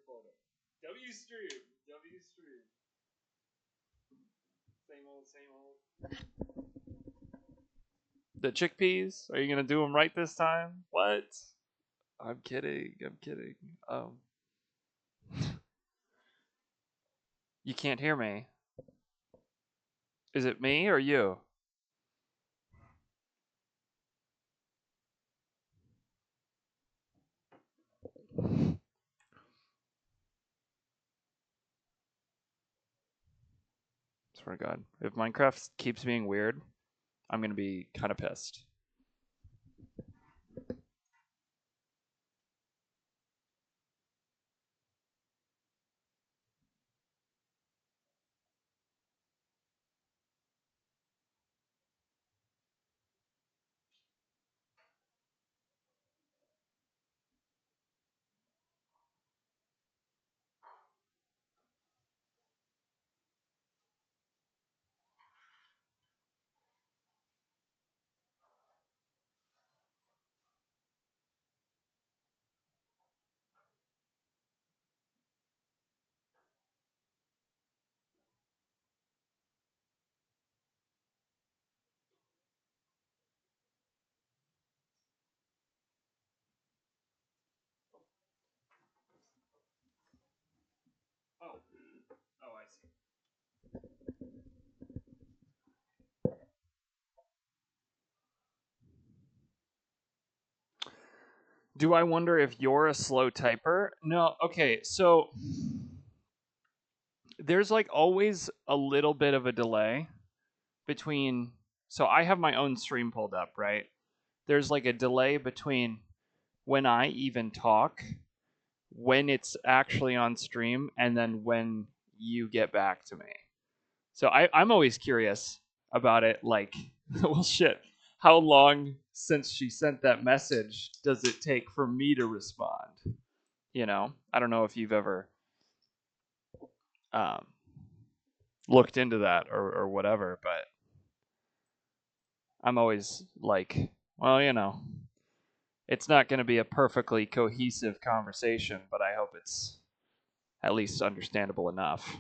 folder. W stream. W stream. Same old, same old. The chickpeas? Are you gonna do them right this time? What? I'm kidding. I'm kidding. You can't hear me. Is it me or you? Swear to God. If Minecraft keeps being weird, I'm gonna be kind of pissed. Oh, I see. Do I wonder if you're a slow typer? No. Okay, so there's like always a little bit of a delay between. So I have my own stream pulled up, right? There's like a delay between when I even talk, when it's actually on stream, and then when you get back to me. So I'm always curious about it. Like, well, shit. How long since she sent that message does it take for me to respond? You know, I don't know if you've ever looked into that or whatever, but I'm always like, well, you know, it's not going to be a perfectly cohesive conversation, but I hope it's at least understandable enough.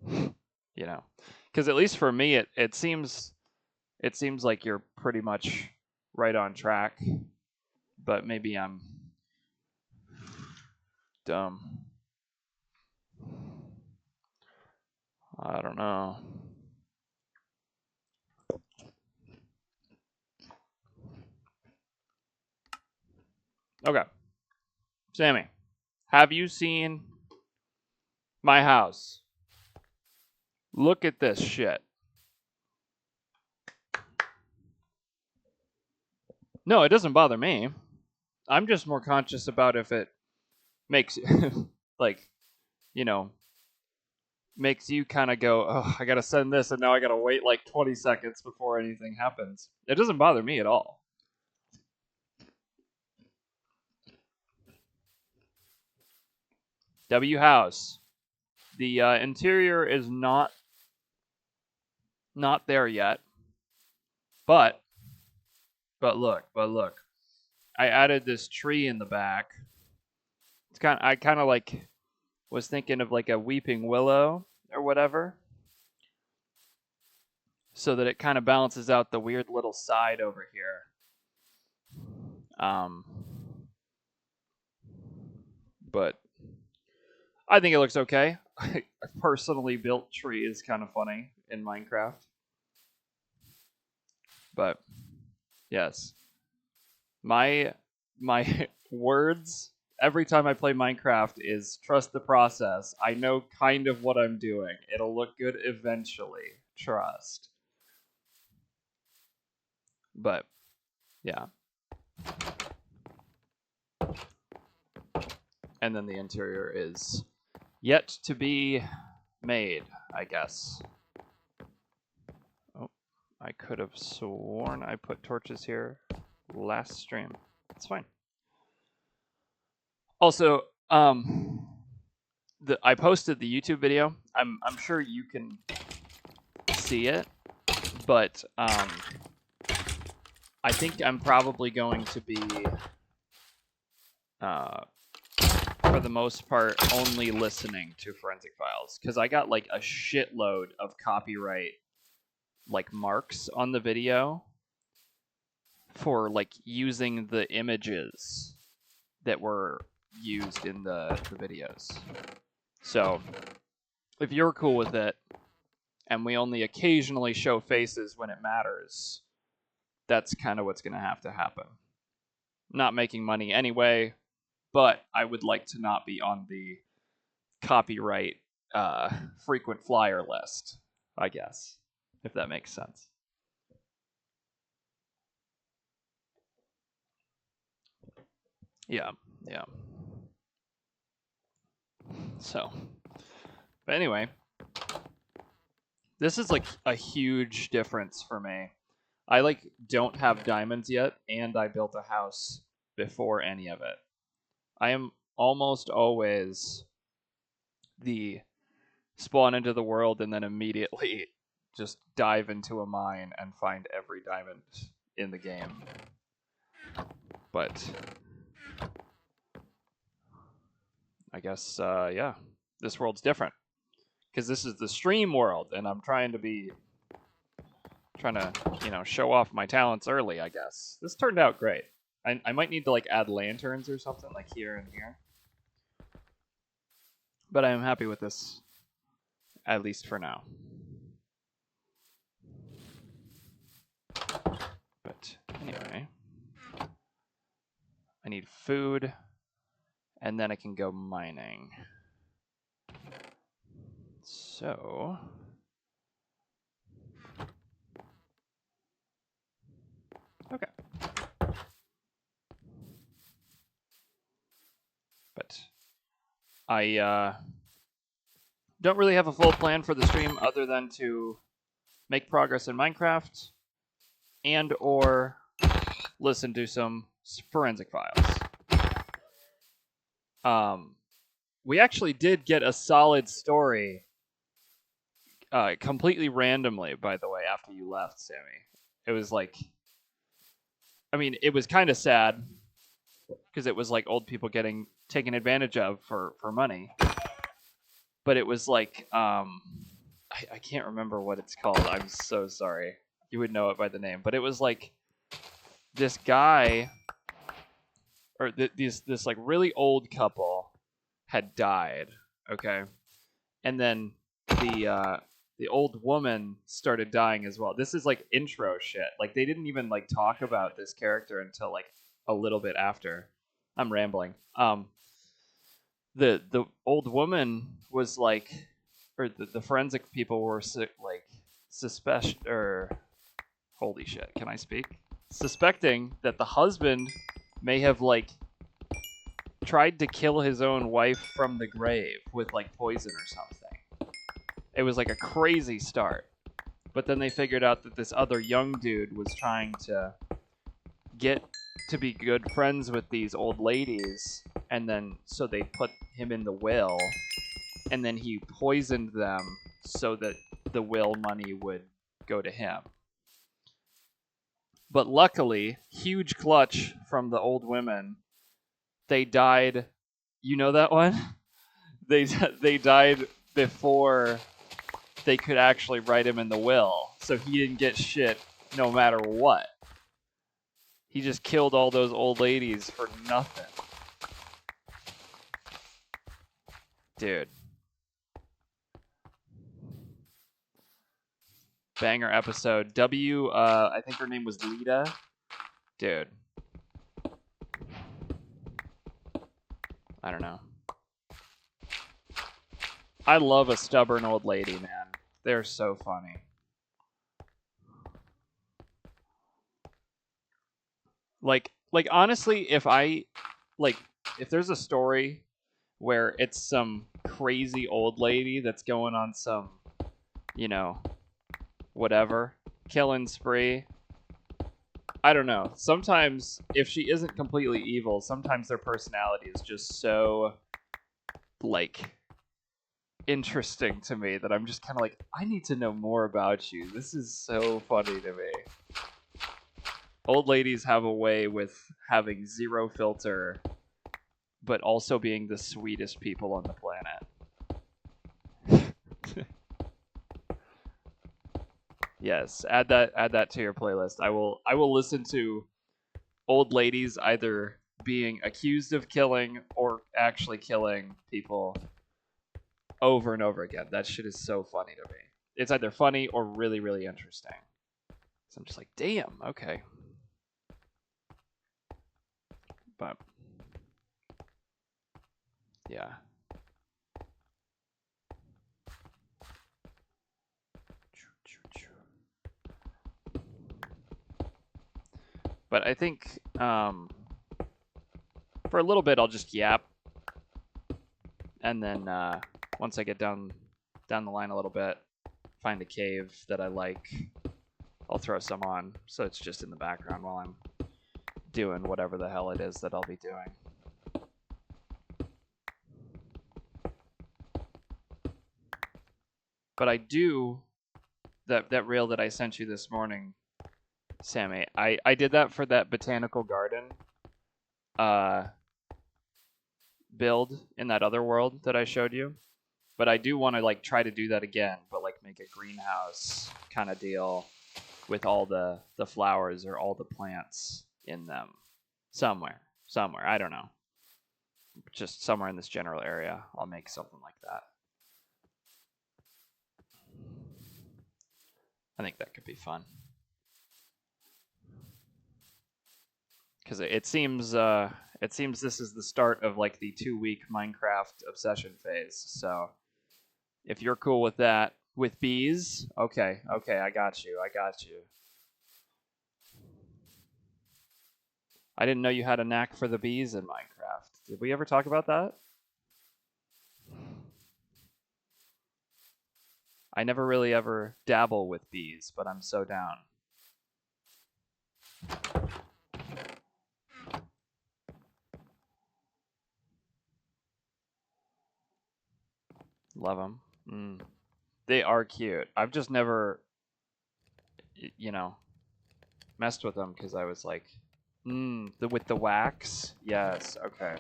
You know, because at least for me, it seems like you're pretty much right on track, but maybe I'm dumb. I don't know. Okay. Sammy, have you seen my house? Look at this shit. No, it doesn't bother me. I'm just more conscious about if it makes, like, you know, makes you kind of go, oh, I gotta send this, and now I gotta wait like 20 seconds before anything happens. It doesn't bother me at all. W house. The interior is not there yet, but look, I added this tree in the back. It's I kind of like was thinking of like a weeping willow or whatever, so that it kind of balances out the weird little side over here. But I think it looks okay. I personally built tree is kind of funny in Minecraft. But yes, my words every time I play Minecraft is trust the process. I know kind of what I'm doing. It'll look good eventually. Trust. But yeah. And then the interior is yet to be made, I guess. Oh, I could have sworn I put torches here last stream. It's fine. Also, I posted the YouTube video. I'm sure you can see it, but I think I'm probably going to be for the most part, only listening to Forensic Files, because I got like a shitload of copyright like marks on the video for like using the images that were used in the videos. So if you're cool with it, and we only occasionally show faces when it matters, that's kind of what's going to happen. Not making money anyway, but I would like to not be on the copyright frequent flyer list, I guess, if that makes sense. Yeah. So, but anyway, this is like a huge difference for me. I like don't have diamonds yet, and I built a house before any of it. I am almost always the spawn into the world and then immediately just dive into a mine and find every diamond in the game. But I guess, yeah, this world's different. Because this is the stream world, and I'm trying to, you know, show off my talents early, I guess. This turned out great. I might need to, like, add lanterns or something, like here and here. But I am happy with this, at least for now. But anyway, I need food, and then I can go mining. So, okay. But I don't really have a full plan for the stream other than to make progress in Minecraft and or listen to some Forensic Files. We actually did get a solid story completely randomly, by the way, after you left, Sammy. It was like, I mean, it was kind of sad because it was like old people getting taken advantage of for money. But it was like, I can't remember what it's called. I'm so sorry. You would know it by the name. But it was like this guy, or this like really old couple had died, okay? And then the old woman started dying as well. This is like intro shit. Like they didn't even like talk about this character until like a little bit after. I'm rambling. The old woman was like, or the forensic people were like holy shit, can I speak? Suspecting that the husband may have like tried to kill his own wife from the grave with like poison or something. It was like a crazy start. But then they figured out that this other young dude was trying to get to be good friends with these old ladies, and then so they put him in the will, and then he poisoned them so that the will money would go to him. But luckily, huge clutch from the old women. They died. You know that one? They died before they could actually write him in the will, so he didn't get shit no matter what. He just killed all those old ladies for nothing. Dude. Banger episode. I think her name was Lita. Dude. I don't know. I love a stubborn old lady, man. They're so funny. Like honestly, if there's a story where it's some crazy old lady that's going on some, you know, whatever, killing spree. I don't know. Sometimes, if she isn't completely evil, sometimes their personality is just so, like, interesting to me that I'm just kind of like, I need to know more about you. This is so funny to me. Old ladies have a way with having zero filter but also being the sweetest people on the planet. Yes, add that to your playlist. I will listen to old ladies either being accused of killing or actually killing people over and over again. That shit is so funny to me. It's either funny or really, really interesting. So I'm just like, damn, okay. But yeah. But I think for a little bit I'll just yap, and then once I get down the line a little bit, find a cave that I like, I'll throw some on, so it's just in the background while I'm doing whatever the hell it is that I'll be doing. But I do that reel that I sent you this morning, Sammy. I did that for that botanical garden build in that other world that I showed you. But I do want to like try to do that again, but like make a greenhouse kind of deal with all the flowers or all the plants in them somewhere. I don't know. Just somewhere in this general area, I'll make something like that. I think that could be fun. Because it seems this is the start of like the 2-week Minecraft obsession phase. So if you're cool with that, with bees, okay, I got you. I didn't know you had a knack for the bees in Minecraft. Did we ever talk about that? I never really ever dabble with bees, but I'm so down. Love them. They are cute. I've just never, messed with them because I was like, with the wax. Yes. Okay.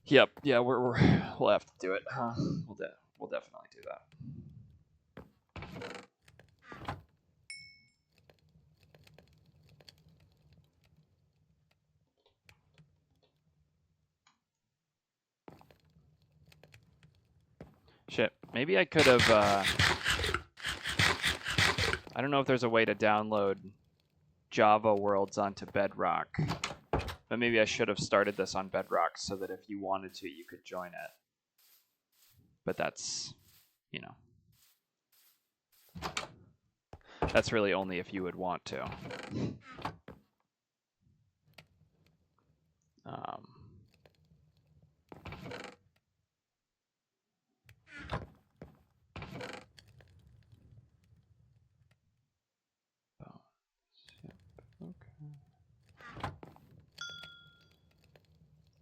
Yep. Yeah. We'll have to do it. Huh? We'll definitely do that. Shit. Maybe I could have. I don't know if there's a way to download Java worlds onto Bedrock, but maybe I should have started this on Bedrock so that if you wanted to, you could join it. But that's, that's really only if you would want to.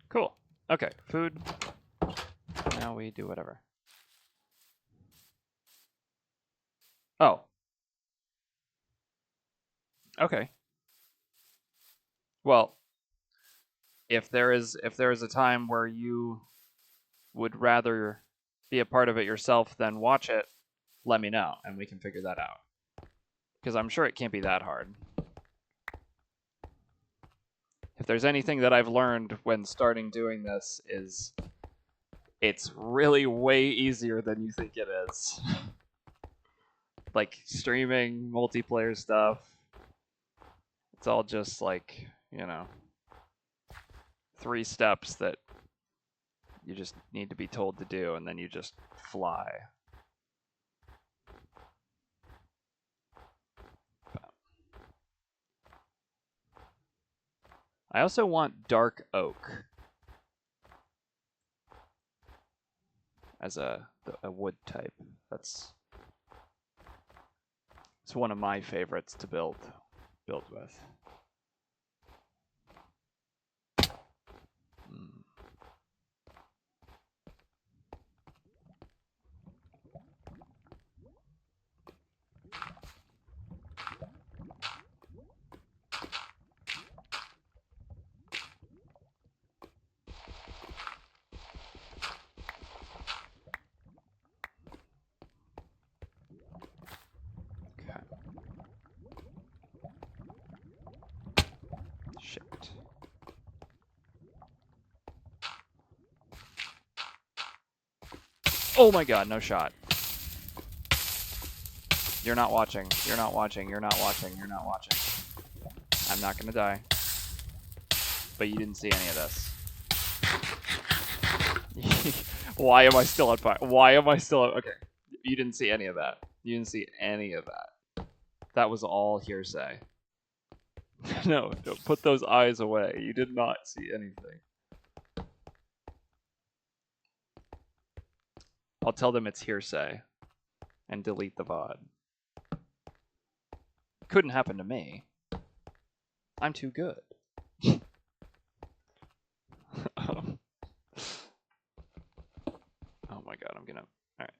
Cool. Okay, food. Now we do whatever. Oh. Okay. Well, if there is a time where you would rather be a part of it yourself than watch it, let me know and we can figure that out. Because I'm sure it can't be that hard. If there's anything that I've learned when starting doing this is it's really way easier than you think it is. Like streaming, multiplayer stuff. It's all just like, 3 steps that you just need to be told to do, and then you just fly. I also want dark oak as a wood type. It's one of my favorites to build with. Shit. Oh my god, no shot. You're not watching. You're not watching. You're not watching. You're not watching. I'm not gonna die. But you didn't see any of this. Why am I still on fire? Why am I still on... Okay. You didn't see any of that. You didn't see any of that. That was all hearsay. No, don't put those eyes away. You did not see anything. I'll tell them it's hearsay. And delete the VOD. Couldn't happen to me. I'm too good. Oh my god, I'm gonna... Alright.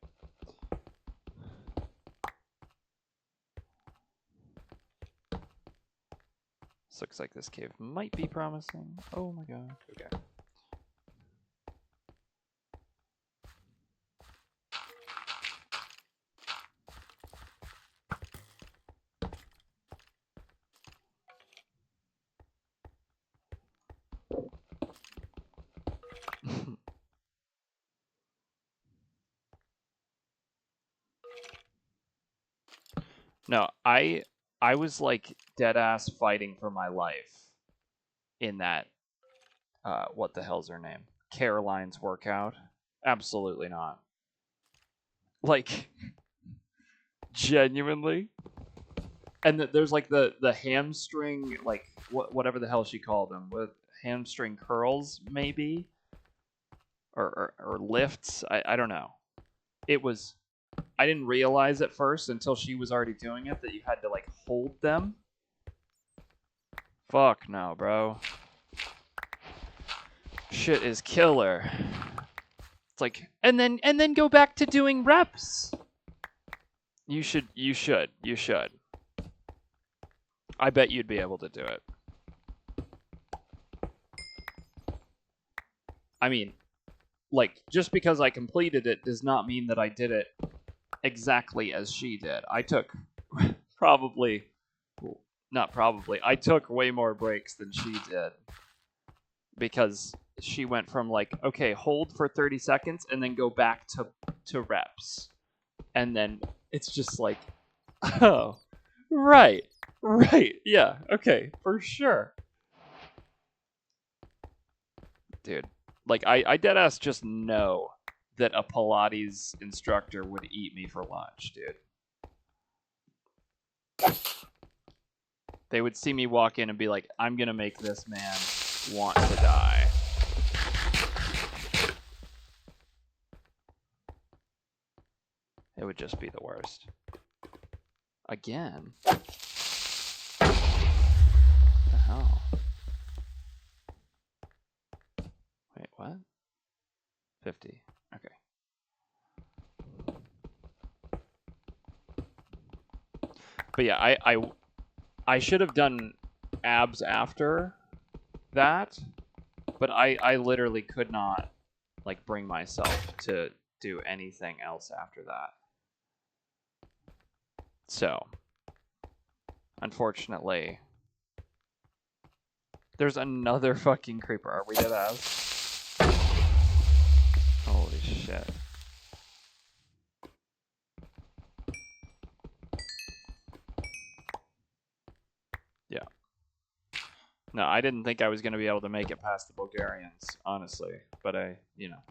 This looks like this cave might be promising. Oh my god. Okay. No, I was like dead ass fighting for my life in that what the hell's her name? Caroline's workout. Absolutely not. Like genuinely. And there's like the hamstring, like whatever the hell she called them, with hamstring curls maybe, or lifts. I don't know. It was. I didn't realize at first until she was already doing it that you had to like hold them. Fuck no, bro. Shit is killer. It's like, and then go back to doing reps. You should. I bet you'd be able to do it. I mean, like, just because I completed it does not mean that I did it exactly as she did. I took I took way more breaks than she did. Because she went from like, okay, hold for 30 seconds and then go back to reps. And then it's just like, oh, right, yeah, okay, for sure. Dude, like, I deadass just know that a Pilates instructor would eat me for lunch, dude. They would see me walk in and be like, I'm gonna make this man want to die. It would just be the worst. Again? What the hell? Wait, what? 50. Okay. But yeah, I should have done abs after that, but I literally could not like bring myself to do anything else after that. So, unfortunately, there's another fucking creeper. Are we dead ass? Holy shit. Yeah. No, I didn't think I was going to be able to make it past the Bulgarians, honestly. But I, you know,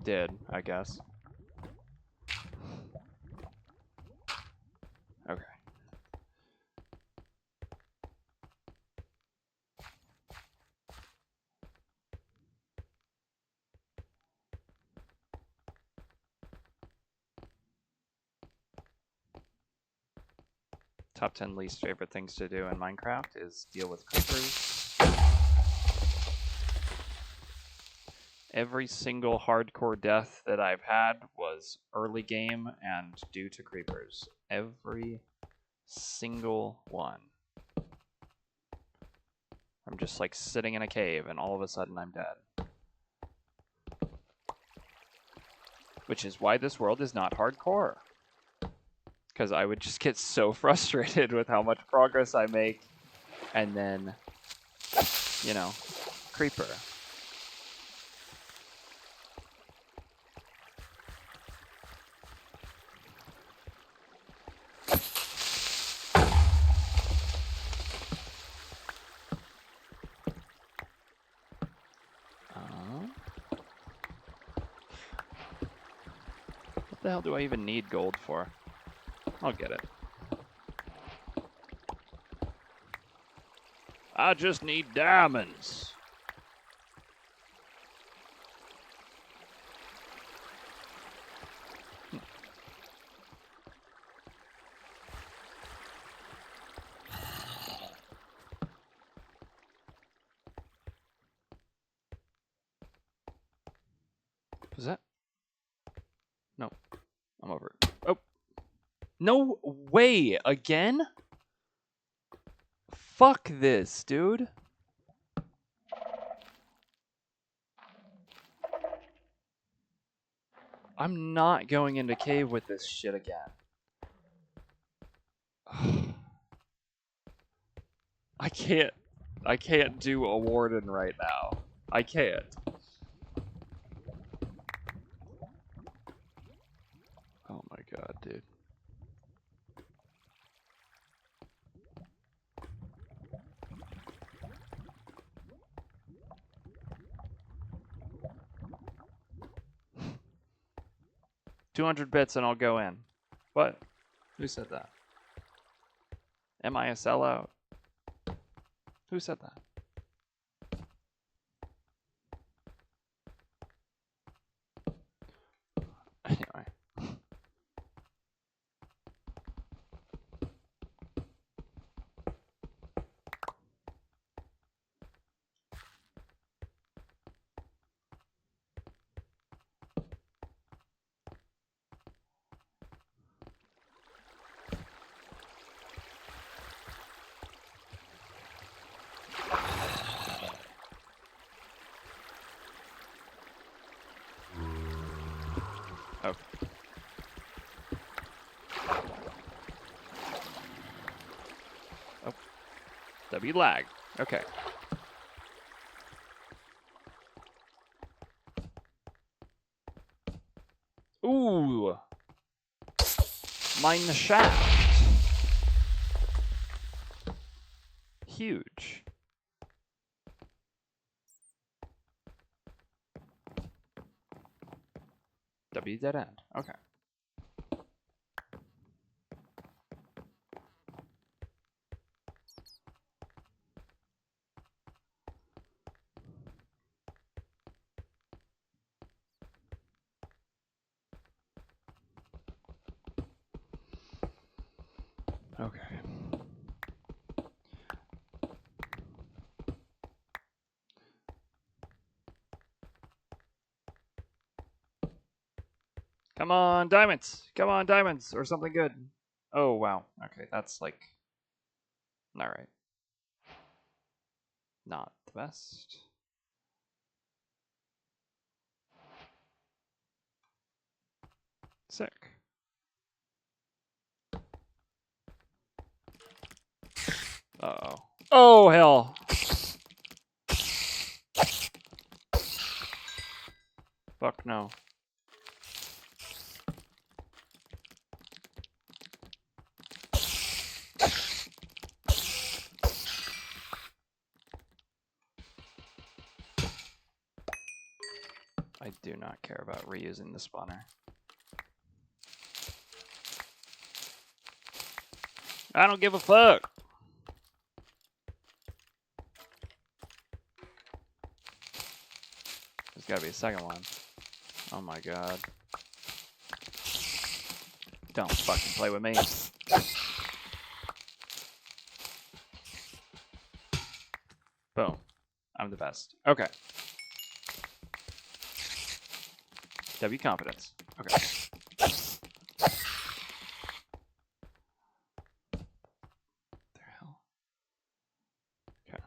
did, I guess. Okay. Top 10 least favorite things to do in Minecraft is deal with creepers. Every single hardcore death that I've had was early game and due to creepers. Every single one. I'm just like sitting in a cave and all of a sudden I'm dead. Which is why this world is not hardcore. Because I would just get so frustrated with how much progress I make and then you know, creeper. What the hell do I even need gold for? I'll get it. I just need diamonds. Was that? No. I'm over it. Oh. No way! Again? Fuck this, dude. I'm not going into cave with this shit again. I can't do a warden right now. I can't. Oh my god, dude. $200 and I'll go in. What? Who said that? Am I a sellout? Who said that? Anyway. Oh. Oh. W lag. Okay. Ooh. Mine the shaft. Huge. W dead end. Okay. Okay. Come on, diamonds! Come on, diamonds! Or something good. Oh, wow. Okay, that's like... Alright. Not the best. Sick. Uh-oh. Oh, hell! Fuck no. I do not care about reusing the spawner. I don't give a fuck! There's gotta be a second one. Oh my god. Don't fucking play with me. Boom. I'm the best. Okay. W confidence. Okay. What the hell? Okay.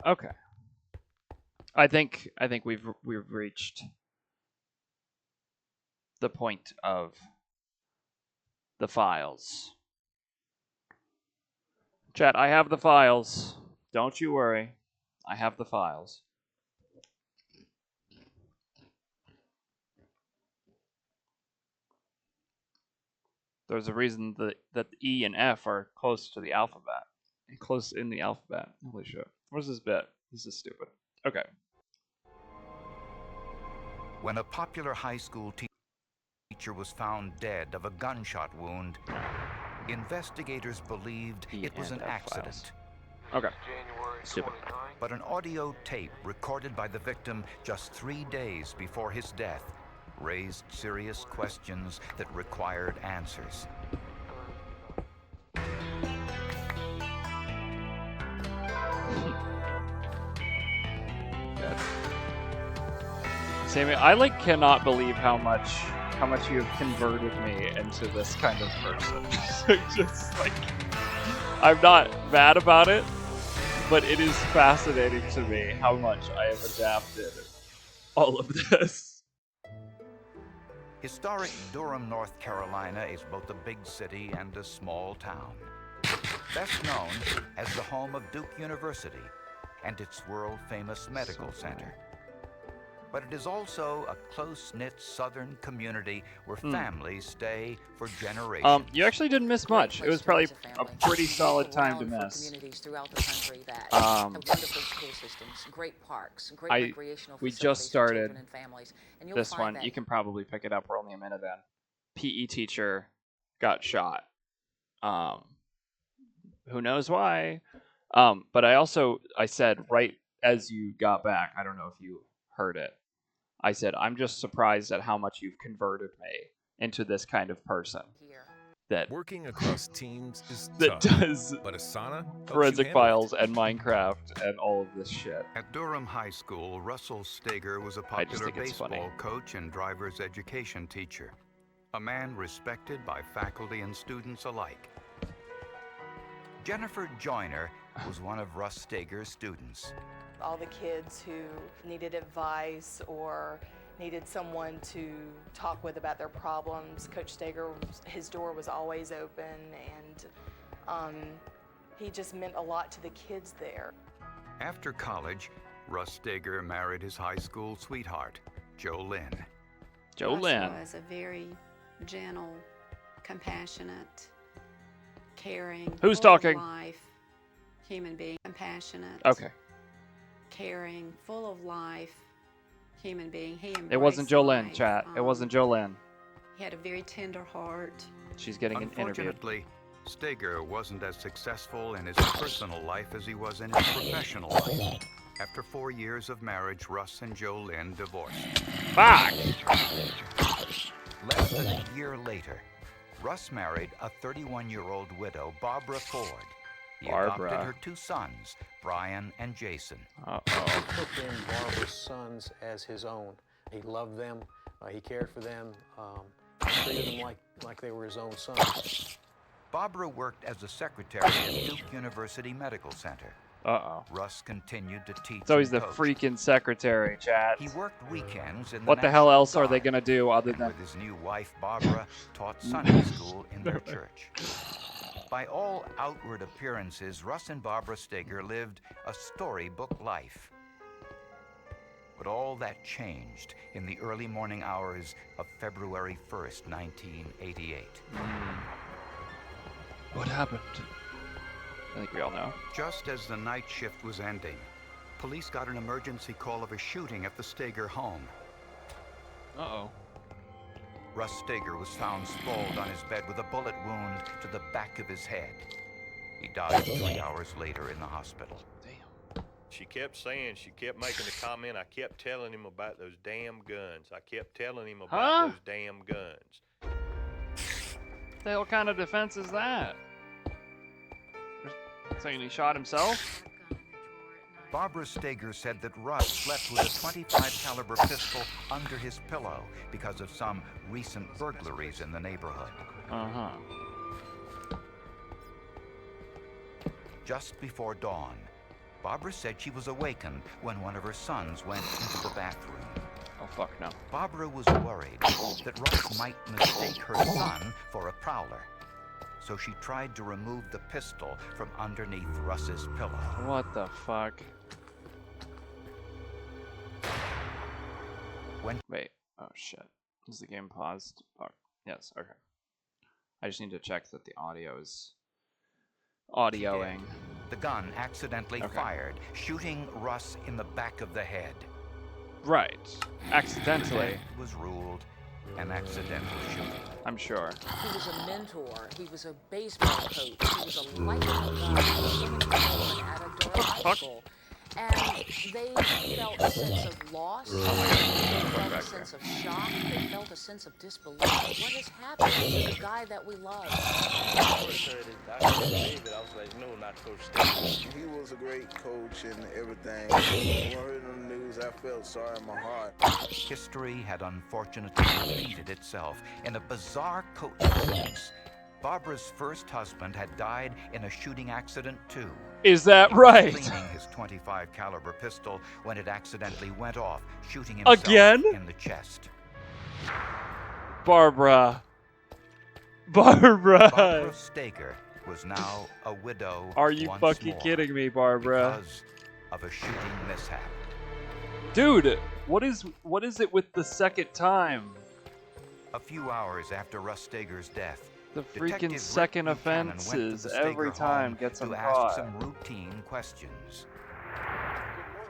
Okay. I think we've reached the point of the files. Chat, I have the files. Don't you worry. I have the files. There's a reason that E and F are close to the alphabet. Close in the alphabet. Holy shit. What's this bit? This is stupid. Okay. When a popular high school teacher was found dead of a gunshot wound, investigators believed it was an accident. Okay. Stupid. But an audio tape recorded by the victim just 3 days before his death raised serious questions that required answers. Sammy, I cannot believe how much you have converted me into this kind of person. Just I'm not mad about it, but it is fascinating to me how much I have adapted all of this. Historic Durham, North Carolina is both a big city and a small town. Best known as the home of Duke University and its world-famous medical center. But it is also a close-knit southern community where families stay for generations. You actually didn't miss much. It was probably a pretty solid time to miss. Great parks, great recreational we facilities just for started children and families. And you'll this find one. that You can probably pick it up. We're only a minute in. PE teacher got shot. Who knows why? But I said right as you got back, I don't know if you heard it. I said, I'm just surprised at how much you've converted me into this kind of person. That working across teams is that tough, does but Asana forensic files and Minecraft and all of this shit. At Durham High School, Russell Steger was a popular baseball coach and driver's education teacher. A man respected by faculty and students alike. Jennifer Joyner was one of Russ Steger's students. All the kids who needed advice or needed someone to talk with about their problems, Coach Steger, his door was always open, and he just meant a lot to the kids there. After college, Russ Steger married his high school sweetheart, Jo Lynn. Jo Lynn was a very gentle, compassionate, caring, Who's talking? Life, human being, compassionate. Okay. Caring, full of life, human being. It wasn't Jo Lynn, life. chat. It wasn't Jo Lynn. He had a very tender heart. She's getting an interview. Unfortunately, Steger wasn't as successful in his personal life as he was in his professional life. After 4 years of marriage, Russ and Jo Lynn divorced. Fuck! Less than a year later, Russ married a 31-year-old widow, Barbara Ford. He adopted her 2 sons, Brian and Jason. He took in Barbara's sons as his own. He loved them. He cared for them. Treated them like they were his own sons. Barbara worked as a secretary at Duke University Medical Center. Russ continued to teach. It's always the freaking secretary, chat. He worked weekends in what the hell else are they gonna do other than with his new wife Barbara taught Sunday school in their church. By all outward appearances, Russ and Barbara Steger lived a storybook life. But all that changed in the early morning hours of February 1st, 1988. What happened? I think we all know. Just as the night shift was ending, police got an emergency call of a shooting at the Steger home. Uh-oh. Russ Steger was found sprawled on his bed with a bullet wound to the back of his head. He died 3 hours later in the hospital. Damn. She kept saying, she kept making the comment, I kept telling him about those damn guns. I kept telling him about those damn guns. The hell kind of defense is that? Saying he shot himself? Barbara Steger said that Russ slept with a 25 caliber pistol under his pillow because of some recent burglaries in the neighborhood. Just before dawn, Barbara said she was awakened when one of her sons went into the bathroom. Oh, fuck no. Barbara was worried that Russ might mistake her son for a prowler. So she tried to remove the pistol from underneath Russ's pillow. What the fuck? Wait. Oh, shit. Is the game paused? Oh, yes, okay. I just need to check that the audio is audioing. The gun accidentally fired, shooting Russ in the back of the head. Right. Accidentally. It was ruled an accidental shooting. I'm sure. He was a mentor. He was a baseball coach. He was a likable guy. He was someone at a Durham high school. And they felt a sense of loss. They felt a sense of shock. They felt a sense of disbelief. What has happened to the guy that we love? I couldn't believe it. I was like, no, not Coach Steve. He was a great coach and everything. When I heard on the news, I felt sorry in my heart. History had unfortunately repeated itself in a bizarre coincidence. Barbara's first husband had died in a shooting accident too. Is that right? Cleaning his .25 caliber pistol when it accidentally went off, shooting himself again in the chest. Barbara Steger was now a widow. Are you fucking kidding me, Barbara? Because of a shooting mishap. Dude, what is it with the second time? A few hours after Russ Steger's death, the freaking second offenses every time gets him caught. Some routine questions.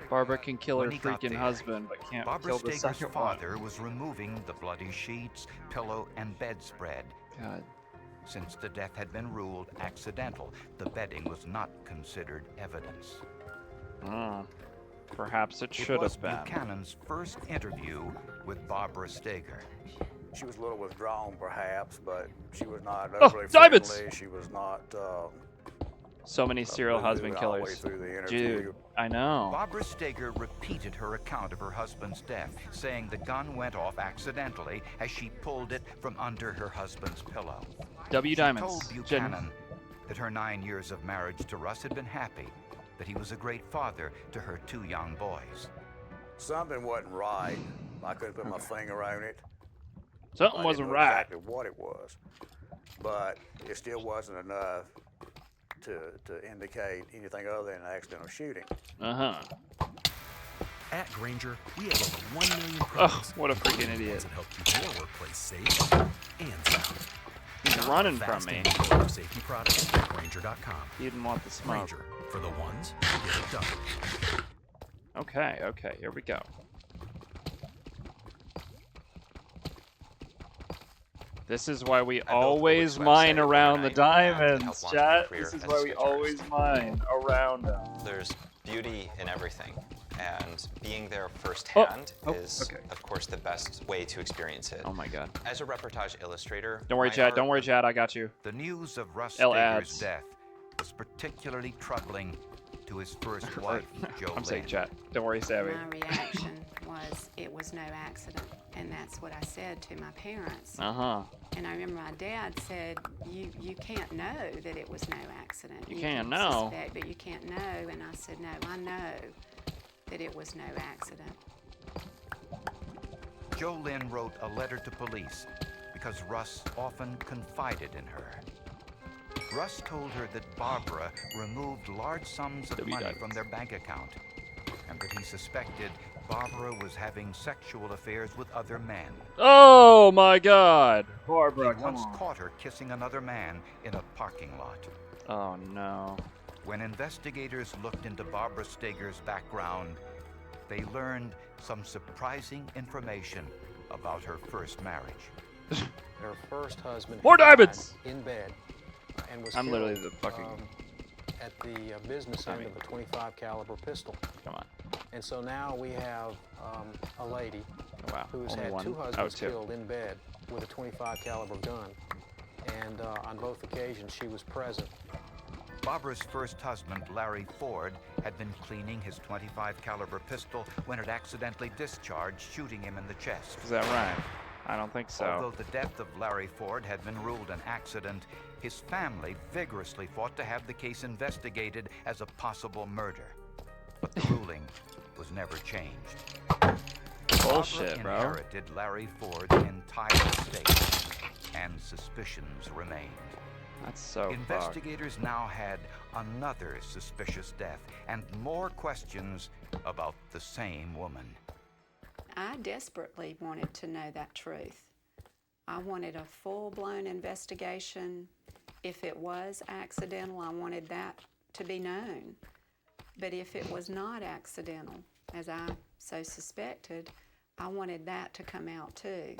Barbara can kill her freaking husband, but can't kill the second one. Barbara Steger's father was removing the bloody sheets, pillow, and bedspread. God. Since the death had been ruled accidental, the bedding was not considered evidence. Perhaps it should have been. It was Buchanan's first interview with Barbara Steger. She was a little withdrawn, perhaps, but she was not overly diamonds! friendly. She was not. So many serial husband killers. Dude, I know. Barbara Steger repeated her account of her husband's death, saying the gun went off accidentally as she pulled it from under her husband's pillow. W. Diamonds. She told Buchanan that her 9 years of marriage to Russ had been happy, that he was a great father to her 2 young boys. Something wasn't right. I couldn't put my finger on it. Something wasn't right. Exactly what it was, but it still wasn't enough to indicate anything other than an accidental shooting. At Granger, we have over 1 million products. What a freaking idiot! To help keep your workplace safe and sound. He's running from me. Safety products at Granger.com. He didn't want the smoke. Granger, for the ones who get it done. Okay, here we go. This is why we always mine around the diamonds, chat. This is why we always mine around them. There's beauty in everything, and being there firsthand is, of course, the best way to experience it. Oh my god. As a reportage illustrator... Don't worry, Chad. Don't worry, Chad. I got you. The news of Russ Steger's death was particularly troubling to his first wife, Jo Lynn. I'm saying, Chad. Don't worry, Savvy. My reaction was it was no accident, and that's what I said to my parents. And I remember my dad said, "You can't know that it was no accident. You can't know, suspect, but you can't know." And I said, "No, I know that it was no accident." Jo Lynn wrote a letter to police because Russ often confided in her. Russ told her that Barbara removed large sums of money from their bank account, and that he suspected Barbara was having sexual affairs with other men. Oh my god! Barbara, he once caught her kissing another man in a parking lot. Oh no. When investigators looked into Barbara Steger's background, they learned some surprising information about her first marriage. Her first husband More diamonds! In bed and was I'm killed, literally the fucking at the business end of a .25 caliber pistol. Come on. And so now we have a lady who's Only had one? 2 husbands two. killed in bed with a .25 caliber gun, and on both occasions she was present. Barbara's first husband, Larry Ford, had been cleaning his .25 caliber pistol when it accidentally discharged, shooting him in the chest. Is that right? I don't think so. Although the death of Larry Ford had been ruled an accident, his family vigorously fought to have the case investigated as a possible murder. but the ruling was never changed. Bullshit, Barbara bro. inherited Larry Ford's entire estate, and suspicions remained. That's so Investigators now had another suspicious death and more questions about the same woman. I desperately wanted to know that truth. I wanted a full-blown investigation. If it was accidental, I wanted that to be known. But if it was not accidental, as I so suspected, I wanted that to come out too.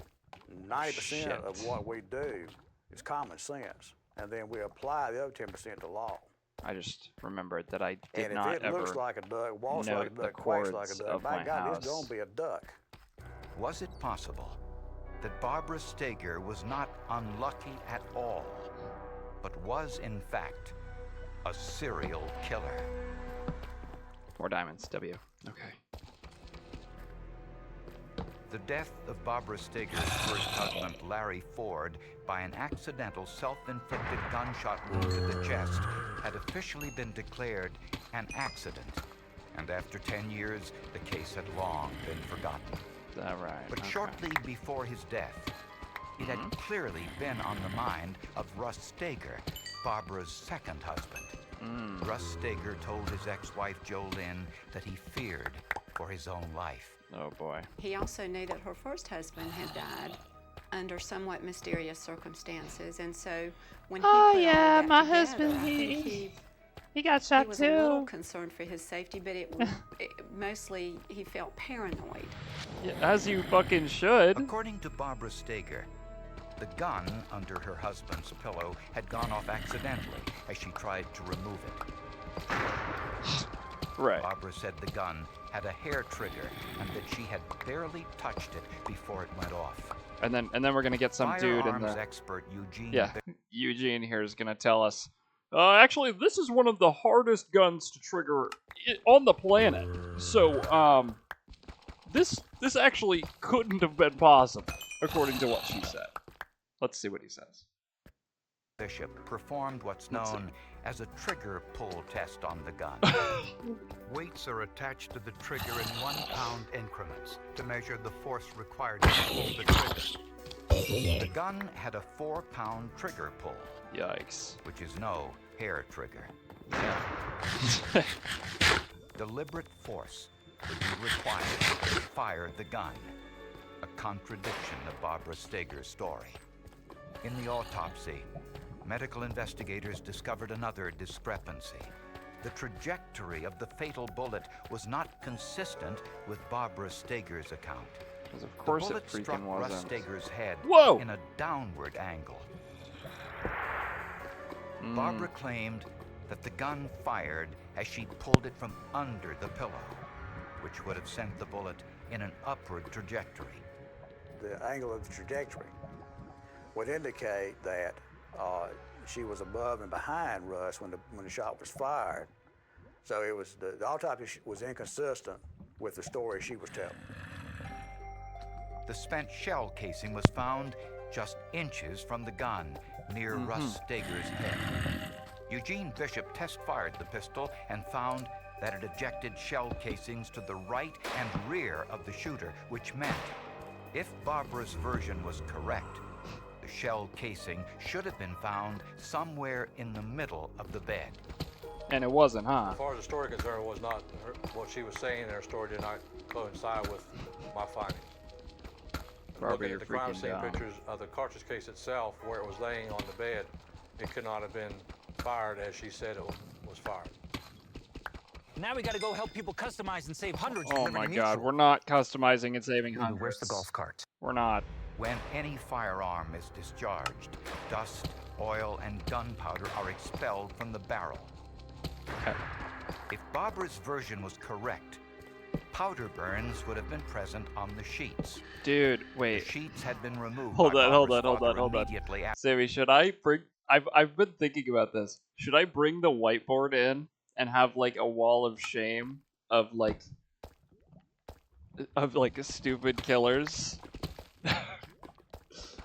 90% of what we do is common sense, and then we apply the other 10% to law. I just remembered that I did and not if it ever looks like a duck, walks note like a the duck, quacks like a chords duck, of by my God, house. it's gonna be a duck. Was it possible that Barbara Steger was not unlucky at all, but was in fact a serial killer? More diamonds, W. Okay. The death of Barbara Steger's first husband, Larry Ford, by an accidental self-inflicted gunshot wound to the chest had officially been declared an accident. And after 10 years, the case had long been forgotten. Is that right? But shortly before his death, it had clearly been on the mind of Russ Steger, Barbara's second husband. Russ Steger told his ex-wife Jolynn that he feared for his own life. Oh boy. He also knew that her first husband had died under somewhat mysterious circumstances, and so when he put all of that together, I think he got shot he was a little concerned for his safety, but mostly he felt paranoid. Yeah, as you fucking should. According to Barbara Steger, the gun under her husband's pillow had gone off accidentally as she tried to remove it. Right. Barbara said the gun had a hair trigger and that she had barely touched it before it went off. And then we're gonna get some dude in the expert Eugene. Yeah, Eugene here is gonna tell us. Actually, this is one of the hardest guns to trigger on the planet. So, this actually couldn't have been possible, according to what she said. Let's see what he says. Bishop performed what's known as a trigger pull test on the gun. Weights are attached to the trigger in 1 pound increments to measure the force required to pull the trigger. The gun had a 4 pound trigger pull. Yikes. Which is no hair trigger. Yeah. Deliberate force would be required to fire the gun. A contradiction of Barbara Steger's story. In the autopsy, medical investigators discovered another discrepancy. The trajectory of the fatal bullet was not consistent with Barbara Steger's account. Because of course the bullet it freaking struck wasn't. Russ Steger's head Whoa! in a downward angle. Barbara claimed that the gun fired as she pulled it from under the pillow, which would have sent the bullet in an upward trajectory. The angle of the trajectory would indicate that she was above and behind Russ when the shot was fired. So it was the autopsy was inconsistent with the story she was telling. The spent shell casing was found just inches from the gun near Russ Steger's head. Eugene Bishop test-fired the pistol and found that it ejected shell casings to the right and rear of the shooter, which meant if Barbara's version was correct, the shell casing should have been found somewhere in the middle of the bed. And it wasn't, huh? As far as the story concerned, was not what she was saying in her story did not coincide with my findings. Barbara, Looking at the crime scene pictures of the cartridge case itself, where it was laying on the bed, it could not have been fired as she said it was fired. Now we gotta go help people customize and save hundreds. Oh my god, we're not customizing and saving hundreds. Where's the golf cart? We're not. When any firearm is discharged, dust, oil, and gunpowder are expelled from the barrel. Okay. If Barbara's version was correct, powder burns would have been present on the sheets. Dude, wait. The sheets had been removed. Hold by on. Barbara's father. Sammy, should I bring... I've been thinking about this. Should I bring the whiteboard in and have, like, a wall of shame of, like stupid killers?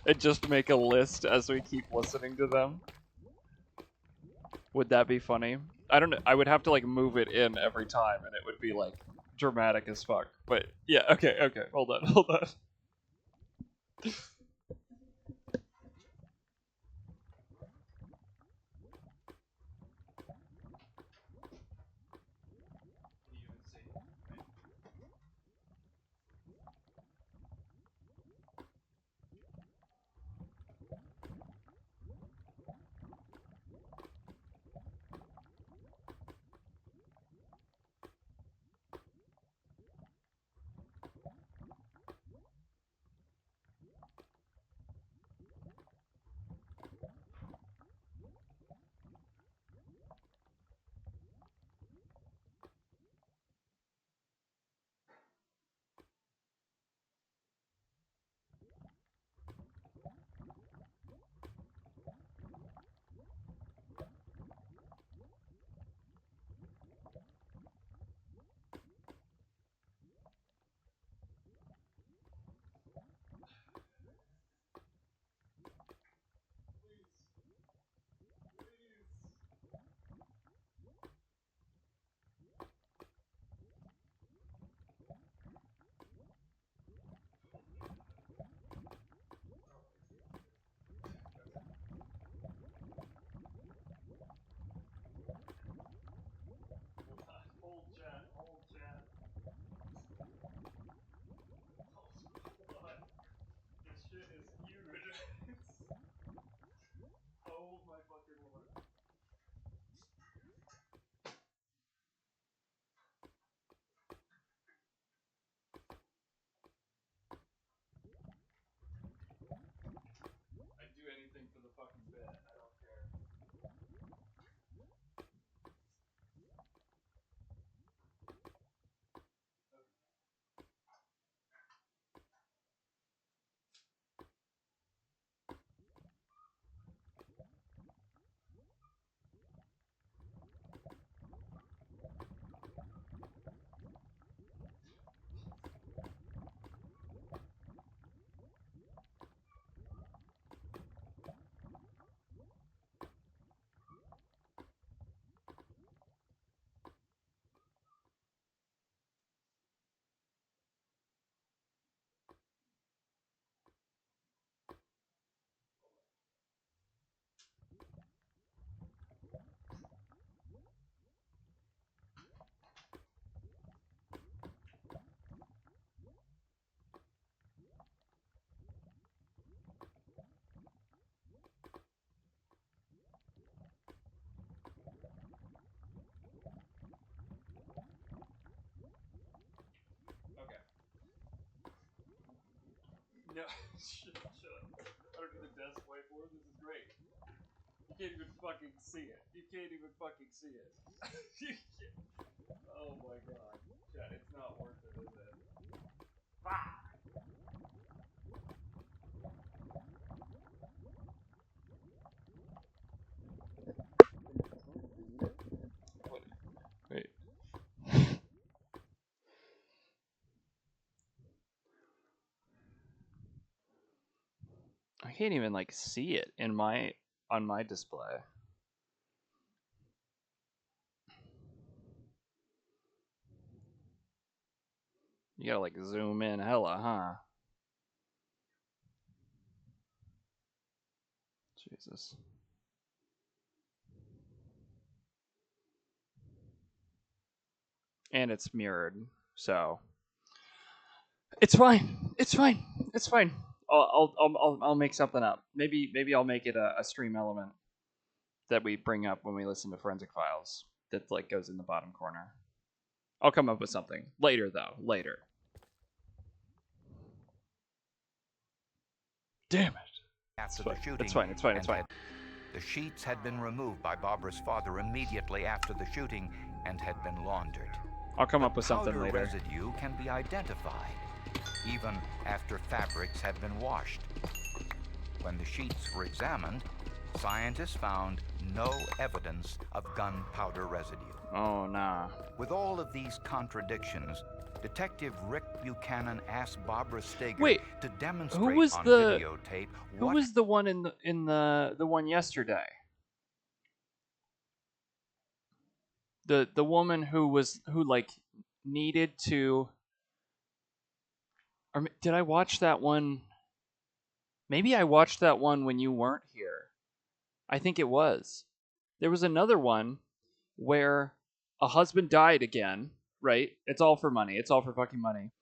And just make a list as we keep listening to them? Would that be funny? I don't know. I would have to like move it in every time, and it would be like dramatic as fuck. But yeah, okay. Hold on. Hold chat. This shit is huge. Oh my fucking lord. I'd do anything for the fucking bit. I don't care. Okay. No, shut up. I don't need the desk whiteboard. This is great. You can't even fucking see it. You can't. Oh my god. Chat, it's not worth it, is it? Fuck! Wait. I can't even like see it in on my display. You gotta like zoom in hella, huh? Jesus. And it's mirrored, so it's fine. I'll make something up. Maybe I'll make it a stream element that we bring up when we listen to Forensic Files. That like goes in the bottom corner. I'll come up with something later, though. Later. Damn it. After the shooting, It's fine. The sheets had been removed by Barbara's father immediately after the shooting and had been laundered. I'll come up with something Powder later. residue can be identified, even after fabrics had been washed. When the sheets were examined, scientists found no evidence of gunpowder residue. Oh, nah. With all of these contradictions, Detective Rick Buchanan asked Barbara Steger to demonstrate who was on the videotape who was the one in the one yesterday? The woman who like needed to, or did I watch that one? Maybe I watched that one when you weren't here. I think it was. There was another one where a husband died again, right? It's all for money. It's all for fucking money.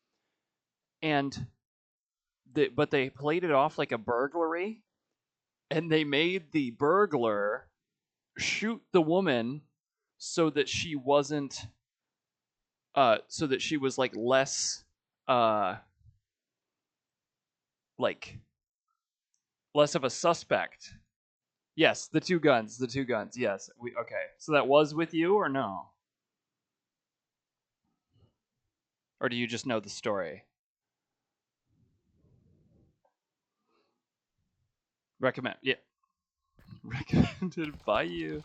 And but they played it off like a burglary, and they made the burglar shoot the woman so that she wasn't so that she was like less like less of a suspect. Yes, the two guns. Yes. Okay. So that was with you or no? Or do you just know the story? Yeah. Recommended by you.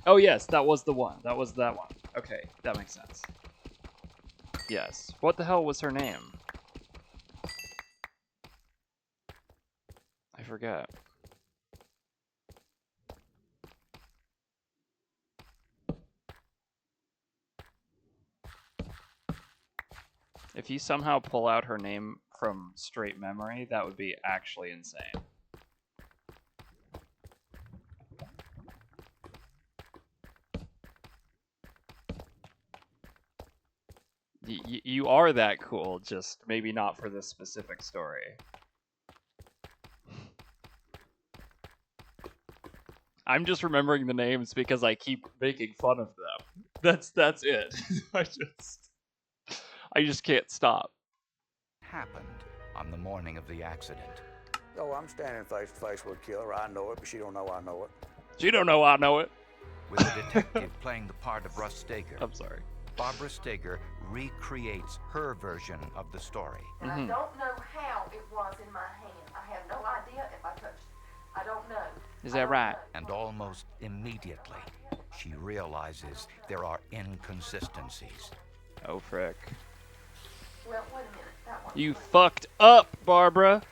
Oh yes, that was the one. That was that one. Okay, that makes sense. Yes. What the hell was her name? I forget. If you somehow pull out her name from straight memory, that would be actually insane. You are that cool, just maybe not for this specific story. I'm just remembering the names because I keep making fun of them. That's it. I just can't stop. Happened on the morning of the accident. Oh, I'm standing face to face with a killer. I know it, but she don't know I know it. She don't know I know it. With a detective playing the part of Russ Steger. I'm sorry. Barbara Steger recreates her version of the story. And I don't know how it was in my hand. I have no idea if I touched it. I don't know. Is that right? And almost immediately, she realizes there are inconsistencies. Oh, frick. Well, wait a minute. That one. You fucked up, Barbara. Okay.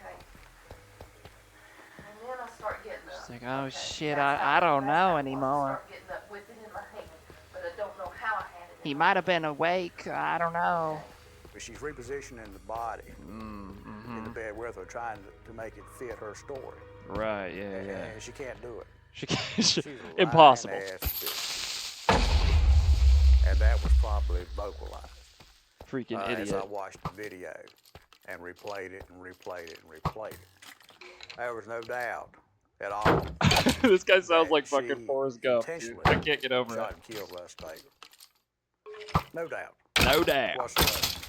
And then I start getting up. She's like, oh shit, I don't know anymore. Start getting up with it in my hand, but I don't know how I had it. He might have been awake. I don't know. But she's repositioning the body in the bed with her, trying to make it fit her story. Right, yeah. And she can't do it. She can't. She's a Impossible. lying ass bitch. And that was probably vocalized. Freaking idiot. As I watched the video and replayed it and replayed it and replayed it. There was no doubt at all. This guy sounds like fucking Forrest Gump, dude. I can't get over shot it. and killed Russ Steger. No doubt. No doubt. Whatsoever.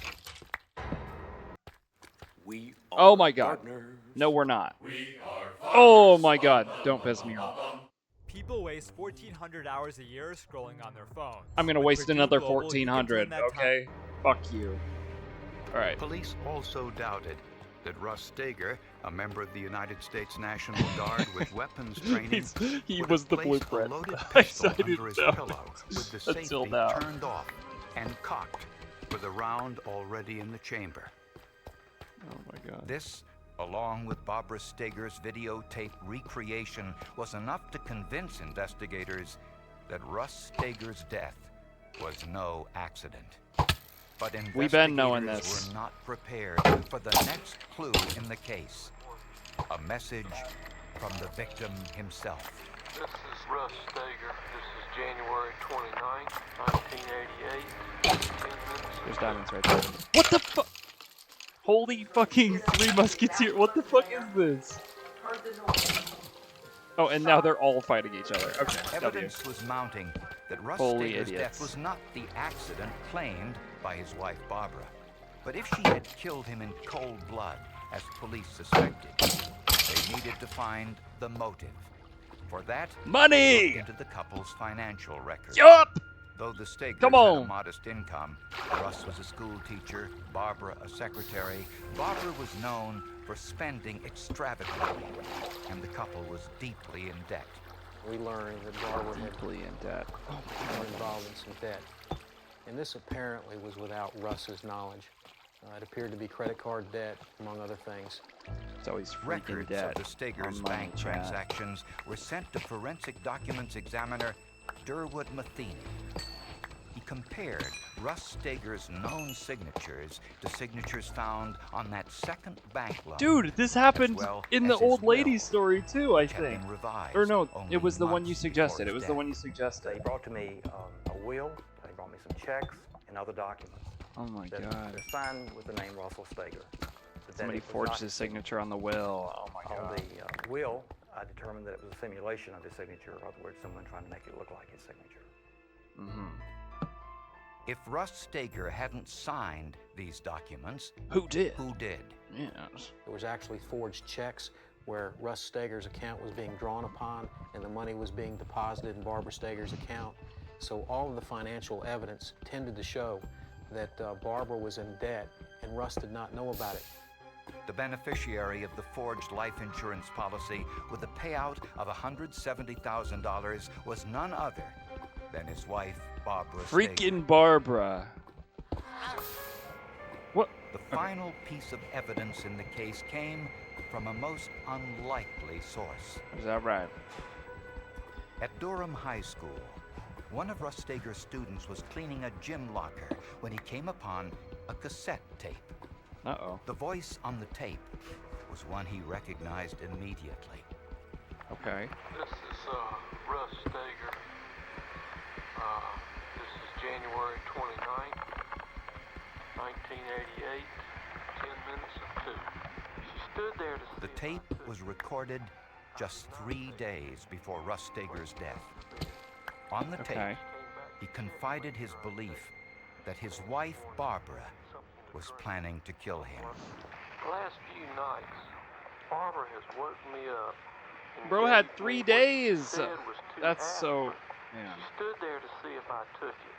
We are Oh my god. partners. No, we're not. We are Oh my god. Don't piss me off. People waste 1,400 hours a year scrolling on their phones. I'm gonna With waste Purdue another Global, you can 1,400, turn that okay? Fuck you. Alright. Police also doubted that Russ Steger, a member of the United States National Guard with weapons training, he would was have the placed blueprint. a loaded I pistol didn't under his know. pillow with the Until safety now. turned off and cocked with a round already in the chamber. Oh my god. This, along with Barbara Steger's videotape recreation, was enough to convince investigators that Russ Steger's death was no accident. But We've been knowing investigators this. were not prepared for the next clue in the case. A message from the victim himself. This is Russ Steger. This is January 29th, 1988. There's diamonds right there. What the fuck? Holy fucking Three Musketeers. What the fuck is this? Oh, and now they're all fighting each other. Okay, W. Evidence was mounting that Russ Holy Steger's idiots. death was not the accident claimed by his wife Barbara. But if she had killed him in cold blood, as police suspected, they needed to find the motive. For that, money! they looked into the couple's financial records. Yup! Though the Stegers Come had on. a modest income, Russ was a school teacher, Barbara a secretary. Barbara was known for spending extravagantly, and the couple was deeply in debt. We learned that Barbara had Deeply in debt. been involved in some debt. And this apparently was without Russ's knowledge. It appeared to be credit card debt, among other things. It's always freaking Records debt. of the Stegers' on bank my chat. transactions were sent to forensic documents examiner Durwood Matheny. compared Russ Steger's known signatures to signatures found on that second bank loan. Dude, this happened in the old lady story too, I which had think. been revised Or no, only it was the one you months suggested. before It was his the death. one you suggested. They brought to me a will. They brought me some checks and other documents. Oh my that god. They're signed with the name Russell Steger. But that Somebody it was forged not his signature on the will. Oh my On god. the will, I determined that it was a simulation of his signature. In other words, someone trying to make it look like his signature. Mm-hmm. If Russ Steger hadn't signed these documents, who did? Who did? Yes. There was actually forged checks where Russ Steger's account was being drawn upon and the money was being deposited in Barbara Steger's account. So all of the financial evidence tended to show that Barbara was in debt and Russ did not know about it. The beneficiary of the forged life insurance policy with a payout of $170,000 was none other than his wife, Barbara Steger. Freaking Barbara. What? The final piece of evidence in the case came from a most unlikely source. Is that right? At Durham High School, one of Russ Steger's students was cleaning a gym locker when he came upon a cassette tape. Uh-oh. The voice on the tape was one he recognized immediately. Okay. This is Russ Steger. This is January 29th, 1988, 10 minutes of 2. She stood there to see The tape was recorded just 3 days before Russ Steger's death. On the tape, he confided his belief that his wife, Barbara, was planning to kill him. The last few nights, Barbara has woken me up. and Bro gave had me 3 what days. she said was two That's so. aspirin. Yeah. She stood there to see if I took it.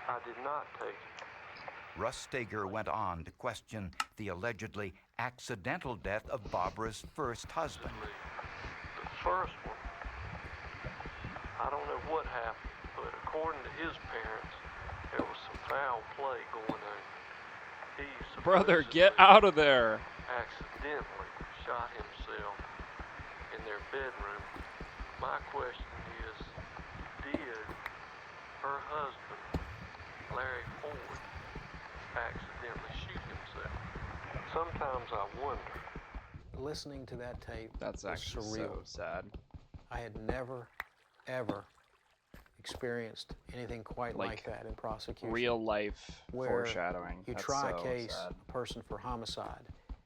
I did not take it. Russ Steger went on to question the allegedly accidental death of Barbara's first husband. The first one, I don't know what happened, but according to his parents, there was some foul play going on. He Brother, get out of there. accidentally shot himself in their bedroom. My question is, did her husband, Larry Ford, accidentally shoot himself? Sometimes I wonder. Listening to that tape That's was actually surreal. so sad. I had never, ever experienced anything quite like that in prosecution. Real life where foreshadowing. You That's try so a case, sad. a person for homicide,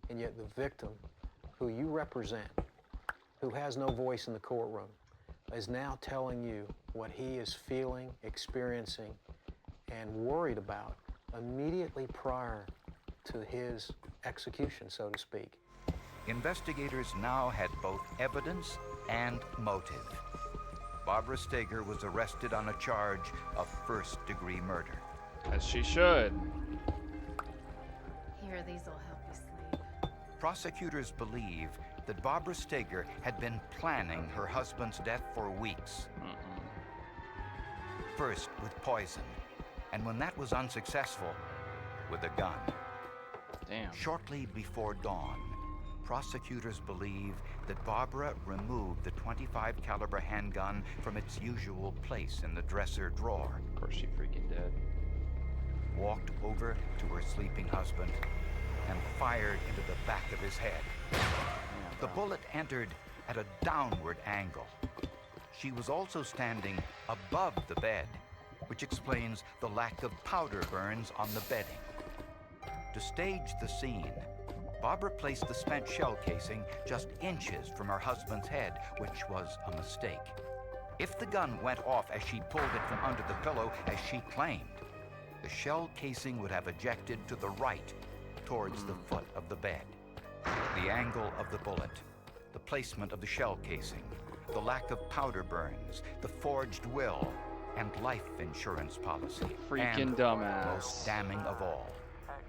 and yet the victim, who you represent, who has no voice in the courtroom, is now telling you what he is feeling, experiencing, and worried about immediately prior to his execution, so to speak. Investigators now had both evidence and motive. Barbara Steger was arrested on a charge of first-degree murder. As she should. Here, these will help you sleep. Prosecutors believe that Barbara Steger had been planning her husband's death for weeks. First with poison, and when that was unsuccessful, with a gun. Damn. Shortly before dawn, prosecutors believe that Barbara removed the .25 caliber handgun from its usual place in the dresser drawer. Of course she freaking did. Walked over to her sleeping husband and fired into the back of his head. The bullet entered at a downward angle. She was also standing above the bed, which explains the lack of powder burns on the bedding. To stage the scene, Barbara placed the spent shell casing just inches from her husband's head, which was a mistake. If the gun went off as she pulled it from under the pillow, as she claimed, the shell casing would have ejected to the right, towards the foot of the bed. The angle of the bullet, the placement of the shell casing, the lack of powder burns, the forged will, and life insurance policy. Freaking and, dumbass. most damning of all,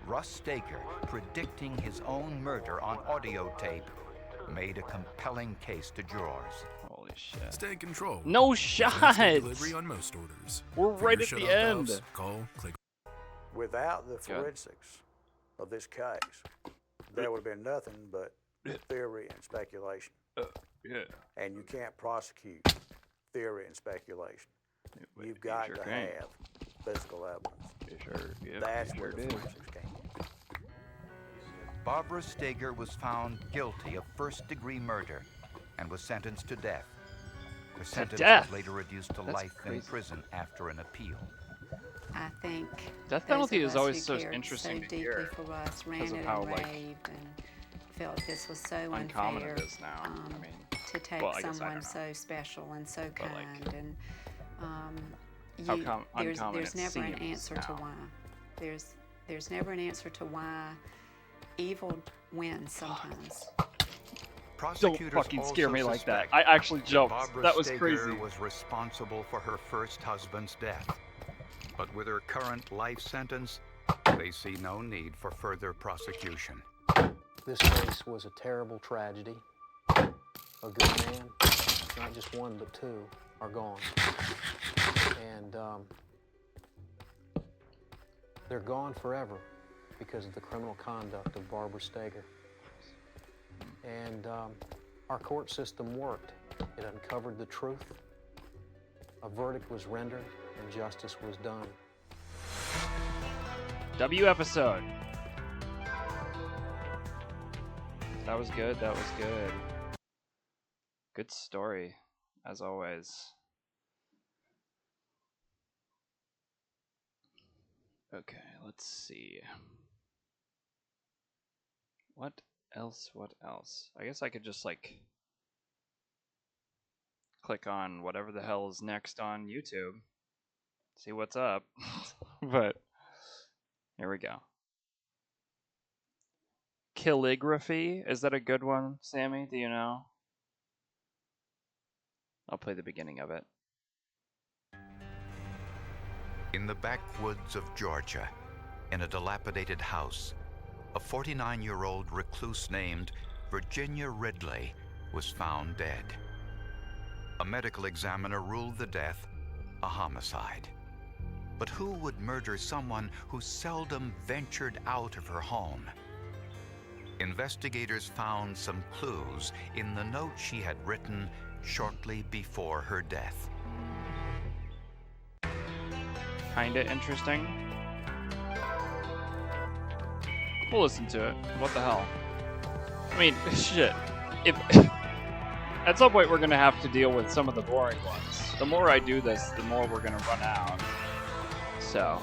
Russ Steger predicting his own murder on audio tape made a compelling case to jurors. Holy shit. Stay in control. No With shot! delivery on most orders. We're For right your at the shutoff end. valves, call, click. Without the forensics of this case, there would have been nothing but theory and speculation. Yeah. And you can't prosecute theory and speculation. You've got to have physical evidence. Yep, That's you where sure the did. forensics came in. Barbara Steger was found guilty of first-degree murder and was sentenced to death. Her sentence death? was later reduced to That's life in crazy. prison after an appeal. I think Death those penalty of is us always who so cared interesting so to deeply hear for us because ranted of how, and like, raved and felt this was so uncommon unfair it is now. I mean, to take well, I guess I someone don't know. so special and so But, like, kind and how there's uncommon it never an seems answer to now. why. There's never an answer to why evil wins sometimes. Don't fucking scare me like that. I actually jumped. Barbara That was Steger crazy. was responsible for her first husband's death. But with her current life sentence, they see no need for further prosecution. This case was a terrible tragedy. A good man, not just one but two, are gone. And they're gone forever because of the criminal conduct of Barbara Steger. And our court system worked. It uncovered the truth. A verdict was rendered and justice was done. W episode. That was good. That was good. Good story, as always. Okay, let's see. What else? What else? I guess I could just, like, click on whatever the hell is next on YouTube. See what's up. But here we go. Calligraphy. Is that a good one, Sammy? Do you know? I'll play the beginning of it. In the backwoods of Georgia, in a dilapidated house, a 49-year-old recluse named Virginia Ridley was found dead. A medical examiner ruled the death a homicide. But who would murder someone who seldom ventured out of her home? Investigators found some clues in the note she had written shortly before her death. Kinda interesting. We'll listen to it. What the hell? I mean, shit. If at some point we're gonna have to deal with some of the boring ones. The more I do this, the more we're gonna run out. So,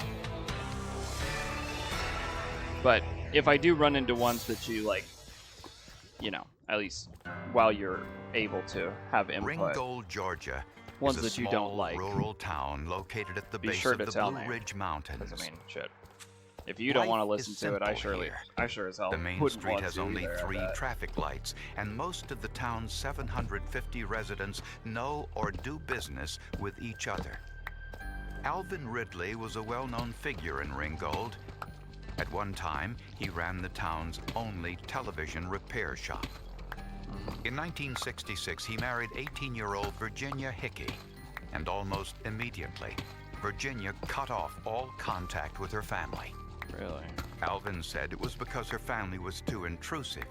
but if I do run into ones that you like, you know, at least while you're able to have input. Ringgold, Georgia, ones is a that you small don't like, rural town located at the be base sure of to the tell Blue me. Ridge Mountains. Because, I mean, shit. If you don't want to Life listen is to it, I simple here. sure as hell The main wouldn't street want has to only either, I 3 bet. traffic lights, and most of the town's 750 residents know or do business with each other. Alvin Ridley was a well-known figure in Ringgold. At one time, he ran the town's only television repair shop. In 1966, he married 18-year-old Virginia Hickey, and almost immediately, Virginia cut off all contact with her family. Really? Alvin said it was because her family was too intrusive.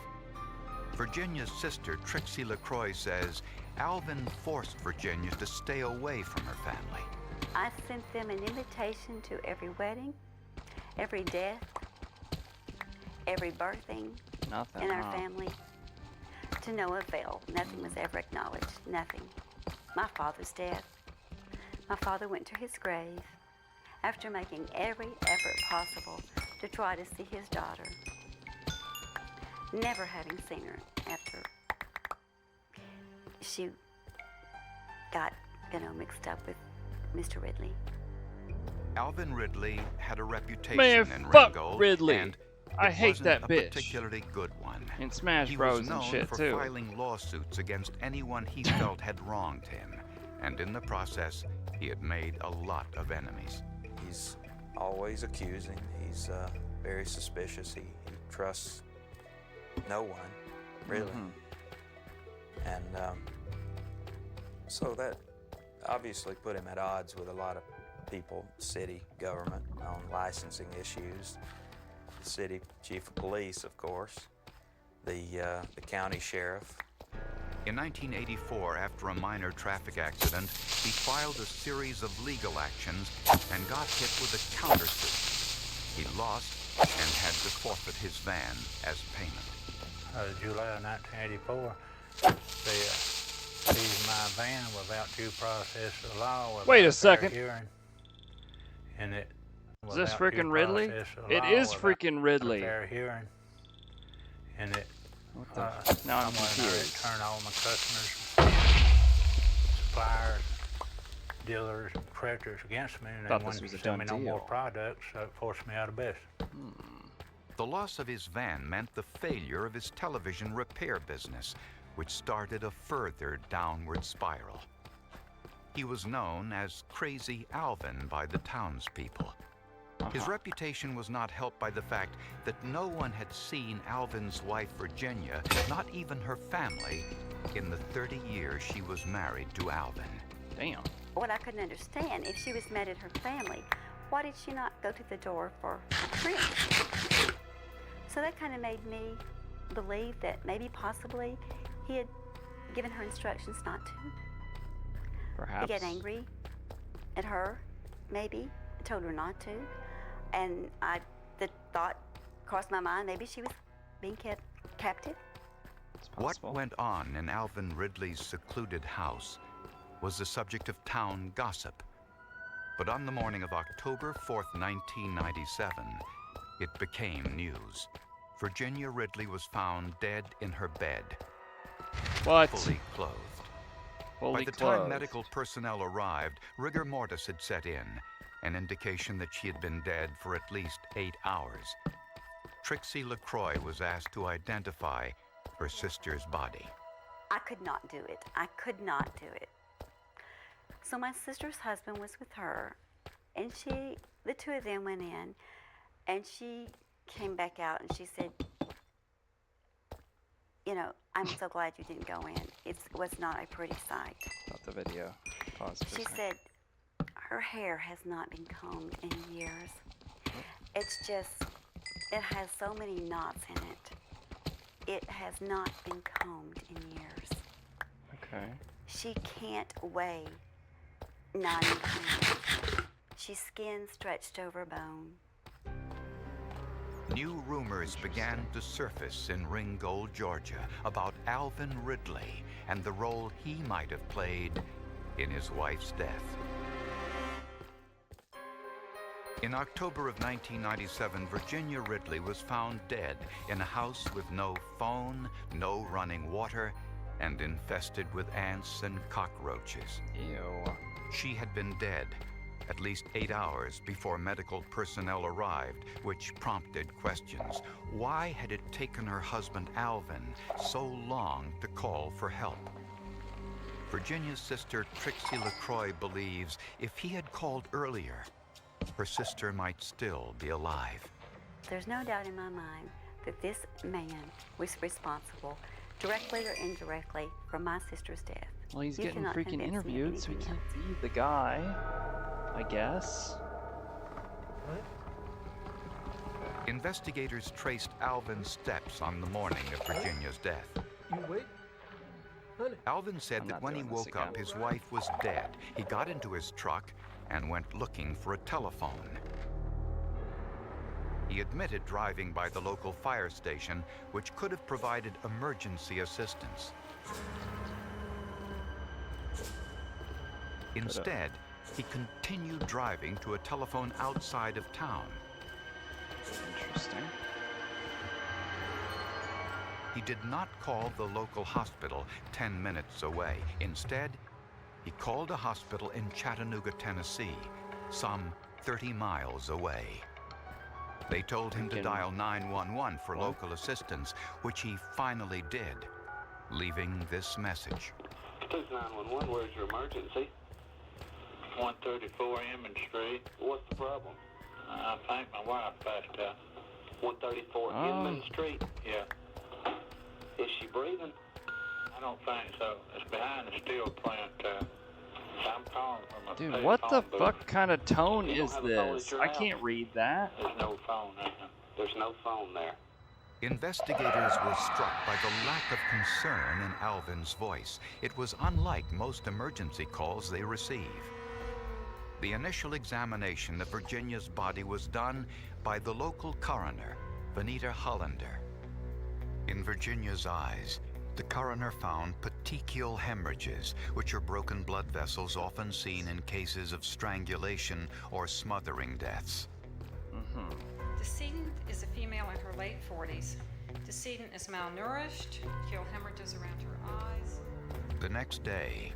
Virginia's sister, Trixie LaCroix, says Alvin forced Virginia to stay away from her family. I sent them an invitation to every wedding, every death, every birthing Nothing, in our huh? family. To no avail. Nothing was ever acknowledged. Nothing. My father's death. My father went to his grave after making every effort possible to try to see his daughter. Never having seen her after she got, mixed up with Mr. Ridley. Alvin Ridley had a reputation Man, in fuck Ringgold, Ridley. and I it hate wasn't that a bitch. particularly good one. In Smash He Bros was and known shit, for too. filing lawsuits against anyone he felt had wronged him, and in the process, he had made a lot of enemies. He's always accusing. He's very suspicious. He trusts no one, really. Mm-hmm. And so that obviously put him at odds with a lot of people, city government, on licensing issues. The city chief of police, of course, the county sheriff, In 1984, after a minor traffic accident, he filed a series of legal actions and got hit with a countersuit. He lost and had to forfeit his van as payment. July of 1984, they seized my van without due process of law. Wait a second. Hearing, and it, is this freaking Ridley? It is freaking Ridley. Fair hearing, and it. Now I'm confused. Return all my customers, suppliers, dealers, and creditors against me, and they wanted to send me no more products, so it forced me out of business. The loss of his van meant the failure of his television repair business, which started a further downward spiral. He was known as Crazy Alvin by the townspeople. His reputation was not helped by the fact that no one had seen Alvin's wife, Virginia, not even her family, in the 30 years she was married to Alvin. Damn. What I couldn't understand, if she was mad at her family, why did she not go to the door for drinks? So that kind of made me believe that maybe possibly he had given her instructions not to. Perhaps. He got angry at her, maybe, told her not to. And the thought crossed my mind, maybe she was being kept captive. What went on in Alvin Ridley's secluded house was the subject of town gossip. But on the morning of October 4th, 1997, it became news. Virginia Ridley was found dead in her bed. What? Fully clothed. By the time medical personnel arrived, rigor mortis had set in, an indication that she had been dead for at least 8 hours. Trixie LaCroix was asked to identify her sister's body. I could not do it. I could not do it. So my sister's husband was with her, and the two of them went in, and she came back out and she said, you know, I'm so glad you didn't go in. It was not a pretty sight. Not the video. Pause. She said, her hair has not been combed in years. It's just, it has so many knots in it. It has not been combed in years. Okay. She can't weigh 90 pounds. She's skin stretched over bone. New rumors began to surface in Ringgold, Georgia, about Alvin Ridley and the role he might have played in his wife's death. In October of 1997, Virginia Ridley was found dead in a house with no phone, no running water, and infested with ants and cockroaches. Ew. She had been dead at least 8 hours before medical personnel arrived, which prompted questions. Why had it taken her husband Alvin so long to call for help? Virginia's sister Trixie LaCroix believes if he had called earlier, her sister might still be alive. There's no doubt in my mind that this man was responsible, directly or indirectly, for my sister's death. Well, he's getting freaking interviewed, so he can't be the guy, I guess. What? Investigators traced Alvin's steps on the morning of Virginia's death. You wait? Honey. Alvin said that when he woke up, his wife was dead. He got into his truck and went looking for a telephone. He admitted driving by the local fire station, which could have provided emergency assistance. Instead, he continued driving to a telephone outside of town. Interesting. He did not call the local hospital 10 minutes away. Instead, he called a hospital in Chattanooga, Tennessee, some 30 miles away. They told him to dial 911 for local assistance, which he finally did, leaving this message. This is 911, where's your emergency? 134 Emmons Street. What's the problem? I think my wife passed out. 134 Inman Street? Yeah. Is she breathing? I don't think so. It's behind the steel plant. I'm calling from a Dude, what the booth. fuck kind of tone You don't is have a phone at this? your I house? can't read that. There's no phone there. There's no phone there. Investigators were struck by the lack of concern in Alvin's voice. It was unlike most emergency calls they receive. The initial examination of Virginia's body was done by the local coroner, Vanita Hollander. In Virginia's eyes, the coroner found petechial hemorrhages, which are broken blood vessels often seen in cases of strangulation or smothering deaths. Decedent is a female in her late 40s. Decedent is malnourished, killed hemorrhages around her eyes. The next day,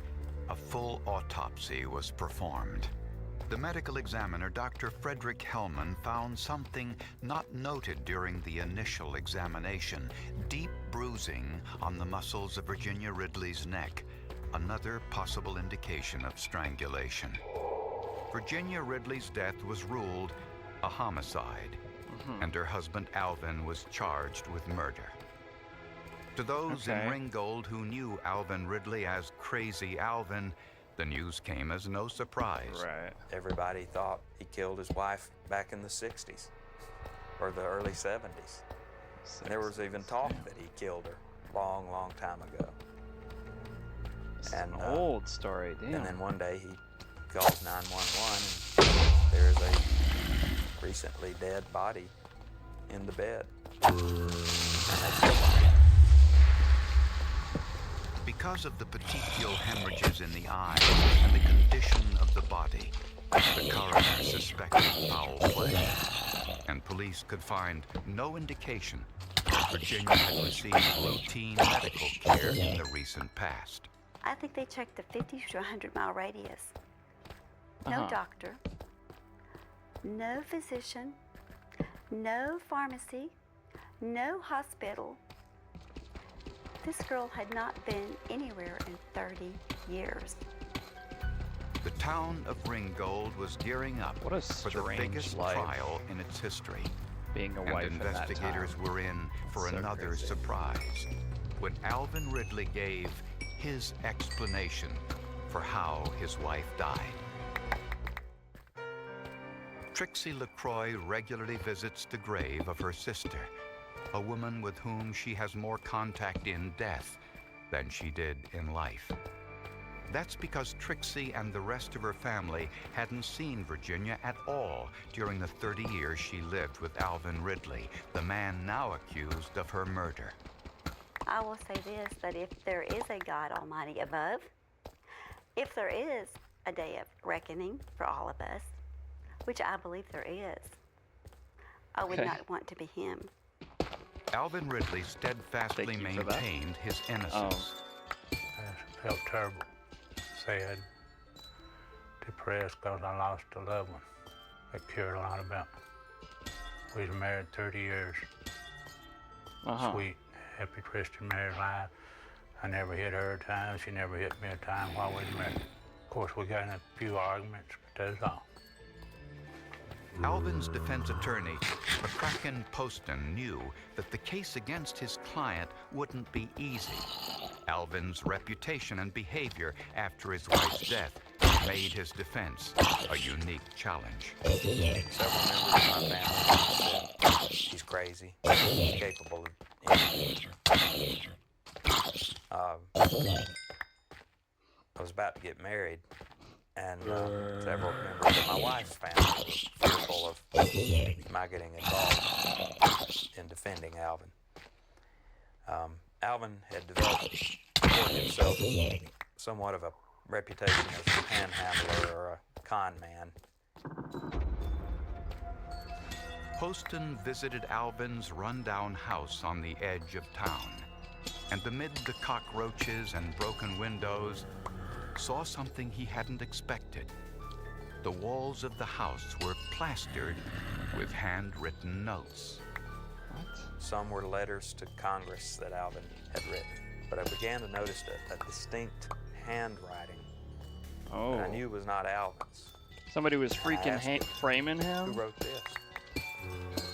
a full autopsy was performed. The medical examiner, Dr. Frederick Hellman, found something not noted during the initial examination: deep bruising on the muscles of Virginia Ridley's neck, another possible indication of strangulation. Virginia Ridley's death was ruled a homicide, and her husband Alvin was charged with murder. To those in Ringgold who knew Alvin Ridley as Crazy Alvin, the news came as no surprise. Right. Everybody thought he killed his wife back in the 60s or the early 70s. And there was even talk that he killed her long, long time ago. And an old story, damn. And then one day he calls 911 and there's a recently dead body in the bed. Because of the petechial hemorrhages in the eyes and the condition of the body, the coroner suspected foul play, and police could find no indication that Virginia had received routine medical care in the recent past. I think they checked the 50 to 100-mile radius. No doctor, no physician, no pharmacy, no hospital. This girl had not been anywhere in 30 years. The town of Ringgold was gearing up for the biggest trial in its history. Being a wife and investigators were in for another crazy. surprise when Alvin Ridley gave his explanation for how his wife died. Trixie LaCroix regularly visits the grave of her sister, a woman with whom she has more contact in death than she did in life. That's because Trixie and the rest of her family hadn't seen Virginia at all during the 30 years she lived with Alvin Ridley, the man now accused of her murder. I will say this, that if there is a God Almighty above, if there is a day of reckoning for all of us, which I believe there is, I would not want to be him. Alvin Ridley steadfastly maintained his innocence. I felt terrible, sad, depressed because I lost a loved one that cared a lot about me. We was married 30 years. Sweet, happy Christian married life. I never hit her a time. She never hit me a time while we was married. Of course, we got in a few arguments, but that's all. Alvin's defense attorney, McCracken Poston, knew that the case against his client wouldn't be easy. Alvin's reputation and behavior after his wife's death made his defense a unique challenge. Several members of my family said she's crazy, incapable of anything. I was about to get married, and several members of my wife's family were fearful of my getting involved in defending Alvin. Alvin had developed for himself somewhat of a reputation as a panhandler or a con man. Poston visited Alvin's rundown house on the edge of town, and amid the cockroaches and broken windows, saw something he hadn't expected. The walls of the house were plastered with handwritten notes. What? Some were letters to Congress that Alvin had written, but I began to notice a distinct handwriting. And I knew it was not Alvin's. Somebody was freaking framing him? Who wrote this?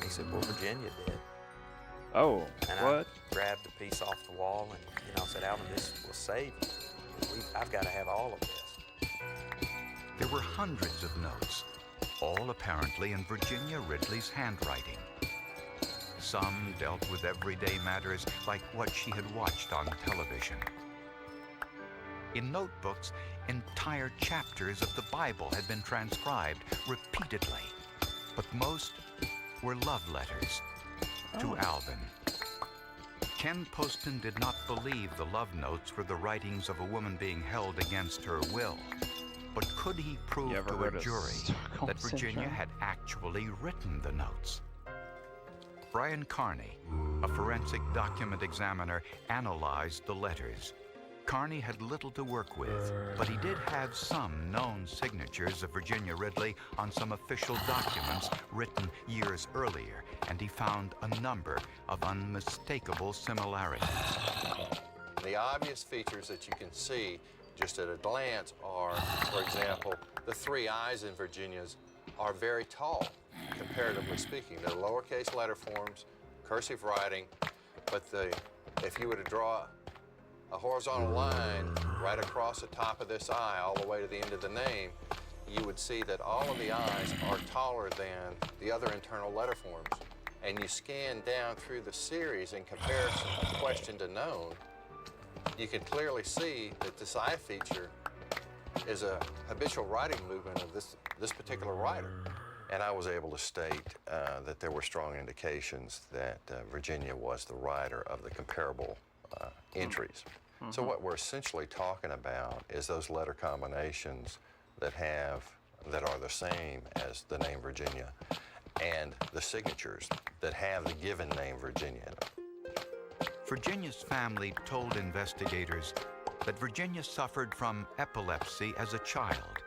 He said, well, Virginia did. Oh, and what? I grabbed a piece off the wall and, said, Alvin, this will save you. I've got to have all of this. There were hundreds of notes, all apparently in Virginia Ridley's handwriting. Some dealt with everyday matters like what she had watched on television. In notebooks, entire chapters of the Bible had been transcribed repeatedly, but most were love letters to Alvin. Ken Poston did not believe the love notes were the writings of a woman being held against her will. But could he prove to a jury that Virginia had actually written the notes? Brian Carney, a forensic document examiner, analyzed the letters. Carney had little to work with, but he did have some known signatures of Virginia Ridley on some official documents written years earlier, and he found a number of unmistakable similarities. The obvious features that you can see just at a glance are, for example, the three I's in Virginia's are very tall, comparatively speaking. They're lowercase letter forms, cursive writing, but if you were to draw a horizontal line right across the top of this I all the way to the end of the name, you would see that all of the I's are taller than the other internal letter forms. And you scan down through the series in comparison of question to known, you can clearly see that this I feature is a habitual writing movement of this particular writer. And I was able to state that there were strong indications that Virginia was the writer of the comparable entries. So what we're essentially talking about is those letter combinations that are the same as the name Virginia, and the signatures that have the given name Virginia in them. Virginia's family told investigators that Virginia suffered from epilepsy as a child.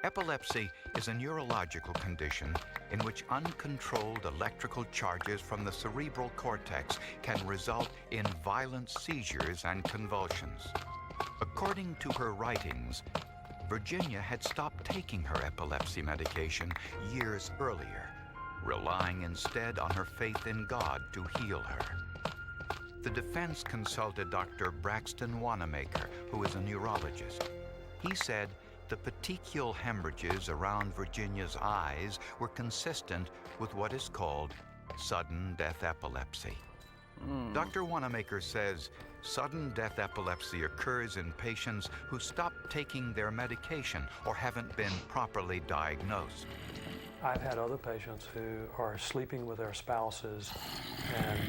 Epilepsy is a neurological condition in which uncontrolled electrical charges from the cerebral cortex can result in violent seizures and convulsions. According to her writings, Virginia had stopped taking her epilepsy medication years earlier, relying instead on her faith in God to heal her. The defense consulted Dr. Braxton Wanamaker, who is a neurologist. He said the petechial hemorrhages around Virginia's eyes were consistent with what is called sudden death epilepsy. Dr. Wanamaker says sudden death epilepsy occurs in patients who stop taking their medication or haven't been properly diagnosed. I've had other patients who are sleeping with their spouses and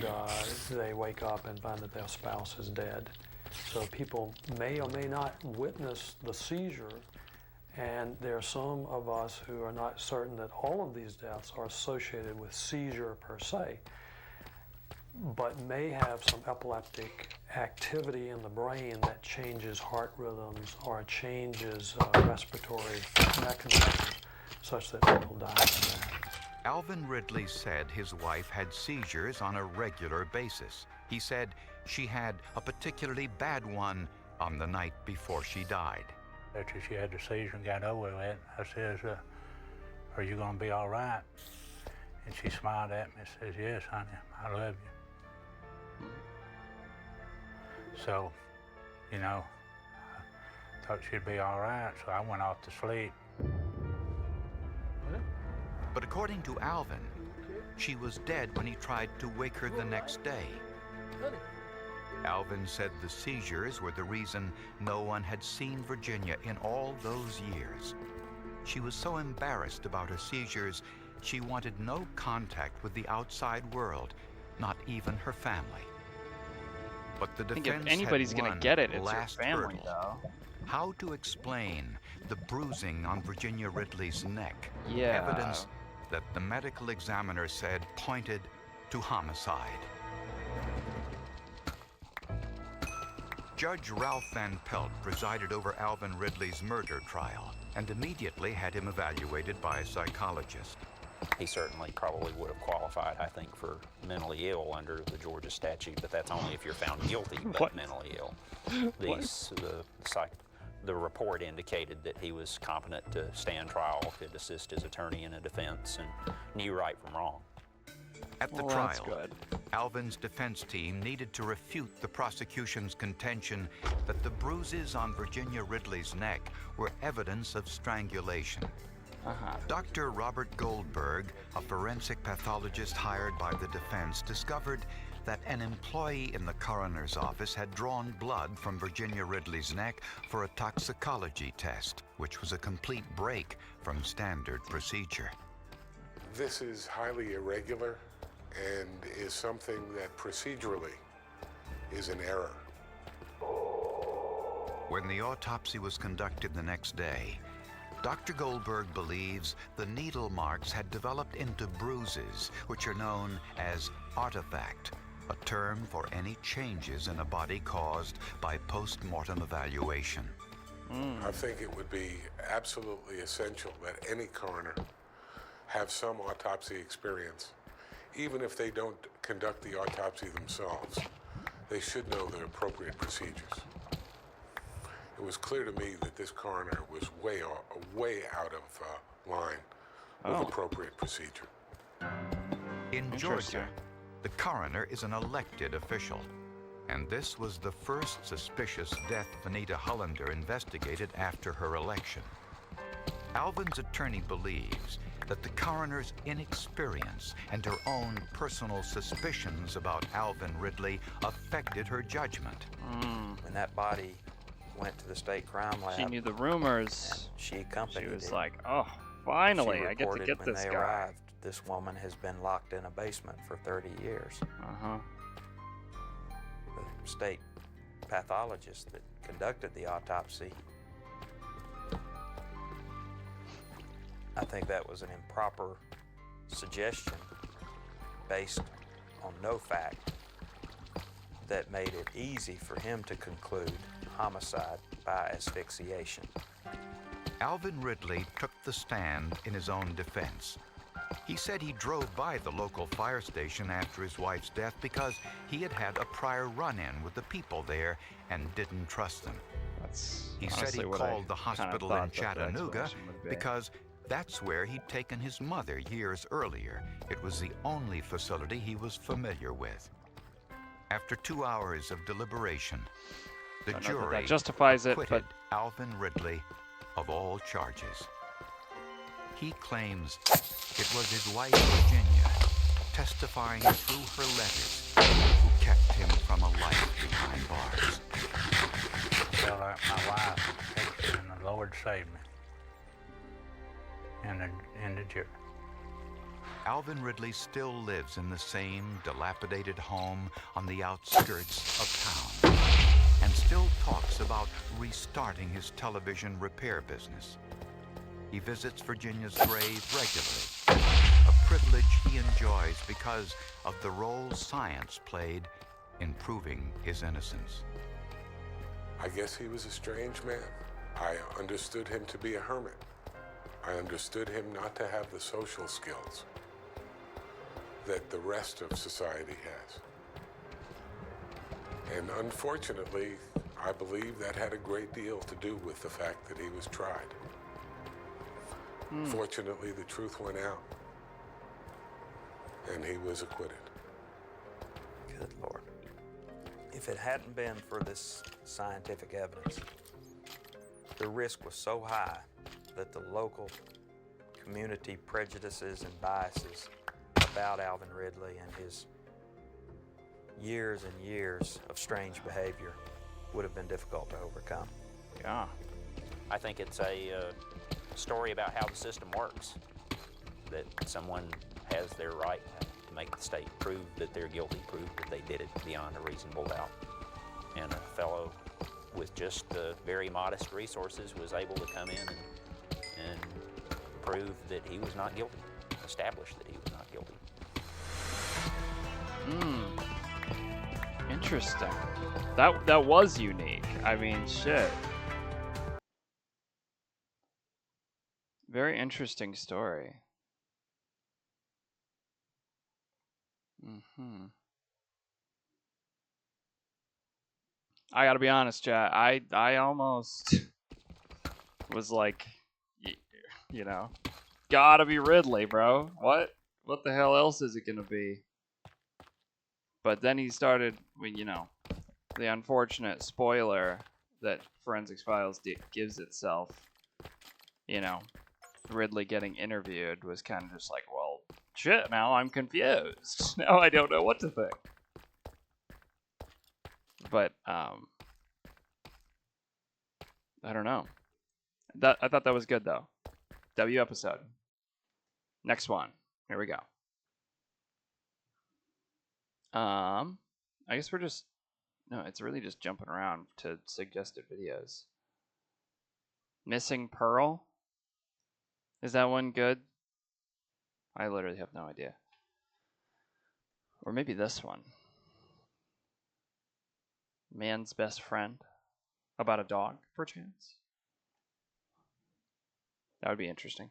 they wake up and find that their spouse is dead. So people may or may not witness the seizure, and there are some of us who are not certain that all of these deaths are associated with seizure per se, but may have some epileptic activity in the brain that changes heart rhythms or changes respiratory mechanisms such that people die from that. Alvin Ridley said his wife had seizures on a regular basis. He said she had a particularly bad one on the night before she died. After she had the seizure and got over it, I says, are you gonna be all right? And she smiled at me and says, yes, honey, I love you. So, you know, I thought she'd be all right, so I went off to sleep. But according to Alvin, she was dead when he tried to wake her the next day. Alvin said the seizures were the reason no one had seen Virginia in all those years. She was so embarrassed about her seizures, she wanted no contact with the outside world, not even her family. But the defense if anybody's had gonna get it, it's your last family, hurdle. though. How to explain the bruising on Virginia Ridley's neck? Yeah. Evidence that the medical examiner said pointed to homicide. Judge Ralph Van Pelt presided over Alvin Ridley's murder trial and immediately had him evaluated by a psychologist. He certainly probably would have qualified, I think, for mentally ill under the Georgia statute, but that's only if you're found guilty but mentally ill. The report indicated that he was competent to stand trial, could assist his attorney in a defense, and knew right from wrong. At the trial, Alvin's defense team needed to refute the prosecution's contention that the bruises on Virginia Ridley's neck were evidence of strangulation. Dr. Robert Goldberg, a forensic pathologist hired by the defense, discovered that an employee in the coroner's office had drawn blood from Virginia Ridley's neck for a toxicology test, which was a complete break from standard procedure. This is highly irregular and is something that procedurally is an error. When the autopsy was conducted the next day, Dr. Goldberg believes the needle marks had developed into bruises, which are known as artifact, a term for any changes in a body caused by post-mortem evaluation. I think it would be absolutely essential that any coroner have some autopsy experience. Even if they don't conduct the autopsy themselves, they should know the appropriate procedures. It was clear to me that this coroner was way out of line with appropriate procedure. In Georgia, the coroner is an elected official, and this was the first suspicious death Anita Hollander investigated after her election. Alvin's attorney believes that the coroner's inexperience and her own personal suspicions about Alvin Ridley affected her judgment. When that body went to the state crime lab, She knew the rumors. She accompanied She was it. like, oh, finally, She I get to reported get when this they guy. arrived, this woman has been locked in a basement for 30 years. The state pathologist that conducted the autopsy, I think that was an improper suggestion based on no fact that made it easy for him to conclude homicide by asphyxiation. Alvin Ridley took the stand in his own defense. He said he drove by the local fire station after his wife's death because he had had a prior run-in with the people there and didn't trust them. He said he called the hospital in Chattanooga because that's where he'd taken his mother years earlier. It was the only facility he was familiar with. After 2 hours of deliberation, the Don't know that jury that justifies it, acquitted Alvin Ridley of all charges. He claims it was his wife, Virginia, testifying through her letters, who kept him from a life behind bars. I felt like my wife, and the Lord saved me in the jury. Alvin Ridley still lives in the same dilapidated home on the outskirts of town and still talks about restarting his television repair business. He visits Virginia's grave regularly, a privilege he enjoys because of the role science played in proving his innocence. I guess he was a strange man. I understood him to be a hermit. I understood him not to have the social skills that the rest of society has. And unfortunately, I believe that had a great deal to do with the fact that he was tried. Fortunately, the truth went out, and he was acquitted. Good Lord. If it hadn't been for this scientific evidence, the risk was so high that the local community prejudices and biases about Alvin Ridley and his years and years of strange behavior would have been difficult to overcome. Yeah. I think it's a story about how the system works, that someone has their right to make the state prove that they're guilty, prove that they did it beyond a reasonable doubt. And a fellow with just very modest resources was able to come in and prove that he was not guilty, establish that he was not guilty. Interesting. That was unique. I mean, shit. Very interesting story. I gotta be honest, chat. I almost was like, you know, gotta be Ridley, bro. What the hell else is it gonna be? But then he started, you know, the unfortunate spoiler that Forensics Files gives itself, you know, Ridley getting interviewed was kind of just like, well, shit, now I'm confused. Now I don't know what to think. But, I don't know. I thought that was good, though. W episode. Next one. Here we go. I guess we're just... No, it's really just jumping around to suggested videos. Missing Pearl? Is that one good? I literally have no idea. Or maybe this one. Man's Best Friend. About a dog, perchance? That would be interesting.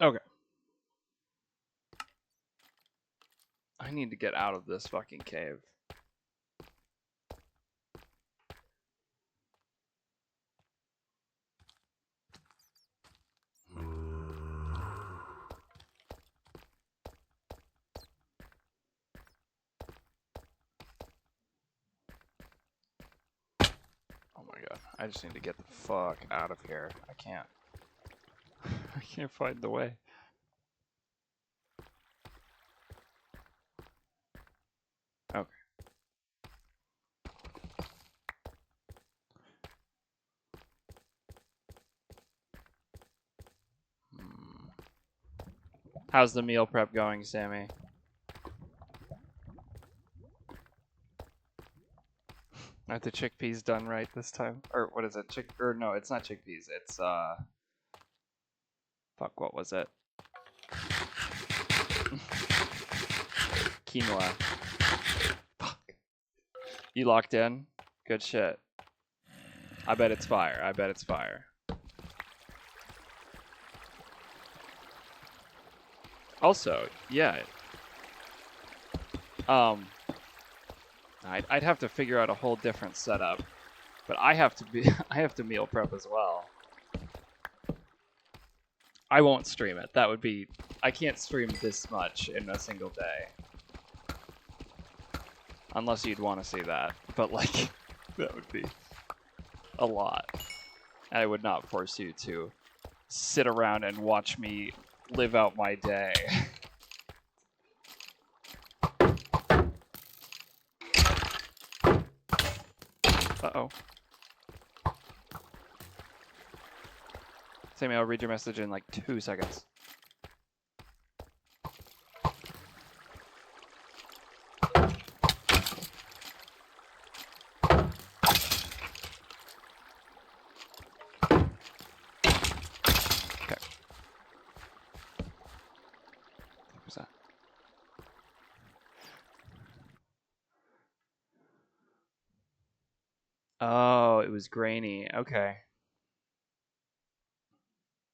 Okay. I need to get out of this fucking cave. Oh my god. I just need to get the fuck out of here. I can't. I can't find the way. Okay. How's the meal prep going, Sammy? Are the chickpeas done right this time? Or what is it? No, it's not chickpeas. It's fuck, what was it? Quinoa. Fuck. You locked in? Good shit. I bet it's fire. I bet it's fire. Also, yeah. I'd have to figure out a whole different setup, but I have to meal prep as well. I won't stream it. That would be... I can't stream this much in a single day. Unless you'd want to see that. But, like, that would be a lot. I would not force you to sit around and watch me live out my day. Uh-oh. Sammy, I'll read your message in like 2 seconds. Okay. What was that? Oh, it was grainy. Okay.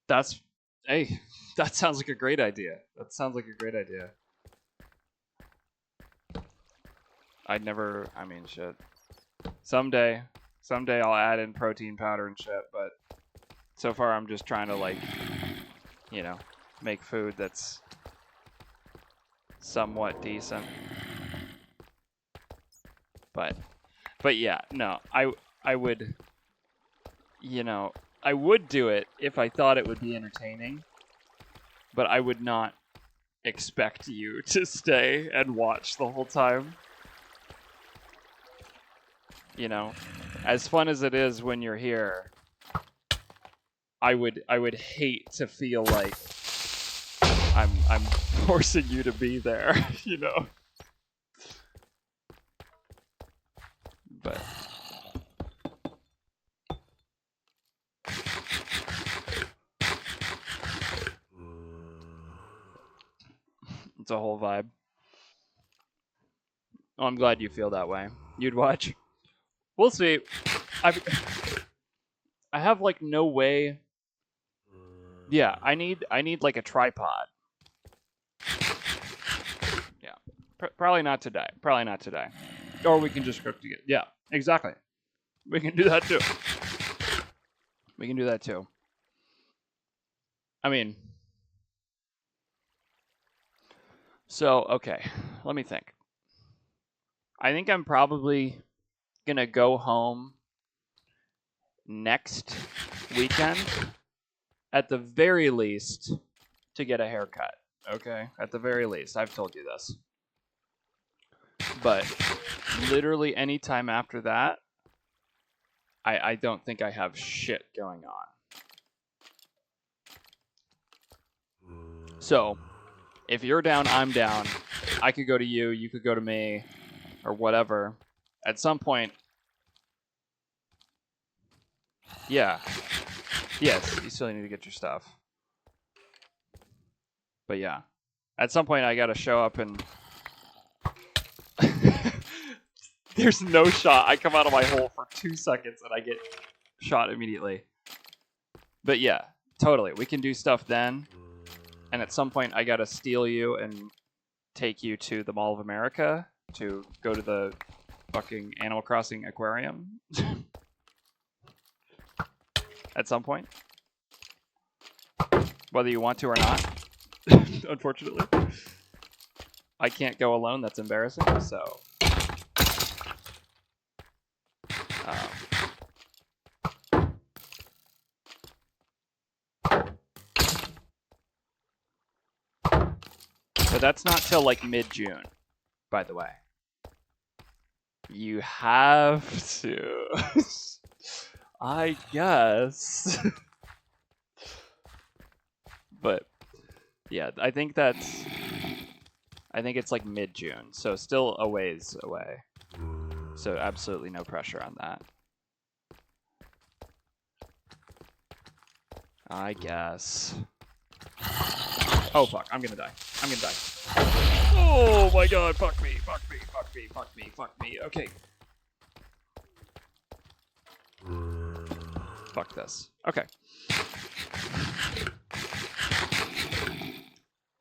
That's... Hey, that sounds like a great idea. That sounds like a great idea. I mean, shit. Someday I'll add in protein powder and shit, but so far I'm just trying to, like, you know, make food that's somewhat decent. But yeah, no, I would, you know, I would do it if I thought it would be entertaining, but I would not expect you to stay and watch the whole time. You know, as fun as it is when you're here, I would hate to feel like I'm forcing you to be there, you know. But it's a whole vibe. Oh, I'm glad you feel that way. You'd watch. We'll see. I have like no way. Yeah, I need like a tripod. Yeah, probably not today. Probably not today. Or we can just cook together. Yeah, exactly. We can do that too. We can do that too. I mean, so okay. Let me think. I think I'm probably gonna go home next weekend, at the very least, to get a haircut. Okay? At the very least. I've told you this. But literally any time after that, I don't think I have shit going on. So, if you're down, I'm down. I could go to you, you could go to me, or whatever. At some point, yeah. Yes, you still need to get your stuff. But yeah. At some point, I gotta show up and... There's no shot. I come out of my hole for 2 seconds and I get shot immediately. But yeah, totally. We can do stuff then. And at some point, I gotta steal you and take you to the Mall of America to go to the fucking Animal Crossing aquarium. At some point. Whether you want to or not. Unfortunately. I can't go alone. That's embarrassing. So... But that's not till like mid-June, by the way. You have to. I guess. But yeah, I think it's like mid-June, so still a ways away. So absolutely no pressure on that. I guess. Oh fuck, I'm gonna die. I'm gonna die. Oh my god, fuck me, fuck me, fuck me, fuck me, fuck me. Okay. Fuck this. Okay.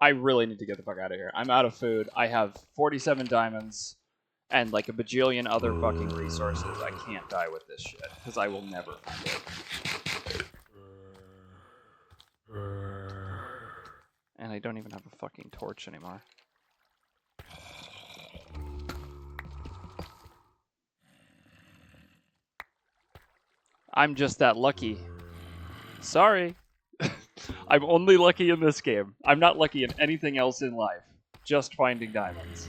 I really need to get the fuck out of here. I'm out of food. I have 47 diamonds and like a bajillion other fucking resources. I can't die with this shit, because I will never find it. And I don't even have a fucking torch anymore. I'm just that lucky. Sorry. I'm only lucky in this game. I'm not lucky in anything else in life. Just finding diamonds.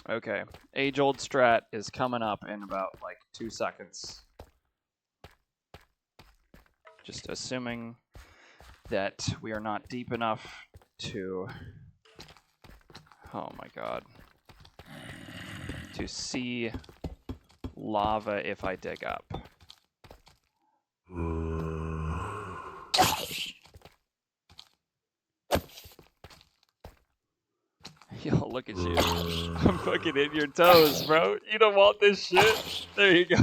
Okay. Age-old strat is coming up in about, like, 2 seconds. Just assuming that we are not deep enough to... Oh my god. To see lava if I dig up. Yo, look at you. I'm fucking in your toes, bro. You don't want this shit? There you go.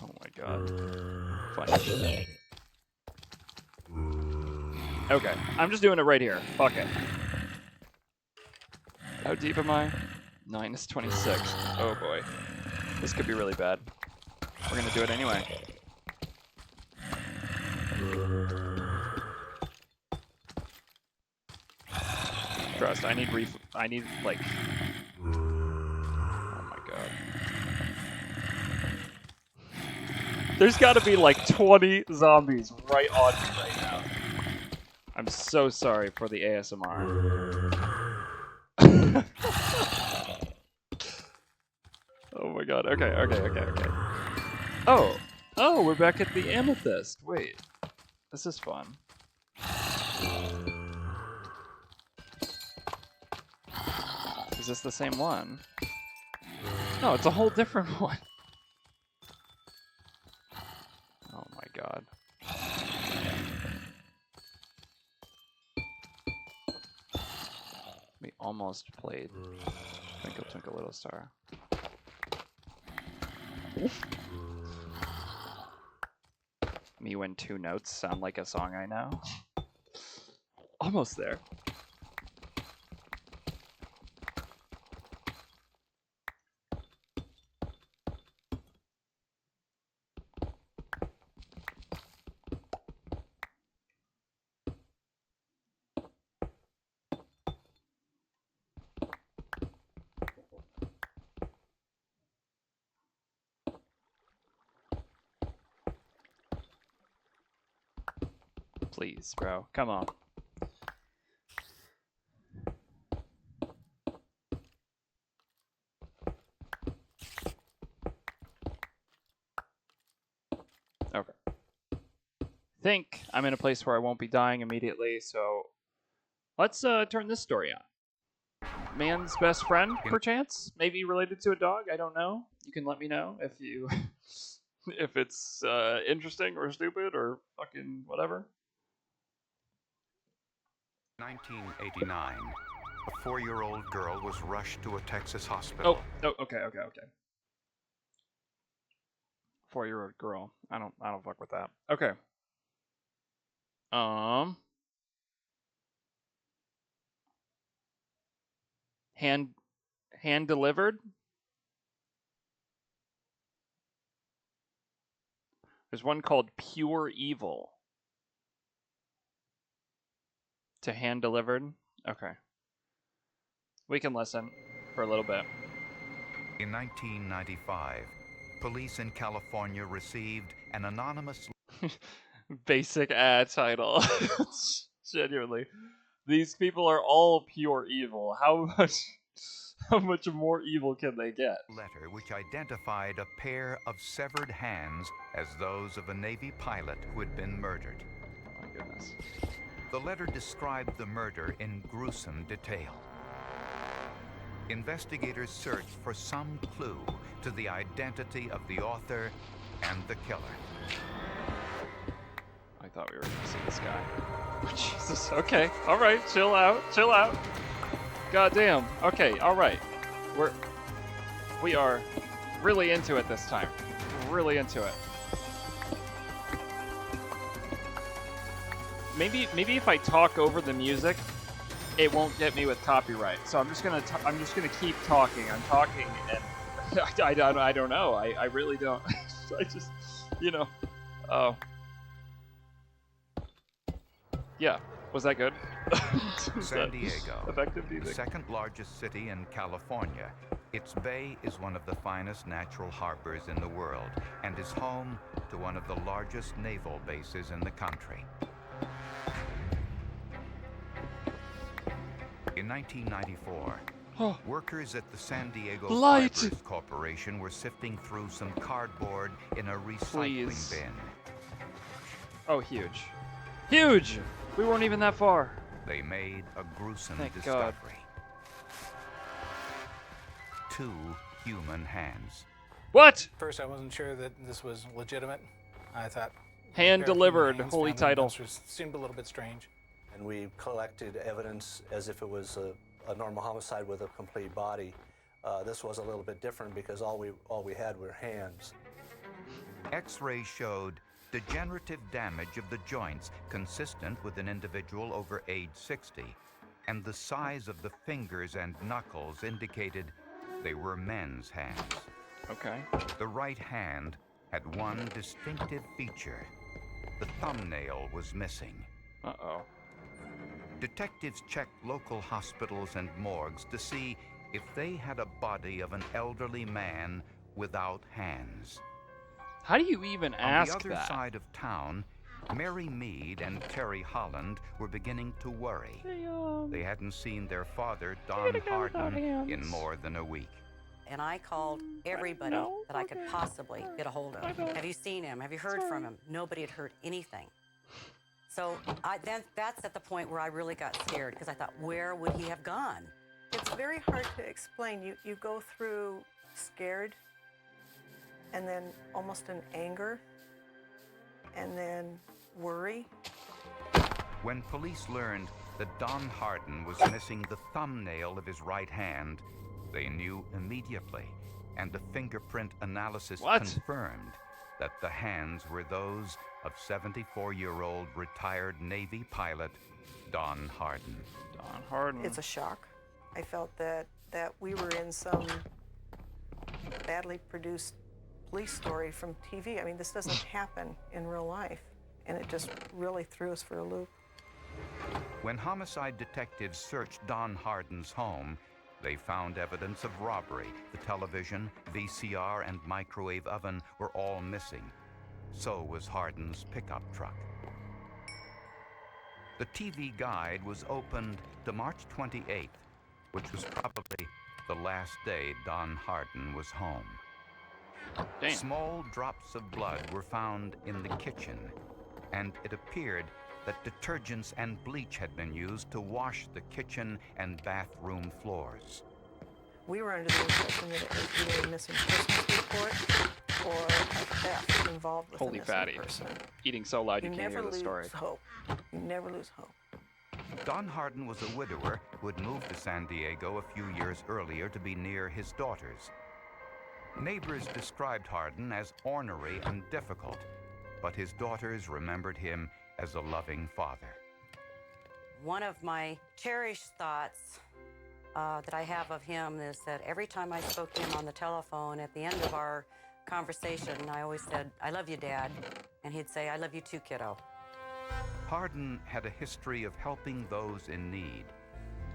Oh my god. Funny shit. Okay, I'm just doing it right here. Fuck it. How deep am I? -26. Oh boy. This could be really bad. We're gonna do it anyway. Trust, I need like... Oh my god. There's gotta be like 20 zombies right on me right now. I'm so sorry for the ASMR. Oh my god, okay. Oh, we're back at the amethyst. Wait, this is fun. Is this the same one? No, it's a whole different one. Oh my god. We almost played Twinkle Twinkle Little Star. Me when 2 notes sound like a song I know. Almost there. Please, bro. Come on. Okay. Think I'm in a place where I won't be dying immediately, so let's turn this story on. Man's best friend, perchance? Maybe related to a dog? I don't know. You can let me know if you if it's interesting or stupid or fucking whatever. 1989, a 4-year-old girl was rushed to a Texas hospital. Oh, okay. 4-year-old girl. I don't fuck with that. Okay. Hand delivered? There's one called Pure Evil. To hand delivered? Okay. We can listen for a little bit. In 1995, police in California received an anonymous... Basic ad title. Genuinely. These people are all pure evil. How much more evil can they get? Letter which identified a pair of severed hands as those of a Navy pilot who had been murdered. Oh my goodness. The letter described the murder in gruesome detail. Investigators searched for some clue to the identity of the author and the killer. I thought we were gonna see this guy. Jesus, okay. Alright, chill out. Goddamn. Okay, alright. We are really into it this time. Really into it. Maybe if I talk over the music, it won't get me with copyright. So I'm just gonna keep talking. I'm talking, and I don't know. I really don't. I just, Yeah. Was that good? San Diego, effective, the second largest city in California. Its bay is one of the finest natural harbors in the world and is home to one of the largest naval bases in the country. In 1994, workers at the San Diego Fibers Corporation were sifting through some cardboard in a recycling bin. Oh, huge. Huge! We weren't even that far. They made a gruesome Thank discovery. God. 2 human hands. What? First, I wasn't sure that this was legitimate. I thought hand delivered. Holy title. Seemed a little bit strange. And we collected evidence as if it was a normal homicide with a complete body. This was a little bit different because all we had were hands. X-rays showed degenerative damage of the joints consistent with an individual over age 60, and the size of the fingers and knuckles indicated they were men's hands. Okay. The right hand had one distinctive feature. The thumbnail was missing. Uh-oh. Detectives checked local hospitals and morgues to see if they had a body of an elderly man without hands. How do you even ask that? On the other that? side of town, Mary Mead and Terry Holland were beginning to worry. They hadn't seen their father, Don Harden, in more than a week. And I called everybody that I could possibly get a hold of. Have you seen him? Have you heard from him? Nobody had heard anything. So that's at the point where I really got scared because I thought, where would he have gone? It's very hard to explain. You go through scared, and then almost an anger, and then worry. When police learned that Don Harden was missing the thumbnail of his right hand, they knew immediately, and a fingerprint analysis confirmed that the hands were those of 74-year-old retired Navy pilot Don Harden. Don Harden. It's a shock. I felt that we were in some badly produced police story from TV. I mean, this doesn't happen in real life, and it just really threw us for a loop. When homicide detectives searched Don Harden's home, they found evidence of robbery. The television, VCR, and microwave oven were all missing. So was Harden's pickup truck. The TV guide was opened to March 28th, which was probably the last day Don Hardin was home. Damn. Small drops of blood were found in the kitchen, and it appeared that detergents and bleach had been used to wash the kitchen and bathroom floors. We were under the impression that it was either a missing persons report or a theft involved with Holy a missing fatty. person. Eating so loud you can't never hear the lose story. hope. You never lose hope. Don Hardin was a widower who had moved to San Diego a few years earlier to be near his daughters. Neighbors described Hardin as ornery and difficult, but his daughters remembered him as a loving father. One of my cherished thoughts that I have of him is that every time I spoke to him on the telephone, at the end of our conversation, I always said, "I love you, Dad," and he'd say, "I love you too, kiddo." Hardin had a history of helping those in need.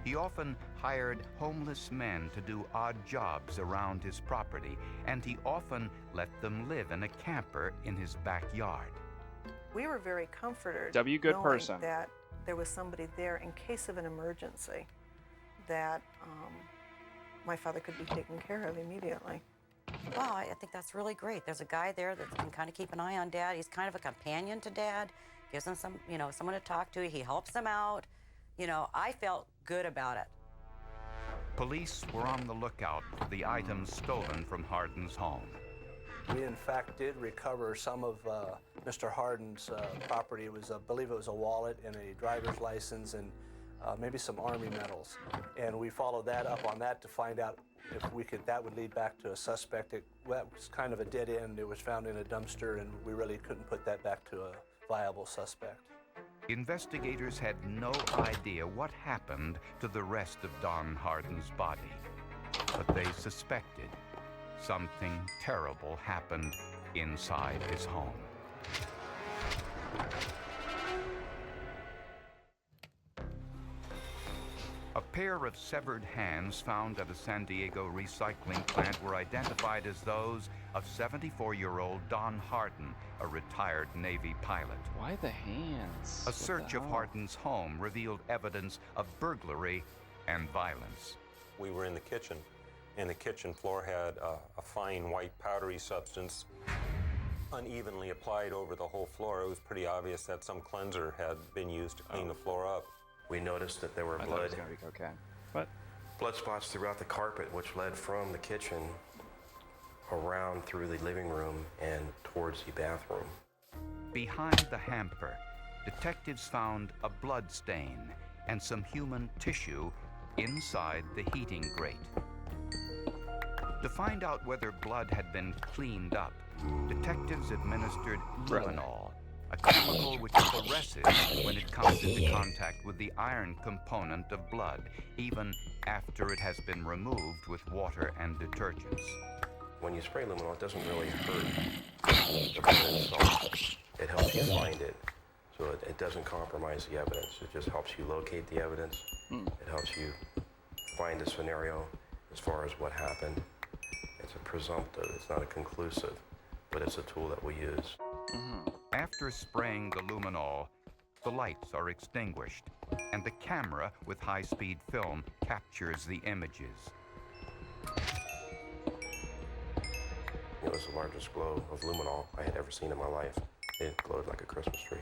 He often hired homeless men to do odd jobs around his property, and he often let them live in a camper in his backyard. We were very comforted Good knowing person. that there was somebody there in case of an emergency, that my father could be taken care of immediately. Well, I think that's really great. There's a guy there that can kind of keep an eye on Dad. He's kind of a companion to Dad, gives him some, someone to talk to. He helps him out. I felt good about it. Police were on the lookout for the items stolen from Hardin's home. We, in fact, did recover some of Mr. Hardin's property. It was, I believe it was a wallet and a driver's license and maybe some Army medals. And we followed that up on that to find out if we could, that would lead back to a suspect. That was kind of a dead end. It was found in a dumpster, and we really couldn't put that back to a viable suspect. Investigators had no idea what happened to the rest of Don Hardin's body, but they suspected something terrible happened inside his home. A pair of severed hands found at a San Diego recycling plant were identified as those of 74-year-old Don Hardin, a retired Navy pilot. Why the hands? A search of Hardin's home revealed evidence of burglary and violence. We were in the kitchen, and the kitchen floor had a fine white powdery substance unevenly applied over the whole floor. It was pretty obvious that some cleanser had been used to clean the floor up. We noticed that there were I thought it was gonna be cocaine. What? blood spots throughout the carpet, which led from the kitchen around through the living room and towards the bathroom. Behind the hamper, detectives found a blood stain and some human tissue inside the heating grate. To find out whether blood had been cleaned up, detectives administered luminol, a chemical which fluoresces when it comes into contact with the iron component of blood, even after it has been removed with water and detergents. When you spray luminol, it doesn't really hurt the blood itself. It helps you find it, so it doesn't compromise the evidence. It just helps you locate the evidence. It helps you find a scenario as far as what happened. It's a presumptive, it's not a conclusive, but it's a tool that we use. After spraying the luminol, the lights are extinguished, and the camera with high-speed film captures the images. It was the largest glow of luminol I had ever seen in my life. It glowed like a Christmas tree.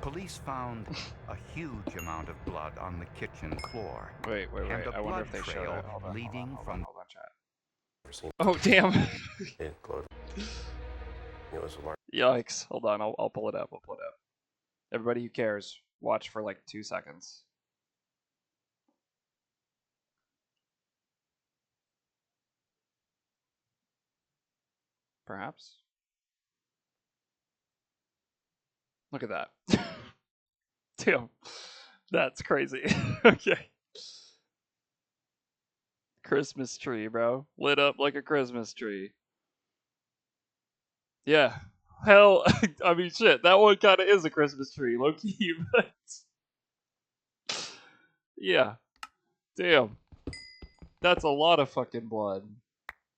Police found a huge amount of blood on the kitchen floor. Wait. And a I wonder blood if they show trail it. Hold on, leading from chat. Oh, damn. It glowed. It was a large. Yikes. Hold on. I'll pull it up. Everybody who cares, watch for like 2 seconds. Perhaps. Look at that. Damn. That's crazy. Okay. Christmas tree, bro. Lit up like a Christmas tree. Yeah. Hell, I mean, shit. That one kind of is a Christmas tree, low key, but yeah. Damn. That's a lot of fucking blood.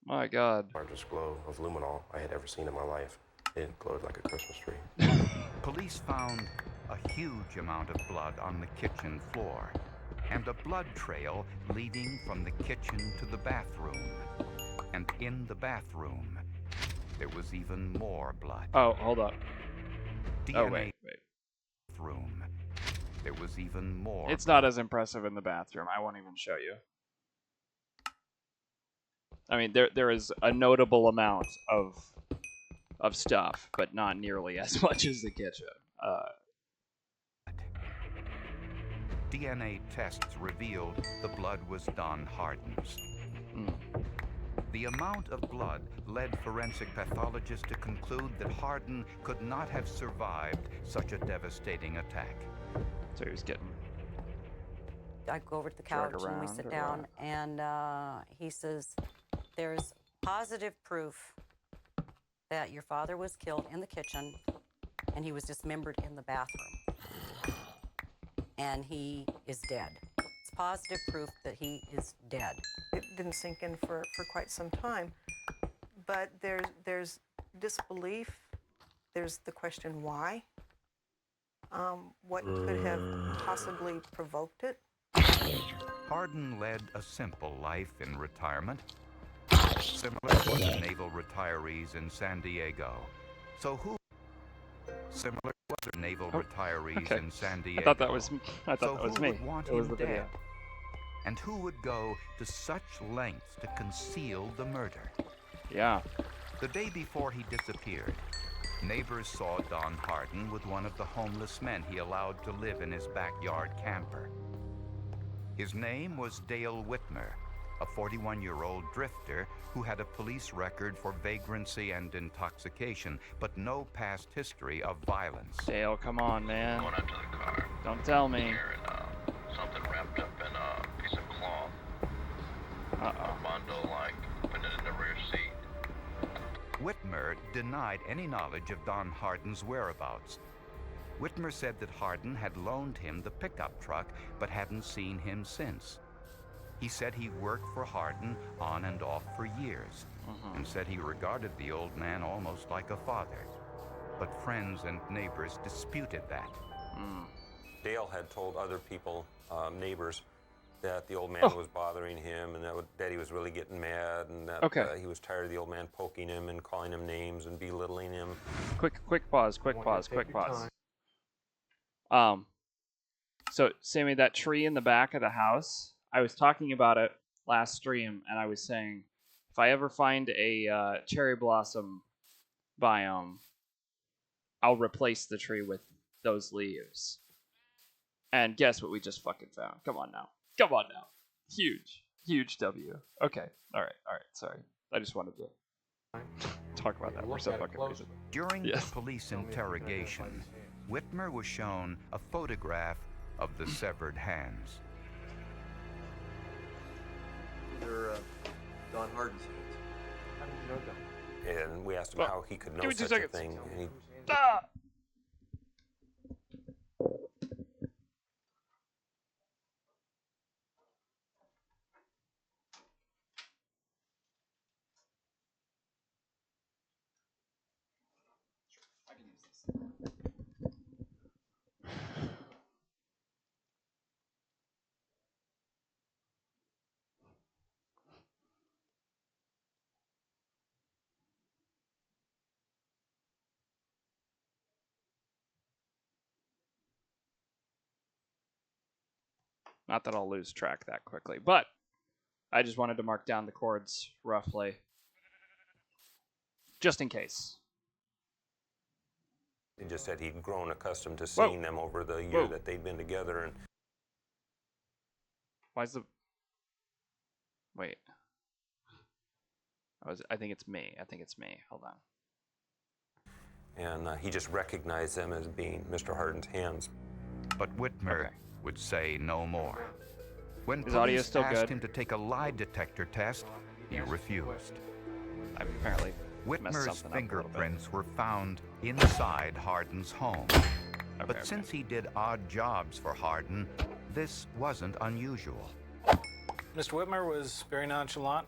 My God. Largest glow of luminol I had ever seen in my life. It glowed like a Christmas tree. Police found a huge amount of blood on the kitchen floor, and a blood trail leading from the kitchen to the bathroom. And in the bathroom, there was even more blood. Oh, hold up. DNA Oh, wait. Room. There was even more. It's not as impressive in the bathroom. I won't even show you. I mean, there is a notable amount of stuff, but not nearly as much as the kitchen. DNA tests revealed the blood was Don Harden's. The amount of blood led forensic pathologists to conclude that Harden could not have survived such a devastating attack. So he was getting... I go over to the couch and we sit down, and he says, there's positive proof that your father was killed in the kitchen and he was dismembered in the bathroom. And he is dead. It's positive proof that he is dead. It didn't sink in for quite some time. But there's disbelief. There's the question why. What could have possibly provoked it? Harden led a simple life in retirement, similar to the naval retirees in San Diego. Similar to other naval retirees in San Diego. I thought that was me. Would want It was him the video. dead? And who would go to such lengths to conceal the murder? Yeah. The day before he disappeared, neighbors saw Don Harden with one of the homeless men he allowed to live in his backyard camper. His name was Dale Whitmer, a 41-year-old drifter who had a police record for vagrancy and intoxication, but no past history of violence. Dale, come on, man. Going out to the car. Don't tell me. Carrying something wrapped up in a piece of cloth. A bundle, like putting it in the rear seat. Whitmer denied any knowledge of Don Harden's whereabouts. Whitmer said that Harden had loaned him the pickup truck but hadn't seen him since. He said he worked for Harden on and off for years, and said he regarded the old man almost like a father. But friends and neighbors disputed that. Dale had told other people, neighbors, that the old man was bothering him, and that he was really getting mad, and that he was tired of the old man poking him and calling him names and belittling him. Quick pause. So Sammy, that tree in the back of the house, I was talking about it last stream, and I was saying, if I ever find a cherry blossom biome, I'll replace the tree with those leaves. And guess what we just fucking found? Come on now. Huge W. Okay. All right. Sorry. I just wanted to talk about that for some fucking reason. During the police interrogation, Whitmer was shown a photograph of the severed hands. They're Don Harden's hands. How did you know that? And we asked him how he could know Give me 2 such a seconds. thing. And he, Not that I'll lose track that quickly, but I just wanted to mark down the chords roughly, just in case. he just said he'd grown accustomed to seeing them over the year that they'd been together. And Why's the... Wait. I think it's me. Hold on. And he just recognized them as being Mr. Harden's hands. But Whitmer would say no more. When His audio police still asked good? him to take a lie detector test, he refused. I apparently messed Whitmer's something up a little bit. fingerprints were found inside Harden's home. But since he did odd jobs for Harden, this wasn't unusual. Mr. Whitmer was very nonchalant.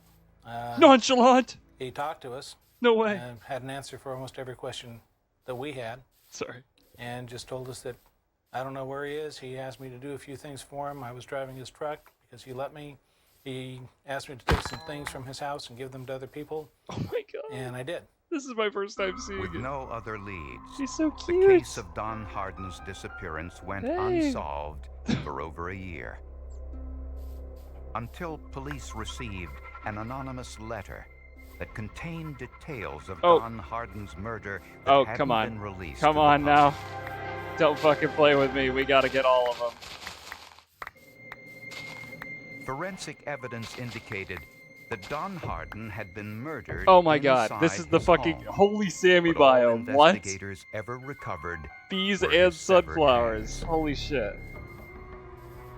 Nonchalant? He talked to us. No way. And had an answer for almost every question that we had. Sorry. And just told us that I don't know where he is. He asked me to do a few things for him. I was driving his truck because he let me. He asked me to take some things from his house and give them to other people. Oh my god. And I did. This is my first time seeing With it. no other leads, He's so the cute. case of Don Hardin's disappearance went Hey. unsolved for over a year. Until police received an anonymous letter that contained details of Don Hardin's murder that hadn't been released. Come to the on now. public. Don't fucking play with me. We gotta get all of them. Forensic evidence indicated that Don Hardin had been murdered. Oh my god, this inside is the his fucking home. holy Sammy But all biome. What? investigators ever recovered Bees were and his severed sunflowers. hands. Holy shit.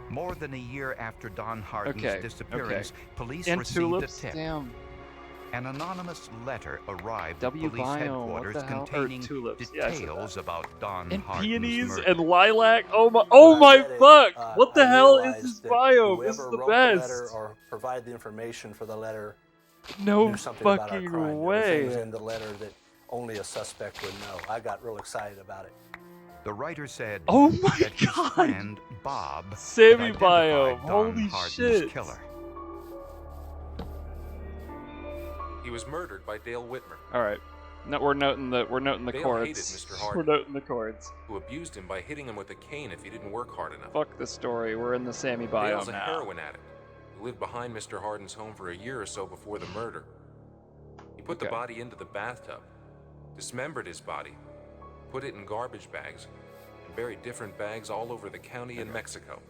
More than a year after Don Hardin's Okay, disappearance, okay. police And received tulips? a tip. Damn. An anonymous letter arrived W at police biome, what headquarters the hell? Or containing tulips. Yeah, I said details about Don And Hardin's peonies murder. and lilac. Oh my read it, fuck! What the I hell is realized this that biome? This is whoever the wrote best. The letter or provided the information for the letter No knew something about our fucking crime. There were way. things in the letter that only a suspect would know. I got real excited about it. The writer said Oh my that his god! friend Bob Sammy had biome. identified Don Holy Hardin's shit. killer. He was murdered by Dale Whitmer, All right. No, we're noting the Dale chords. hated Mr. We're Hardin. noting the chords. who abused him by hitting him with a cane if he didn't work hard enough. Fuck the story. We're in the Sammy Dale's biome a now. heroin addict who lived behind Mr. Hardin's home for a year or so before the murder. He put the body into the bathtub, dismembered his body, put it in garbage bags, and buried different bags all over the county in Mexico.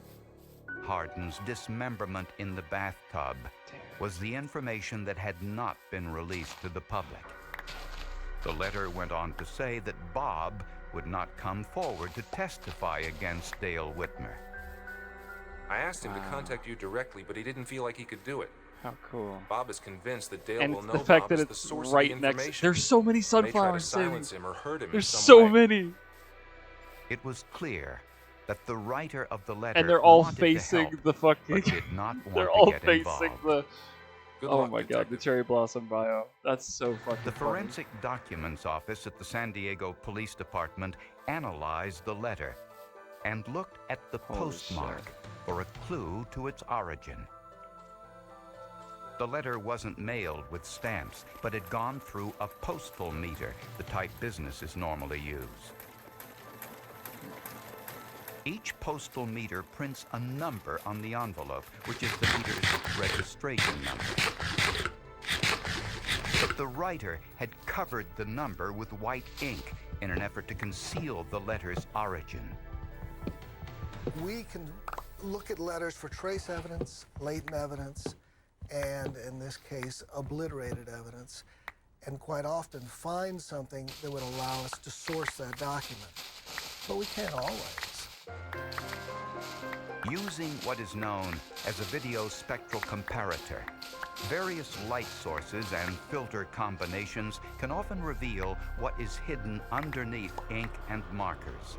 Hardin's dismemberment in the bathtub was the information that had not been released to the public. The letter went on to say that Bob would not come forward to testify against Dale Whitmer. I asked him to contact you directly, but he didn't feel like he could do it. How cool. Bob is convinced that Dale And will know the fact Bob that is the it's source right of the next. information. There's so many They try to sunflowers. silence Sammy. him or hurt him There's in some so way. many. It was clear that the writer of the letter And they're all wanted to facing help, the fucking. but did not want They're to all get facing involved. the. Good Oh luck, my god, the cherry blossom bio. That's so fucking The funny. Forensic Documents Office at the San Diego Police Department analyzed the letter and looked at the postmark for a clue to its origin. The letter wasn't mailed with stamps, but had gone through a postal meter, the type businesses normally use. Each postal meter prints a number on the envelope, which is the meter's registration number. But the writer had covered the number with white ink in an effort to conceal the letter's origin. We can look at letters for trace evidence, latent evidence, and in this case, obliterated evidence, and quite often find something that would allow us to source that document. But we can't always. Using what is known as a video spectral comparator, various light sources and filter combinations can often reveal what is hidden underneath ink and markers.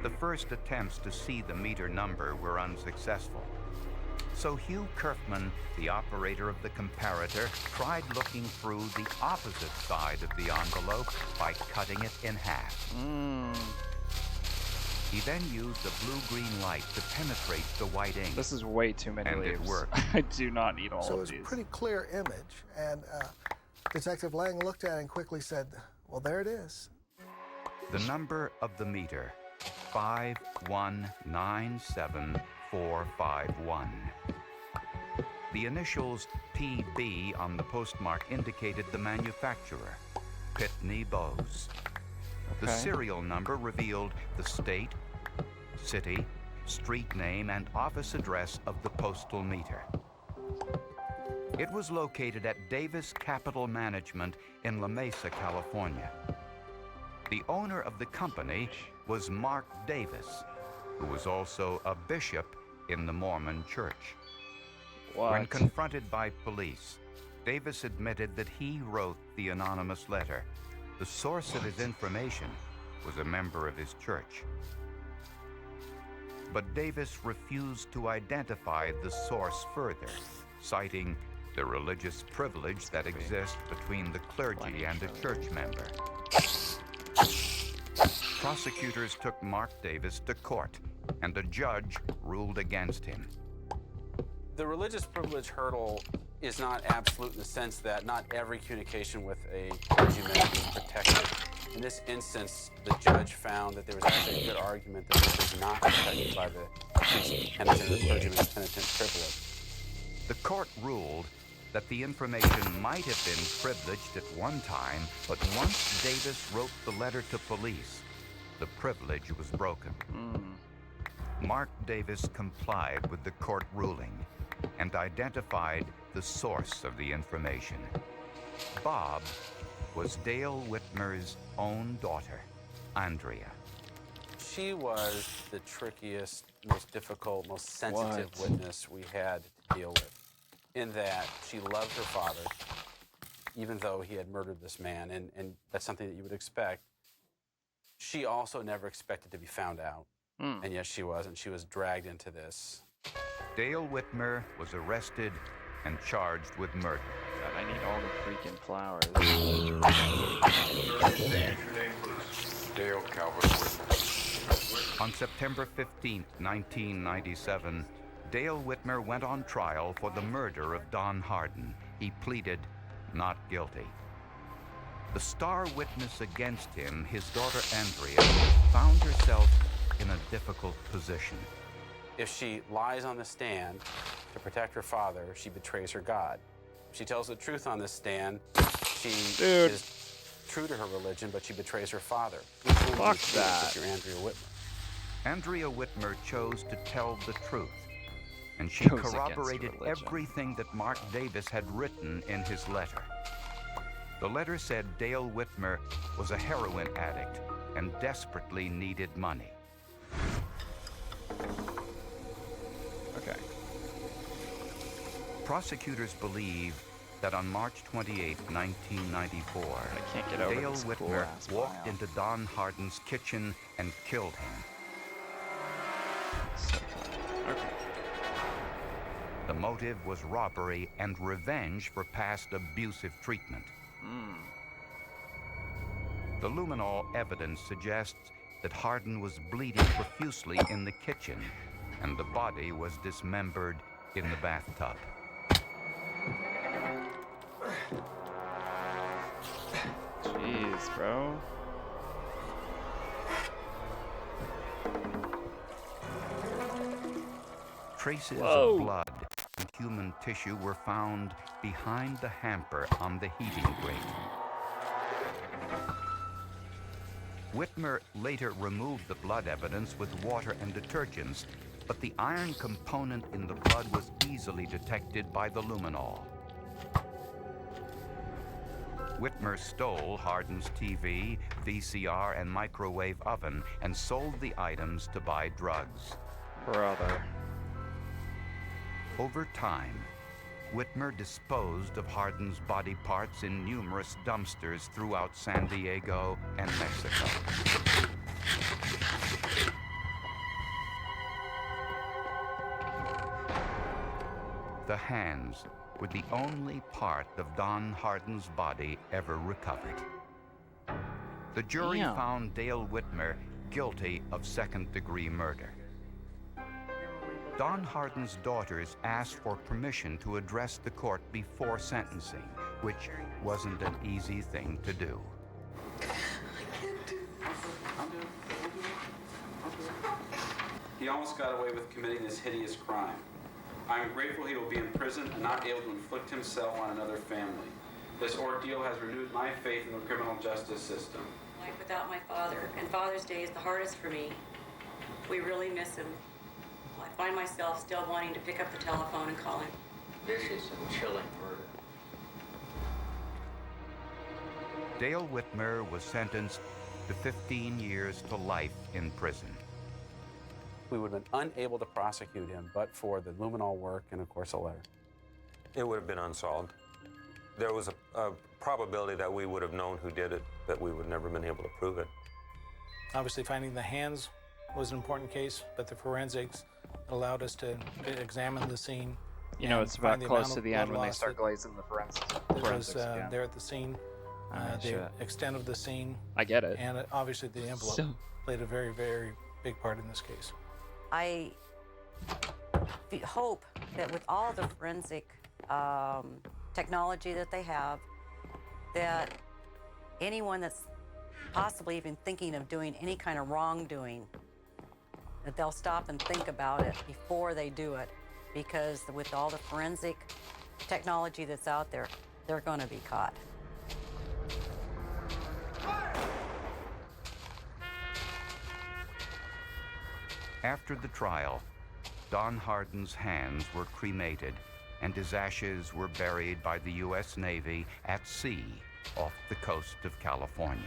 The first attempts to see the meter number were unsuccessful. So Hugh Kerfman, the operator of the comparator, tried looking through the opposite side of the envelope by cutting it in half. He then used a blue-green light to penetrate the white ink. This is way too many and leaves. it worked. I do not need all So of it's a these. pretty clear image, and Detective Lang looked at it and quickly said, well, there it is. The number of the meter, 5197451. The initials PB on the postmark indicated the manufacturer, Pitney Bowes. The Okay. serial number revealed the state, city, street name, and office address of the postal meter. It was located at Davis Capital Management in La Mesa, California. The owner of the company was Mark Davis, who was also a bishop in the Mormon Church. When What? confronted by police, Davis admitted that he wrote the anonymous letter. The source of his information was a member of his church. But Davis refused to identify the source further, citing the religious privilege that exists between the clergy and a church member. Prosecutors took Mark Davis to court, and a judge ruled against him. The religious privilege hurdle is not absolute in the sense that not every communication with a clergyman is protected. In this instance, the judge found that there was actually a good argument that this is not protected by the priest's penitent or clergyman's penitent privilege. The court ruled that the information might have been privileged at one time, but once Davis wrote the letter to police, the privilege was broken. Mark Davis complied with the court ruling and identified the source of the information. Bob was Dale Whitmer's own daughter, Andrea. She was the trickiest, most difficult, most sensitive witness we had to deal with, in that she loved her father, even though he had murdered this man, and that's something that you would expect. She also never expected to be found out, and yet she was, and she was dragged into this. Dale Whitmer was arrested and charged with murder. God, I need all the freaking flowers. Dale Calvin Whitmer. On September 15, 1997, Dale Whitmer went on trial for the murder of Don Hardin. He pleaded not guilty. The star witness against him, his daughter Andrea, found herself in a difficult position. If she lies on the stand to protect her father, she betrays her God. If she tells the truth on the stand, she is true to her religion, but she betrays her father. Fuck that. Sister Andrea Whitmer. Andrea Whitmer chose to tell the truth, and she Goes corroborated against religion. everything that Mark Davis had written in his letter. The letter said Dale Whitmer was a heroin addict and desperately needed money. Okay. Prosecutors believe that on March 28, 1994, I can't get over Dale this Whitmer cool-ass walked file. into Don Hardin's kitchen and killed him. Okay. The motive was robbery and revenge for past abusive treatment. The luminol evidence suggests that Hardin was bleeding profusely in the kitchen, and the body was dismembered in the bathtub. Jeez, bro. Traces Whoa. of blood and human tissue were found behind the hamper on the heating grate. Whitmer later removed the blood evidence with water and detergents, but the iron component in the blood was easily detected by the luminol. Whitmer stole Hardin's TV, VCR, and microwave oven and sold the items to buy drugs. Brother. Over time, Whitmer disposed of Hardin's body parts in numerous dumpsters throughout San Diego and Mexico. The hands were the only part of Don Hardin's body ever recovered. The jury Damn. found Dale Whitmer guilty of second-degree murder. Don Hardin's daughters asked for permission to address the court before sentencing, which wasn't an easy thing to do. He almost got away with committing this hideous crime. I am grateful he will be in prison and not able to inflict himself on another family. This ordeal has renewed my faith in the criminal justice system. Life without my father, and Father's Day is the hardest for me. We really miss him. I find myself still wanting to pick up the telephone and call him. This is some chilling murder. Dale Whitmer was sentenced to 15 years to life in prison. We would have been unable to prosecute him but for the luminol work and, of course, a letter. It would have been unsolved. There was a probability that we would have known who did it, but we would never been able to prove it. Obviously, finding the hands was an important case, but the forensics allowed us to examine the scene. You know, it's about find the close amount to of the end blood when they loss start that glazing the forensics. was Yeah. there at the scene. the extent of the scene. I get it. And obviously the envelope played a very, very big part in this case. I hope that with all the forensic technology that they have, that anyone that's possibly even thinking of doing any kind of wrongdoing, that they'll stop and think about it before they do it, because with all the forensic technology that's out there, they're going to be caught. After the trial, Don Hardin's hands were cremated and his ashes were buried by the U.S. Navy at sea off the coast of California.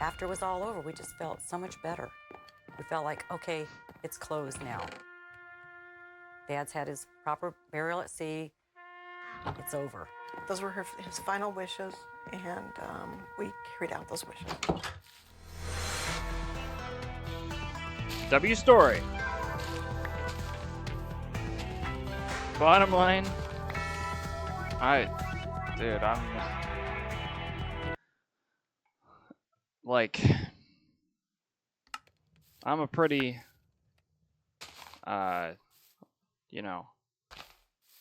After it was all over, we just felt so much better. We felt like, okay, it's closed now. Dad's had his proper burial at sea. It's over. Those were his final wishes, and we carried out those wishes. W story. Bottom line, dude, I'm like, I'm a pretty, you know,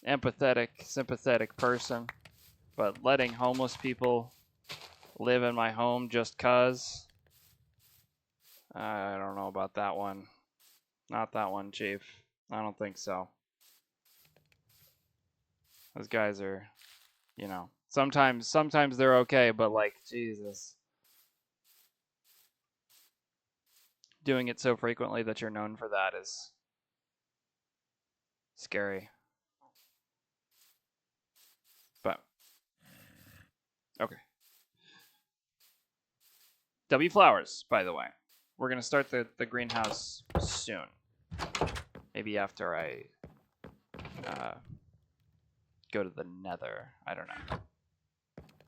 empathetic, sympathetic person, but letting homeless people live in my home just 'cause, I don't know about that one. Not that one, Chief. I don't think so. Those guys are, you know, sometimes they're okay, but like, Jesus. Doing it so frequently that you're known for that is scary. But, okay. W Flowers, by the way. We're going to start the greenhouse soon. Maybe after I go to the nether. I don't know.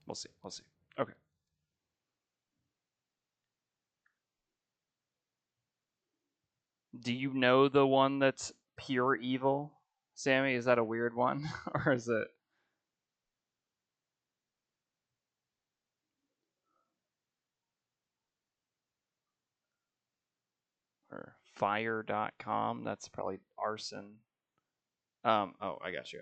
We'll see. We'll see. Okay. Do you know the one that's pure evil? Sammy, is that a weird one? Or is it... Or fire.com? That's probably arson. Oh, I got you.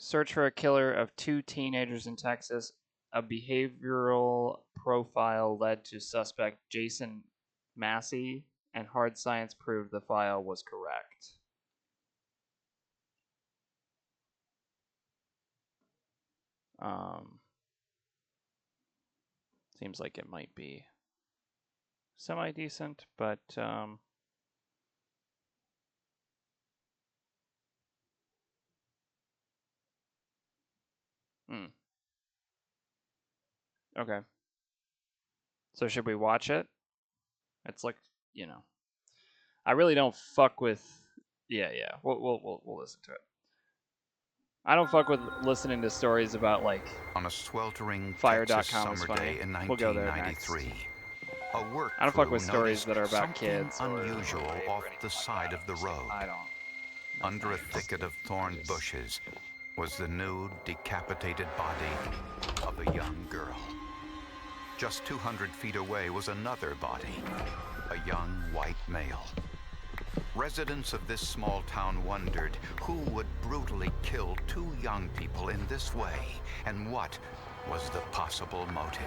Search for a killer of 2 teenagers in Texas. A behavioral profile led to suspect Jason Massey, and hard science proved the file was correct. Seems like it might be semi-decent, but okay. So should we watch it? It's like, you know, I really don't fuck with. Yeah. We'll listen to it. I don't fuck with listening to stories about like on a sweltering fire.com Texas summer day in 1993. A work I don't fuck with crew stories that are about something kids. Unusual off the side of the road. I don't. Under a thicket of thorn bushes was the nude, decapitated body of a young girl. Just 200 feet away was another body, a young white male. Residents of this small town wondered who would brutally kill 2 young people in this way, and what was the possible motive.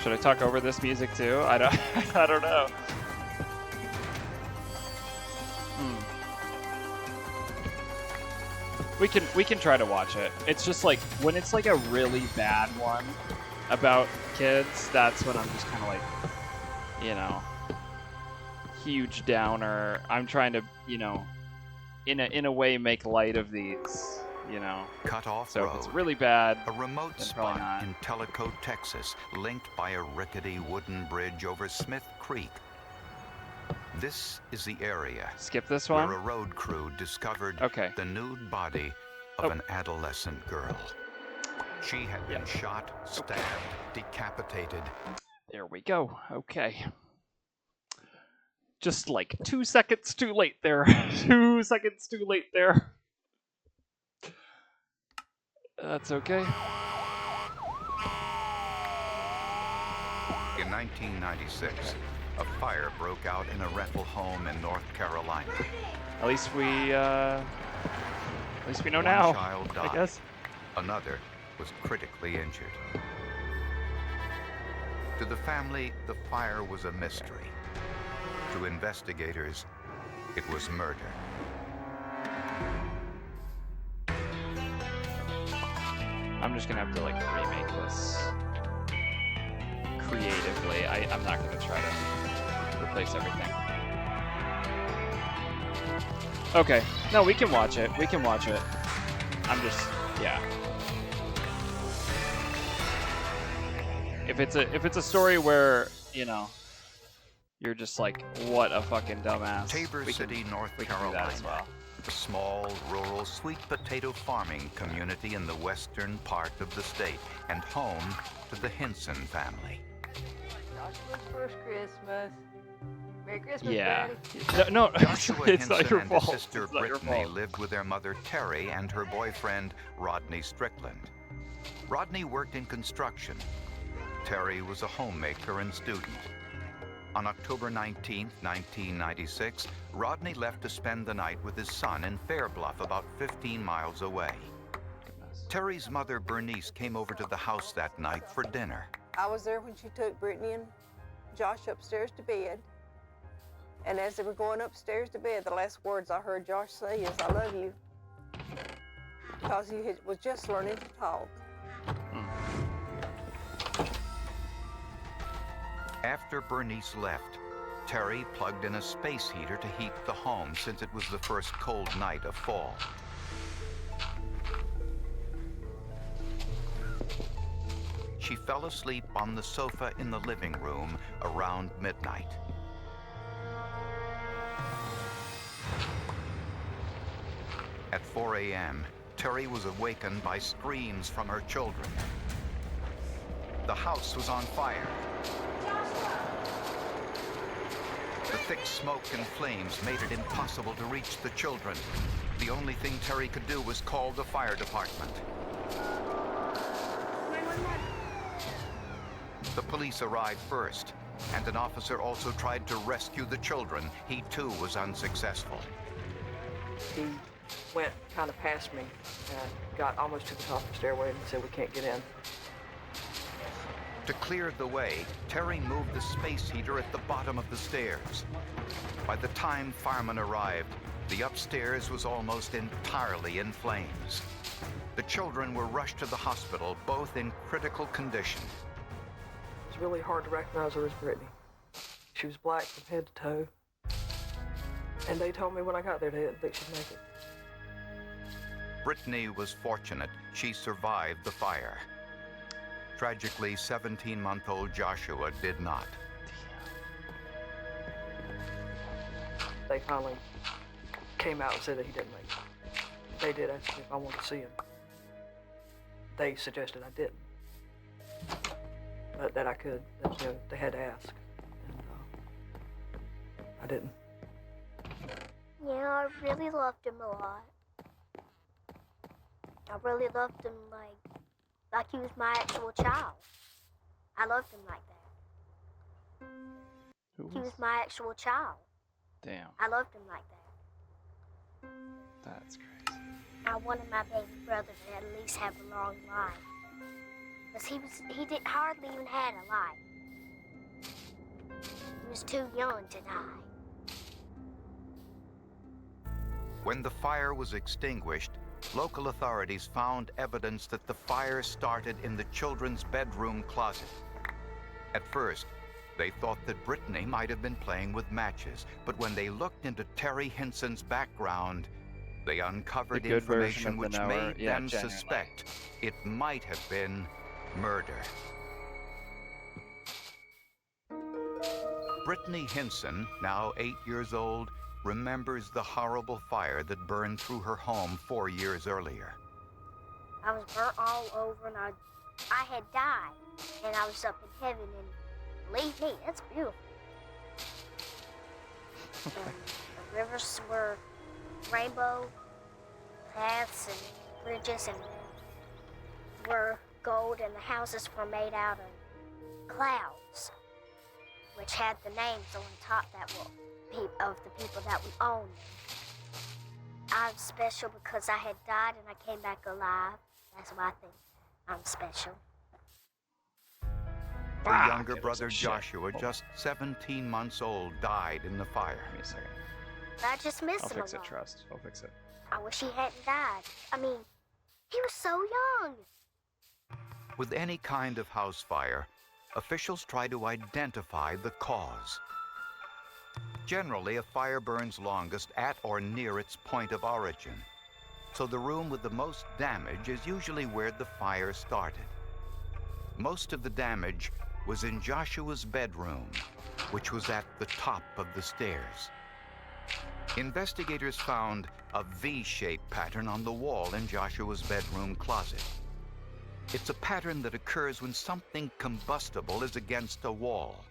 Should I talk over this music too? I don't know. We can try to watch it. It's just like when it's like a really bad one about kids, that's when I'm just kind of like, you know, huge downer. I'm trying to, you know, in a way make light of these, you know. Cut off so road. If it's really bad, a remote spot in Tellico, Texas, linked by a rickety wooden bridge over Smith Creek. This is the area. Skip this one. Where a road crew discovered the nude body of an adolescent girl. She had been shot, stabbed, decapitated. There we go. Okay. Just like 2 seconds too late there. 2 seconds too late there. That's okay. In 1996, a fire broke out in a rental home in North Carolina. At least we know One now. child died. I guess. Another was critically injured. To the family, the fire was a mystery. To investigators, it was murder. I'm just gonna have to like remake this creatively. I'm not gonna try to replace everything. Okay. No, we can watch it. We can watch it. I'm just, yeah. If it's a story where, you know, you're just like, what a fucking dumbass. Tabor City, North Carolina. As well. A small, rural, sweet potato farming community in the western part of the state, and home to the Henson family. Joshua's first Christmas. Merry Christmas, Yeah. Daddy. No, Joshua it's not Henson your and fault. his sister It's not your Brittany fault. lived with their mother Terry and her boyfriend Rodney Strickland. Rodney worked in construction. Terry was a homemaker and student. On October 19, 1996, Rodney left to spend the night with his son in Fairbluff, about 15 miles away. Terry's mother, Bernice, came over to the house that night for dinner. I was there when she took Brittany and Josh upstairs to bed. And as they were going upstairs to bed, the last words I heard Josh say is, "I love you." Because he was just learning to talk. After Bernice left, Terry plugged in a space heater to heat the home since it was the first cold night of fall. She fell asleep on the sofa in the living room around midnight. At 4 a.m., Terry was awakened by screams from her children. The house was on fire. The thick smoke and flames made it impossible to reach the children. The only thing Terry could do was call the fire department. The police arrived first, and an officer also tried to rescue the children. He too was unsuccessful. He went kind of past me and got almost to the top of the stairway and said, "We can't get in." To clear the way, Terry moved the space heater at the bottom of the stairs. By the time firemen arrived, the upstairs was almost entirely in flames. The children were rushed to the hospital, both in critical condition. It's really hard to recognize her as Brittany. She was black from head to toe. And they told me when I got there they didn't think she'd make it. Brittany was fortunate. She survived the fire. Tragically, 17-month-old Joshua did not. They finally came out and said that he didn't make it. They did ask me if I wanted to see him. They suggested I didn't. But that I could, that, you know, they had to ask. And I didn't. Yeah, I really loved him a lot. I really loved him like he was my actual child. I loved him like that. He was my actual child. Damn. I loved him like that. That's crazy. I wanted my baby brother to at least have a long life. Because he did hardly even had a life. He was too young to die. When the fire was extinguished, local authorities found evidence that the fire started in the children's bedroom closet. At first, they thought that Brittany might have been playing with matches, but when they looked into Terry Henson's background, they uncovered The good version information of which the knower. made Yeah, them genuinely. suspect it might have been murder. Brittany Hinson, now 8 years old, remembers the horrible fire that burned through her home 4 years earlier. I was burnt all over, and I had died, and I was up in heaven, and believe me, it's beautiful. And the rivers were rainbow paths and bridges, and were gold, and the houses were made out of clouds, which had the names on top that were of the people that we owned. I'm special because I had died and I came back alive. That's why I think I'm special. Her younger brother Joshua, just 17 months old, died in the fire. Give me a second. I just miss I'll him fix a lot. it, Trust. I'll fix it. I wish he hadn't died. I mean, he was so young. With any kind of house fire, officials try to identify the cause. Generally, a fire burns longest at or near its point of origin, so the room with the most damage is usually where the fire started. Most of the damage was in Joshua's bedroom, which was at the top of the stairs. Investigators found a V-shaped pattern on the wall in Joshua's bedroom closet. It's a pattern that occurs when something combustible is against a wall.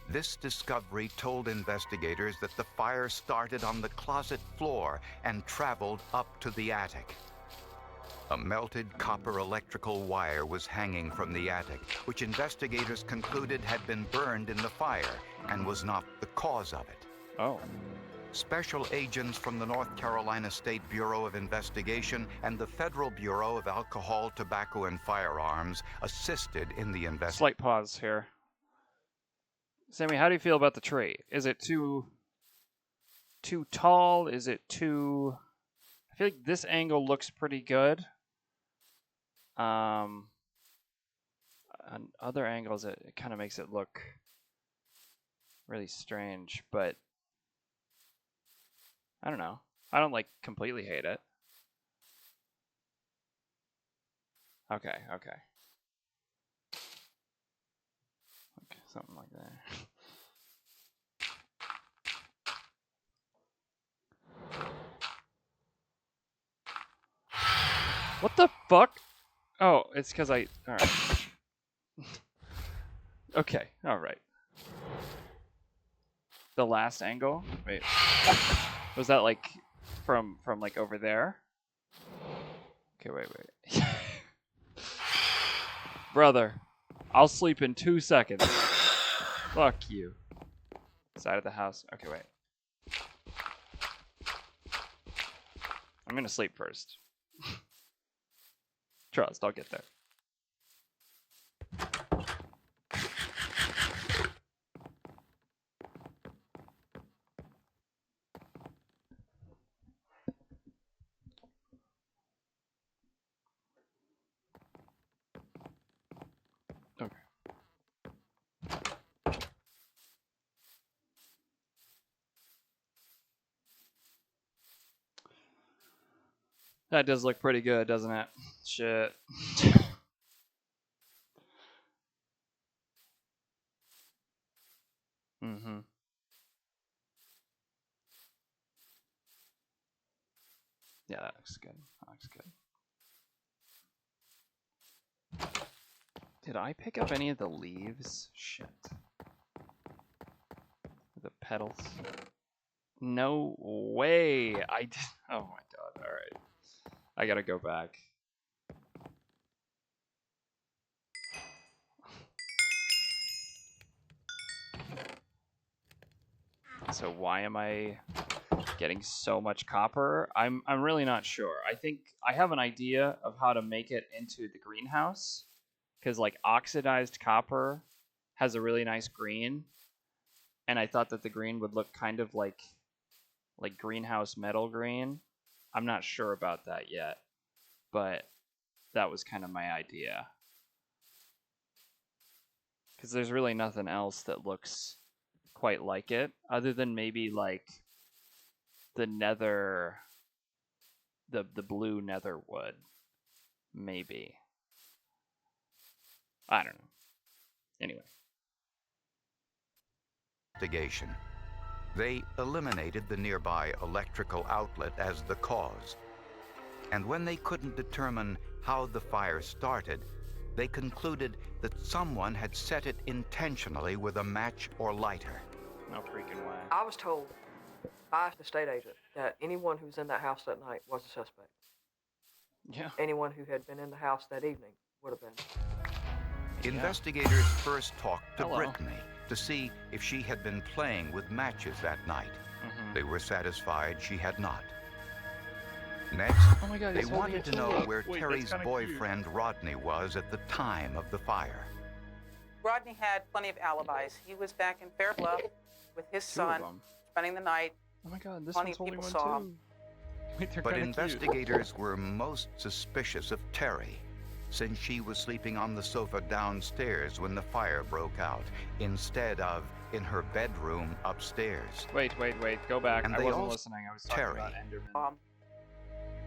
This discovery told investigators that the fire started on the closet floor and traveled up to the attic. A melted copper electrical wire was hanging from the attic, which investigators concluded had been burned in the fire and was not the cause of it. Oh. Special agents from the North Carolina State Bureau of Investigation and the Federal Bureau of Alcohol, Tobacco, and Firearms assisted in the investigation. Slight pause here. Sammy, how do you feel about the tree? Is it too tall? Is it too... I feel like this angle looks pretty good. On other angles, it kind of makes it look really strange, but I don't know. I don't like completely hate it. Okay. Something like that. What the fuck? Oh, it's because I... Alright. Okay, alright. The last angle? Wait. Was that like from like over there? Okay, wait. Brother, I'll sleep in 2 seconds. Fuck you. Side of the house. Okay, wait. I'm gonna sleep first. Trust, I'll get there. Okay. That does look pretty good, doesn't it? Shit. Mm-hmm. Yeah, that looks good. That looks good. Did I pick up any of the leaves? Shit. The petals? No way. I did. Oh my god. All right. I gotta go back. So why am I getting so much copper? I'm really not sure. I think I have an idea of how to make it into the greenhouse, because like oxidized copper has a really nice green, and I thought that the green would look kind of like greenhouse metal green. I'm not sure about that yet, but that was kind of my idea, because there's really nothing else that looks quite like it, other than maybe like the nether, the blue nether wood, maybe. I don't know. Anyway. investigation. They eliminated the nearby electrical outlet as the cause. And when they couldn't determine how the fire started, they concluded that someone had set it intentionally with a match or lighter. No freaking way. I was told by the state agent that anyone who was in that house that night was a suspect. Yeah. Anyone who had been in the house that evening would have been. Investigators first talked to Hello. Brittany to see if she had been playing with matches that night. They were satisfied she had not. Next, Oh my God, they he's holding wanted a to know tulip. where Wait, that's Terry's kinda boyfriend Rodney was at the time of the fire. Rodney had plenty of alibis. He was back in Fair Bluff with his Two of son, them. spending the night. Oh my God, this Plenty one's of holding people one saw too. him. Wait, they're But kinda cute. investigators were most suspicious of Terry, since she was sleeping on the sofa downstairs when the fire broke out, instead of in her bedroom upstairs. Wait, go back. And I they wasn't also- listening. I was talking Terry. about Enderman.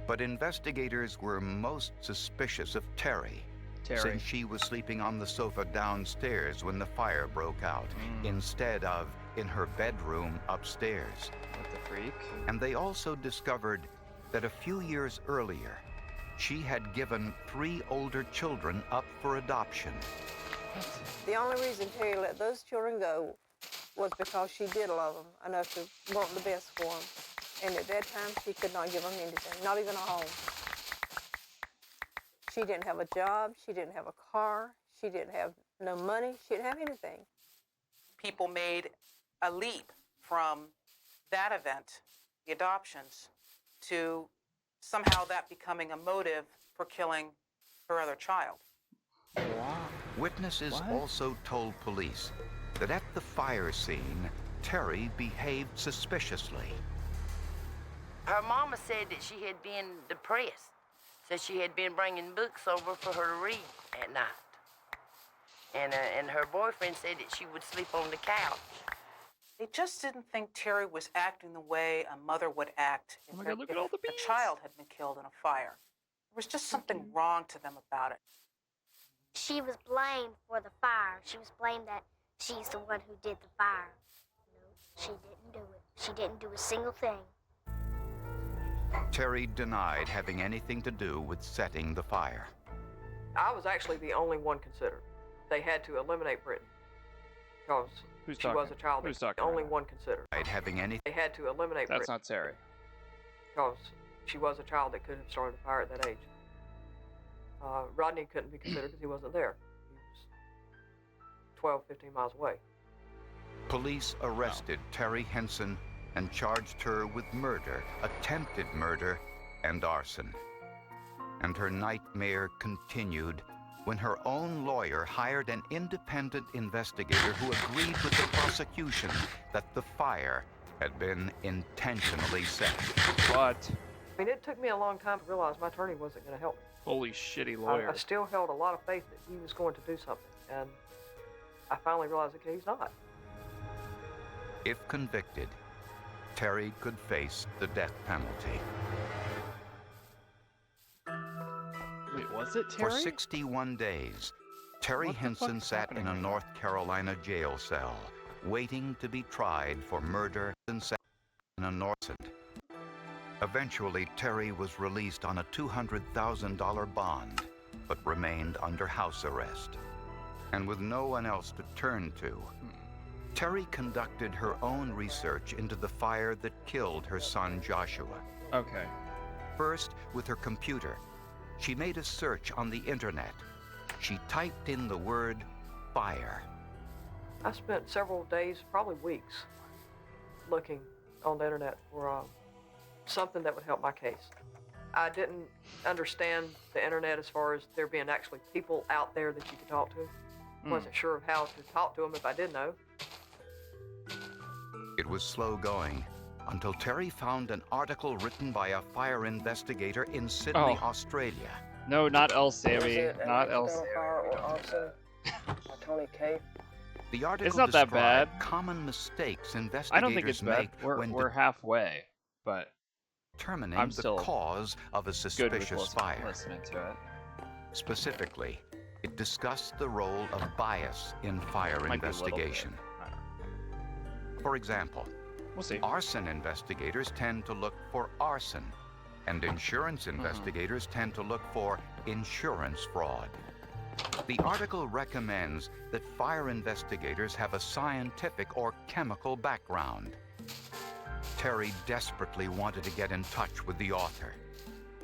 But investigators were most suspicious of Terry, since she was sleeping on the sofa downstairs when the fire broke out, instead of in her bedroom upstairs. What the freak? And they also discovered that a few years earlier, she had given 3 older children up for adoption. The only reason Terry let those children go was because she did love them enough to want the best for them. And at that time, she could not give them anything, not even a home. She didn't have a job. She didn't have a car. She didn't have no money. She didn't have anything. People made a leap from that event, the adoptions, to somehow that becoming a motive for killing her other child. Witnesses also told police that at the fire scene, Terry behaved suspiciously. Her mama said that she had been depressed, said she had been bringing books over for her to read at night. And her boyfriend said that she would sleep on the couch. They just didn't think Terry was acting the way a mother would act if, Oh my God, look at all the a child had been killed in a fire. There was just something wrong to them about it. She was blamed for the fire. She was blamed that she's the one who did the fire. No, she didn't do it. She didn't do a single thing. Terry denied having anything to do with setting the fire. I was actually the only one considered. They had to eliminate Brittany because she was a child. Who's The talking only one considered. Having any They had to eliminate That's Brittany not Terry. because she was a child that could have started a fire at that age. Rodney couldn't be considered because he wasn't there. He was 12, 15 miles away. Police arrested Terry Henson and charged her with murder, attempted murder, and arson. And her nightmare continued when her own lawyer hired an independent investigator who agreed with the prosecution that the fire had been intentionally set. What? I mean, it took me a long time to realize my attorney wasn't going to help me. Holy shitty lawyer. I still held a lot of faith that he was going to do something, and I finally realized that he's not. If convicted, Terry could face the death penalty. Wait, was it Terry? For 61 days, Terry Henson sat in a North Carolina jail cell, waiting to be tried for murder and sat in a North. Eventually, Terry was released on a $200,000 bond, but remained under house arrest. And with no one else to turn to, Terry conducted her own research into the fire that killed her son Joshua. Okay. First, with her computer, she made a search on the internet. She typed in the word fire. I spent several days, probably weeks, looking on the internet for something that would help my case. I didn't understand the internet as far as there being actually people out there that you could talk to. Wasn't sure of how to talk to them if I did know. It was slow going until Terry found an article written by a fire investigator in Sydney, Australia. No, not El Sammy. Not El Sammy. Or arson by Tony Cave. The article It's not that described bad. common mistakes investigators I don't think it's bad. make when We're halfway, but determining I'm the still cause of a suspicious fire. Listening to it. Specifically, it discussed the role of bias in fire Might be a little bit. investigation. For example, we'll see. Arson investigators tend to look for arson, and insurance investigators tend to look for insurance fraud. The article recommends that fire investigators have a scientific or chemical background. Terry desperately wanted to get in touch with the author.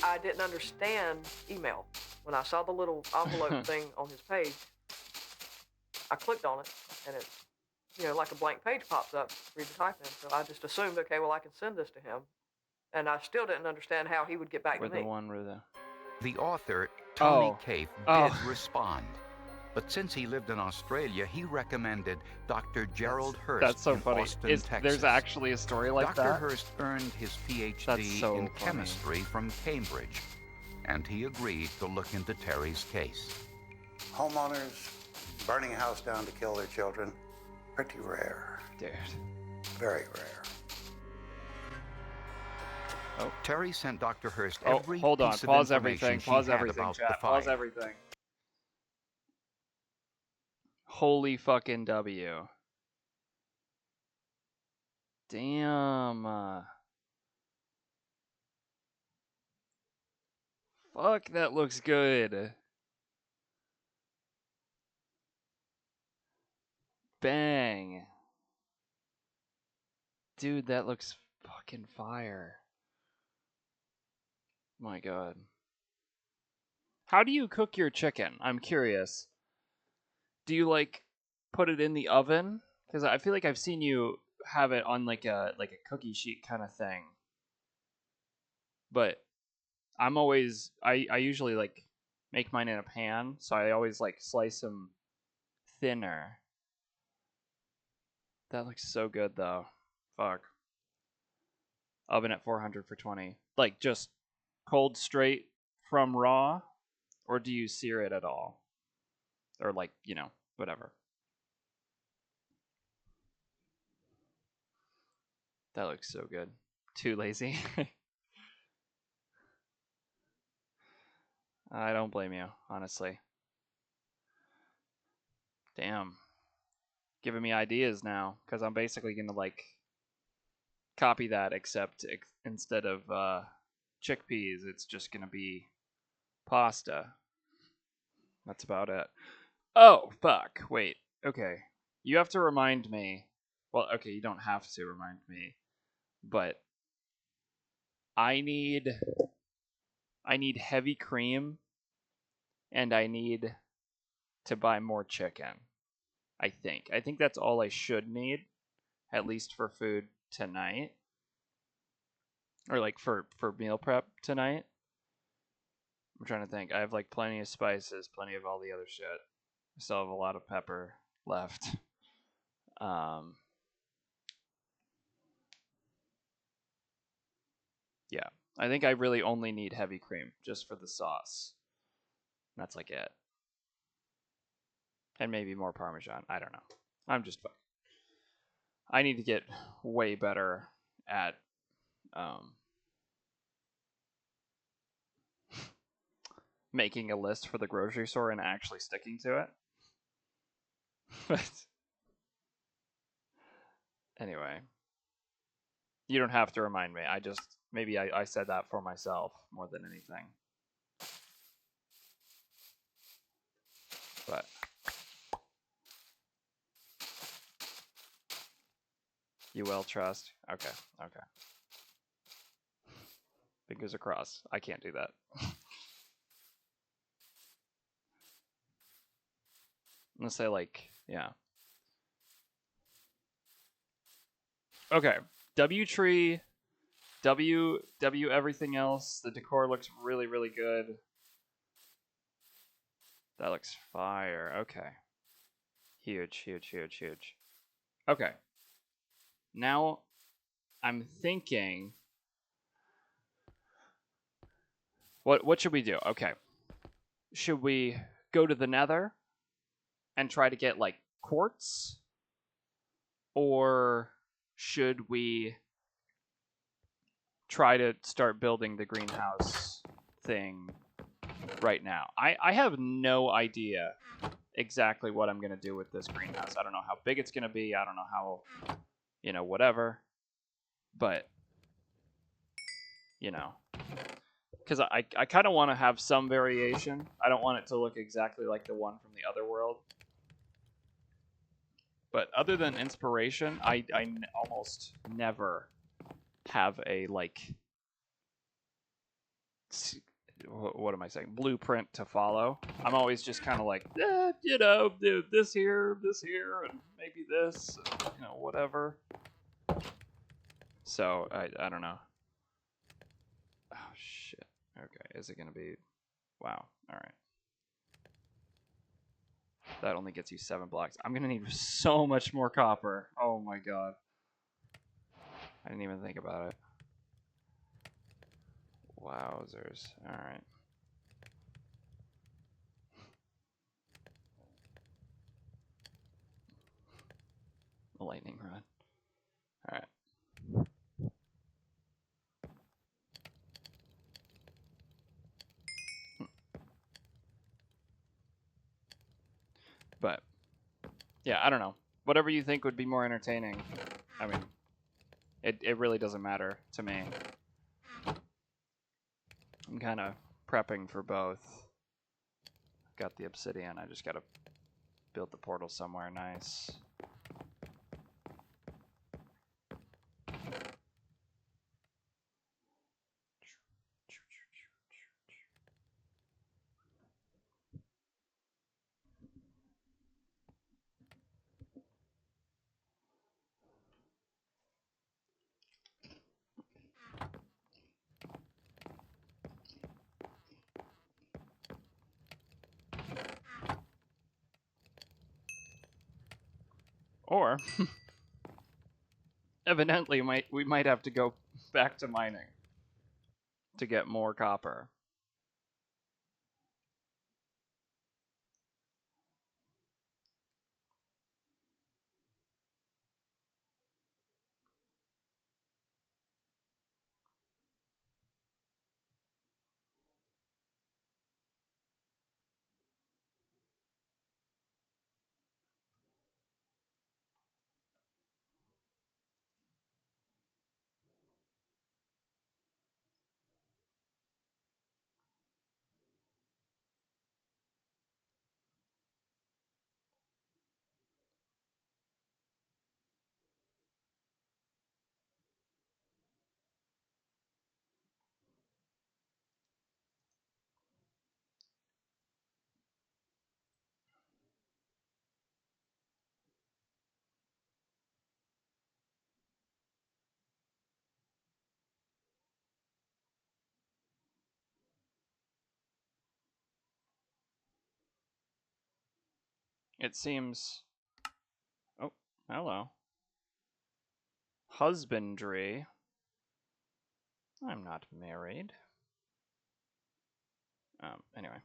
I didn't understand email. When I saw the little envelope thing on his page, I clicked on it, and it, like a blank page pops up for you to type in. So I just assumed, okay, well, I can send this to him. And I still didn't understand how he would get back to me. The author, Tony Cafe, did respond. But since he lived in Australia, he recommended Dr. Gerald Hurst That's so in funny. Austin, Texas. There's actually a story like Dr. that? Hurst earned his PhD in chemistry from Cambridge, and he agreed to look into Terry's case. Homeowners burning a house down to kill their children, pretty rare. Dude. Very rare. Terry sent Dr. Hurst Oh, every hold on. piece of Pause information everything. she Pause had everything, about the chat. fire. Pause everything. Holy fucking W. Damn. Fuck, that looks good. Bang. Dude, that looks fucking fire. My god. How do you cook your chicken? I'm curious. Do you put it in the oven? Because I feel like I've seen you have it on like a cookie sheet kind of thing. But I'm always I usually make mine in a pan, so I always slice them thinner. That looks so good though. Fuck. Oven at 400 for 20. Just cold straight from raw, or do you sear it at all? Or whatever. That looks so good. Too lazy. I don't blame you, honestly. Damn. Giving me ideas now, because I'm basically going to copy that, except instead of chickpeas, it's just going to be pasta. That's about it. Oh, fuck. Wait. Okay. You have to remind me. Well, okay, you don't have to remind me. But I need heavy cream, and I need to buy more chicken. I think that's all I should need, at least for food tonight. Or for meal prep tonight. I'm trying to think. I have plenty of spices, plenty of all the other shit. I still have a lot of pepper left. Yeah. I think I really only need heavy cream just for the sauce. That's it. And maybe more Parmesan. I don't know. I'm just fucking. I need to get way better at making a list for the grocery store and actually sticking to it. But anyway, you don't have to remind me. Maybe I said that for myself more than anything. But you will trust. Okay. Fingers crossed. I can't do that. I'm gonna say yeah. Okay. W tree. W everything else. The decor looks really, really good. That looks fire. Okay. Huge. Okay. Now I'm thinking, what should we do? Okay. Should we go to the Nether and try to get quartz? Or should we try to start building the greenhouse thing right now? I have no idea exactly what I'm going to do with this greenhouse. I don't know how big it's going to be. I don't know how, you know, whatever. But, you know, because I kind of want to have some variation. I don't want it to look exactly like the one from the other world. But other than inspiration, I almost never have a, like, what am I saying, blueprint to follow. I'm always just kind of like, you know, this here, and maybe this, and, you know, whatever. So, I don't know. Oh, shit. Okay, is it going to be... Wow, alright. That only gets you 7 blocks. I'm going to need so much more copper. Oh my god. I didn't even think about it. Wowzers. Alright. A lightning rod. Alright. But, yeah, I don't know. Whatever you think would be more entertaining. I mean, it really doesn't matter to me. I'm kind of prepping for both. Got the obsidian. I just got to build the portal somewhere nice. Or, evidently, we might have to go back to mining to get more copper. It seems... Oh, hello. Husbandry. I'm not married. Anyway.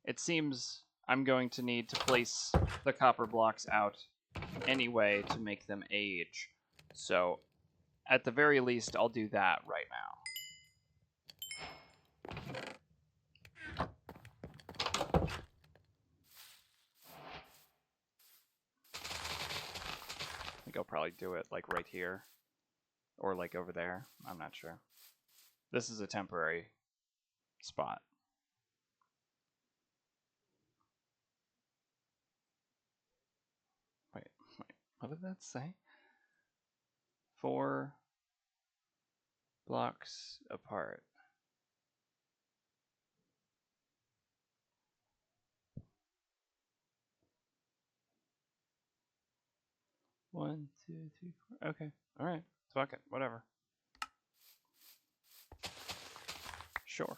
It seems I'm going to need to place the copper blocks out anyway to make them age. So, at the very least, I'll do that right now. I think I'll probably do it like right here. Or like over there. I'm not sure. This is a temporary spot. Wait, what did that say? 4 blocks apart. One, two, three, four. Okay. Alright. Fuck it. Whatever. Sure.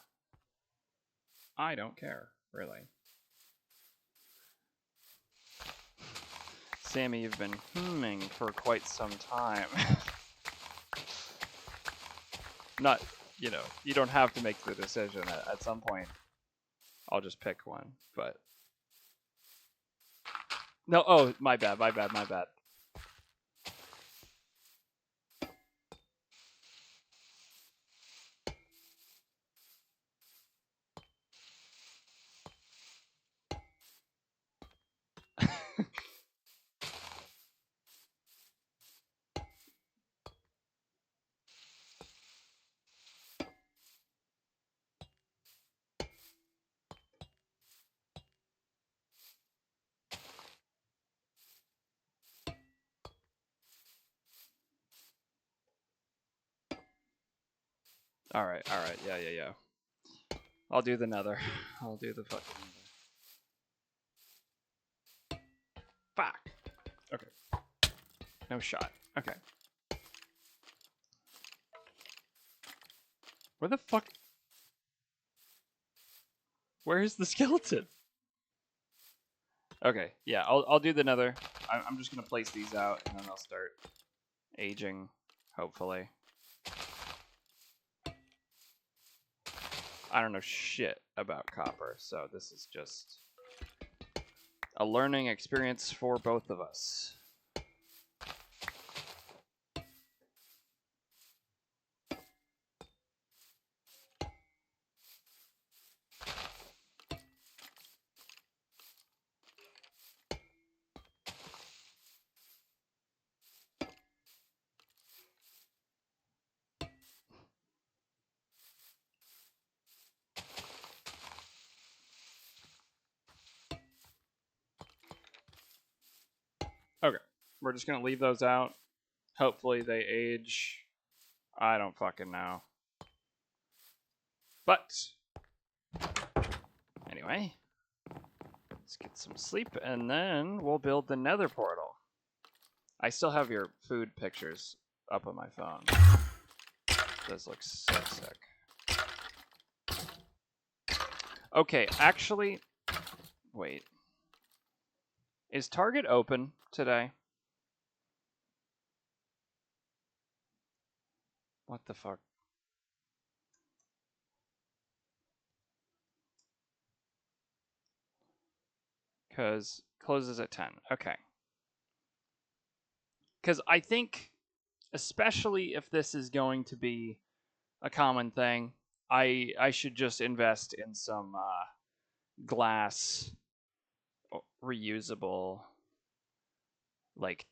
I don't care, really. Sammy, you've been humming for quite some time. Not, you know, you don't have to make the decision. At some point, I'll just pick one, but... No, oh, my bad. All right. Yeah. I'll do the nether. I'll do the fucking nether. Fuck. Okay. No shot. Okay. Where the fuck? Where is the skeleton? Okay, yeah, I'll do the nether. I'm just gonna place these out, and then they'll start aging, hopefully. I don't know shit about copper, so this is just a learning experience for both of us. Okay, we're just gonna leave those out. Hopefully they age. I don't fucking know. But anyway, let's get some sleep and then we'll build the nether portal. I still have your food pictures up on my phone. This looks so sick. Okay, actually, wait. Is Target open today? What the fuck? Because closes at 10. Okay. Because I think, especially if this is going to be a common thing, I should just invest in some glass reusable, like,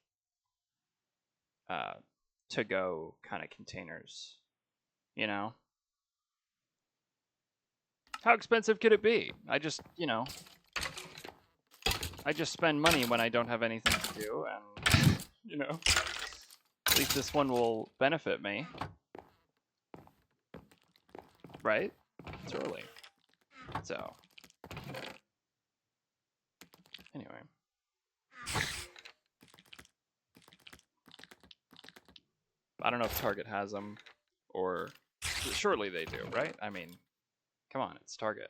to-go kind of containers. You know? How expensive could it be? I just spend money when I don't have anything to do, and, at least this one will benefit me. Right? It's early. So, anyway. I don't know if Target has them, or surely they do, right? I mean, come on, it's Target.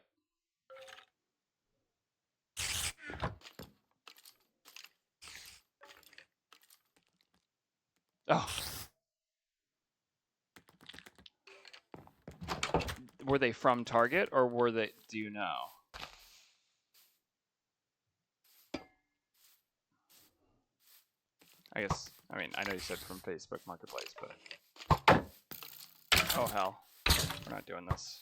Oh. Were they from Target, or were they, do you know? I guess, I mean, I know you said from Facebook Marketplace, but... Oh, hell. We're not doing this.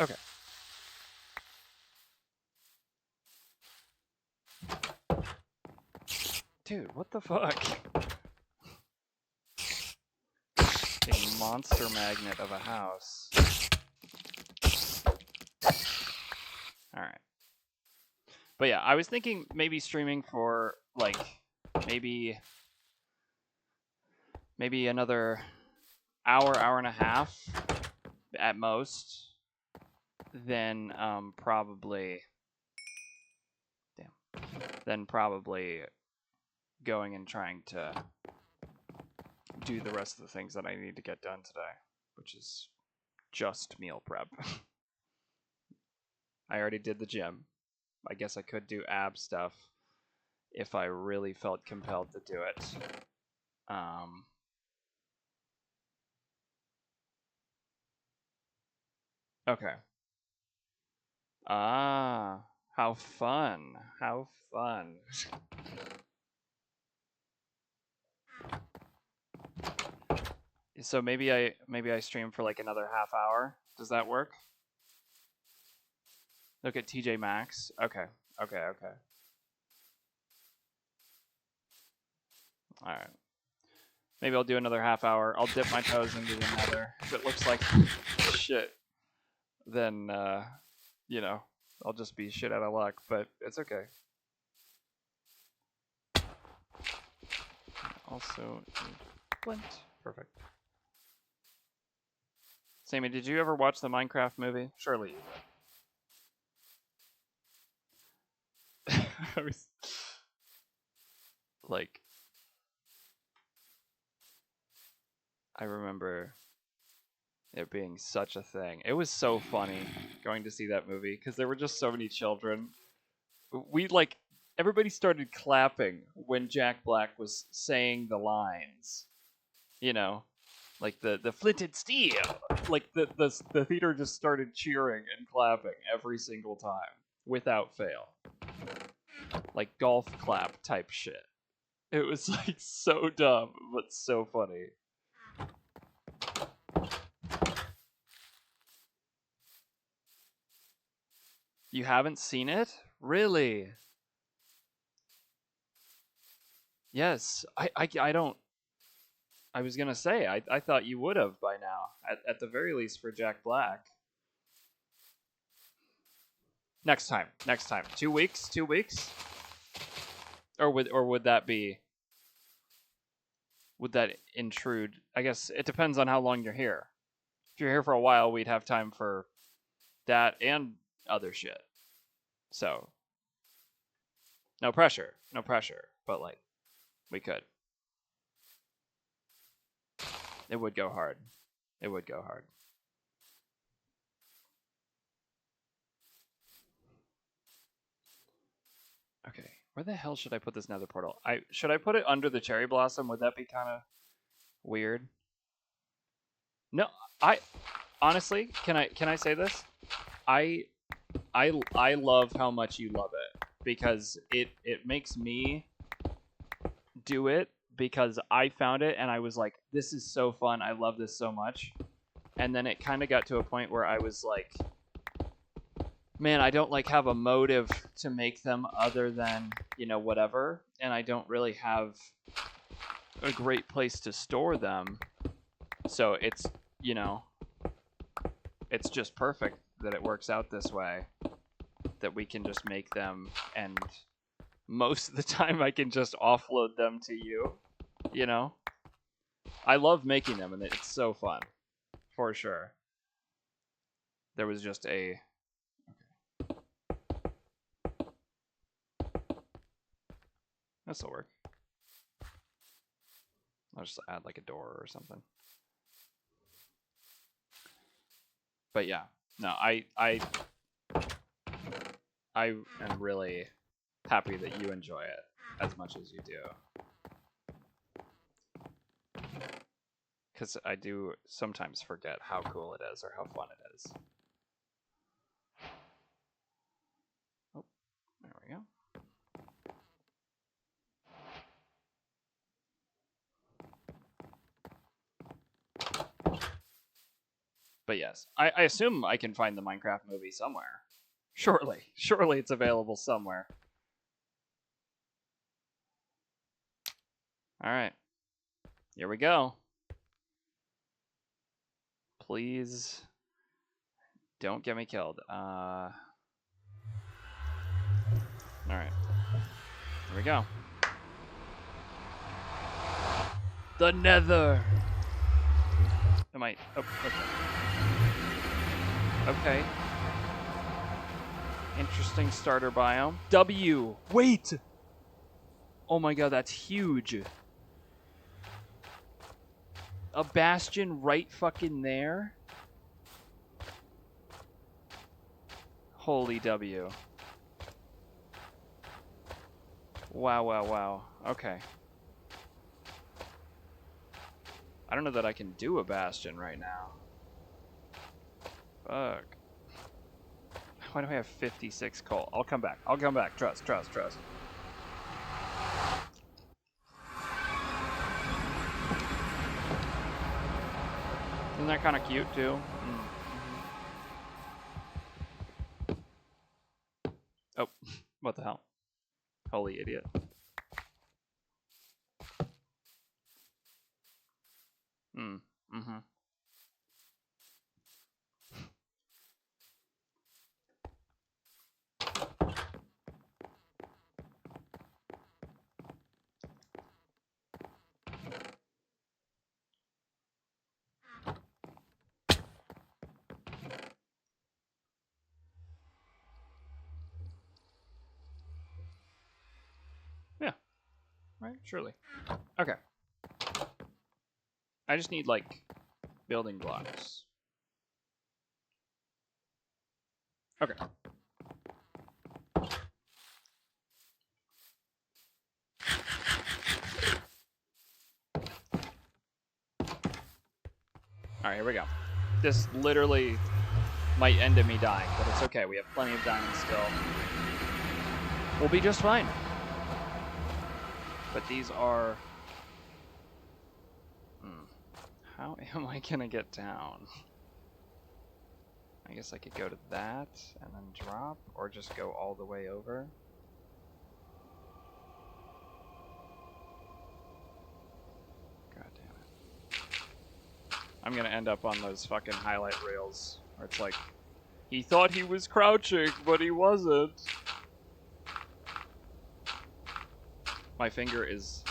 Okay. Dude, what the fuck? A monster magnet of a house. Alright. But yeah, I was thinking maybe streaming for, like, maybe another hour and a half at most. Then probably going and trying to do the rest of the things that I need to get done today, which is just meal prep. I already did the gym. I guess I could do ab stuff if I really felt compelled to do it. Okay. Ah, how fun. How fun. So maybe I stream for like another half hour. Does that work? Look at TJ Maxx. Okay. Alright. Maybe I'll do another half hour. I'll dip my toes into the nether. If it looks like shit. then you know, I'll just be shit out of luck, but it's okay. Also, Flint. Perfect. Sammy, did you ever watch the Minecraft movie? Surely you did. I was like, I remember it being such a thing. It was so funny going to see that movie because there were just so many children. We like everybody started clapping when Jack Black was saying the lines. You know, like the flinted steel. Like the theater just started cheering and clapping every single time without fail. Like golf clap type shit. It was like so dumb but so funny. You haven't seen it? Really? Yes. I don't. I was gonna say I thought you would have by now. At the very least for Jack Black. Next time. 2 weeks. 2 weeks. Or would that be? Would that intrude? I guess it depends on how long you're here. If you're here for a while, we'd have time for that and other shit. So no pressure. But like, we could. It would go hard. Okay, where the hell should I put this nether portal? Should I put it under the cherry blossom? Would that be kind of weird? No, I honestly, can I say this? I love how much you love it because it makes me do it because I found it and I was like, this is so fun. I love this so much. And then it kind of got to a point where I was like, man, I don't like have a motive to make them other than, you know, whatever. And I don't really have a great place to store them. So it's, you know, it's just perfect that it works out this way. That we can just make them, and most of the time I can just offload them to you, you know? I love making them, and it's so fun. For sure. There was just a... This'll work. I'll just add like a door or something. But yeah, no, I am really happy that you enjoy it as much as you do. Because I do sometimes forget how cool it is or how fun it is. Oh, there we go. But yes, I assume I can find the Minecraft movie somewhere. Surely it's available somewhere. All right, here we go. Please don't get me killed. All right, here we go. The Nether. Am I? Oh, okay. Okay. Interesting starter biome. W. Wait. Oh my god, that's huge. A bastion right fucking there? Holy W. Wow. Okay. I don't know that I can do a bastion right now. Fuck. Why do I have 56 coal? I'll come back. Trust. Isn't that kind of cute, too? Oh, what the hell? Holy idiot. right? Surely. Okay. I just need, like, building blocks. Okay. Alright, here we go. This literally might end in me dying, but it's okay. We have plenty of diamonds still. We'll be just fine. But these are... How am I gonna get down? I guess I could go to that and then drop, or just go all the way over. God damn it. I'm gonna end up on those fucking highlight reels where it's like, he thought he was crouching, but he wasn't. My finger is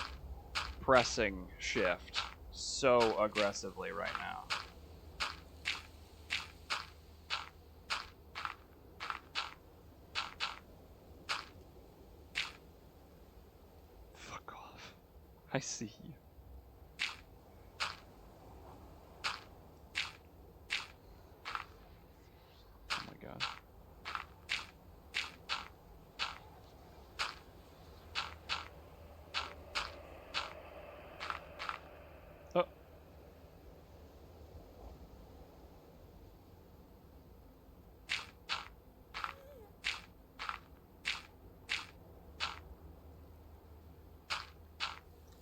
pressing shift so aggressively right now. Fuck off. I see you. Oh my god. Oh.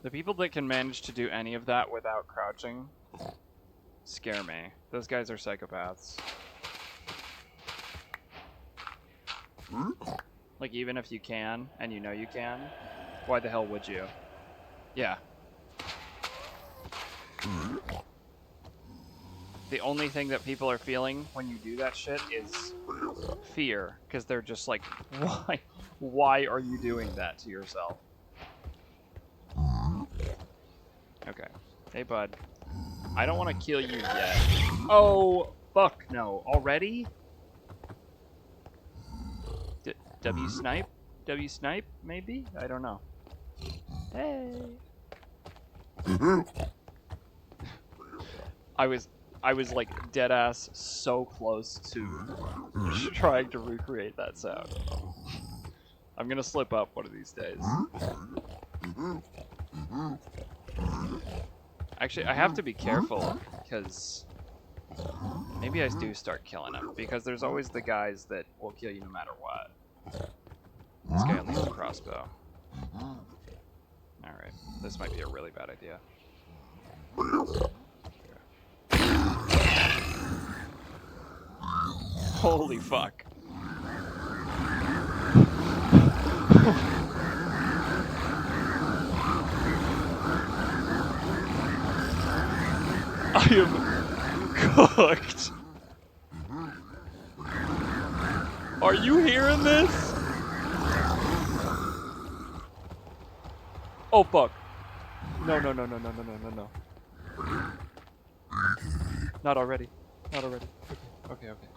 The people that can manage to do any of that without crouching scare me. Those guys are psychopaths. Like, even if you can, and you know you can, why the hell would you? Yeah. The only thing that people are feeling when you do that shit is fear, because they're just like, why? Why are you doing that to yourself? Okay. Hey, bud. I don't want to kill you yet. Oh, fuck no. Already? W snipe? W snipe, maybe? I don't know. Hey. I was like dead ass so close to trying to recreate that sound. I'm gonna slip up one of these days. Actually, I have to be careful because maybe I do start killing them, because there's always the guys that will kill you no matter what. This guy only has a crossbow. Alright, this might be a really bad idea. Holy fuck. I am cooked. Are you hearing this? Oh fuck. No, no, no, no, no, no, no, no, no. Not already. Not already. Okay, okay.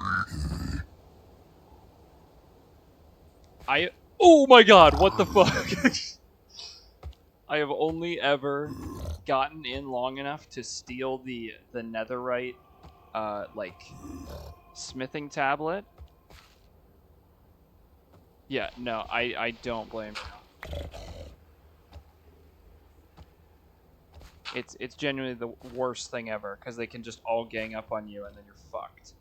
Oh my god, what the fuck? I have only ever gotten in long enough to steal the netherite, like, smithing tablet. Yeah, no, I don't blame you. It's genuinely the worst thing ever, because they can just all gang up on you and then you're fucked.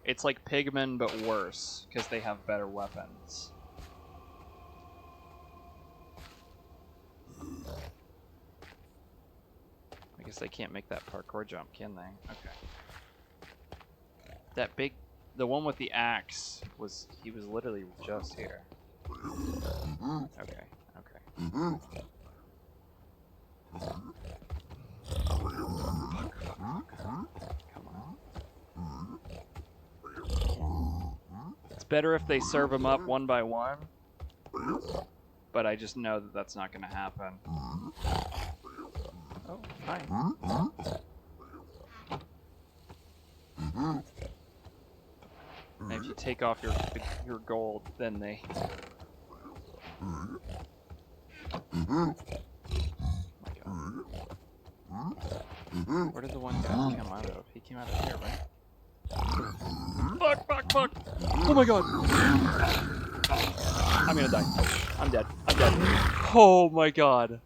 It's like Pigmen, but worse, because they have better weapons. I guess they can't make that parkour jump, can they? Okay. That big... The one with the axe was... He was literally just here. Okay, okay. Come on. It's better if they serve them up one by one, but I just know that that's not going to happen. Oh, hi. And if you take off your gold, then they Where did the one guy come out of? He came out of here, right? Fuck, fuck, fuck! Oh my god! I'm gonna die. I'm dead. I'm dead. Oh my god.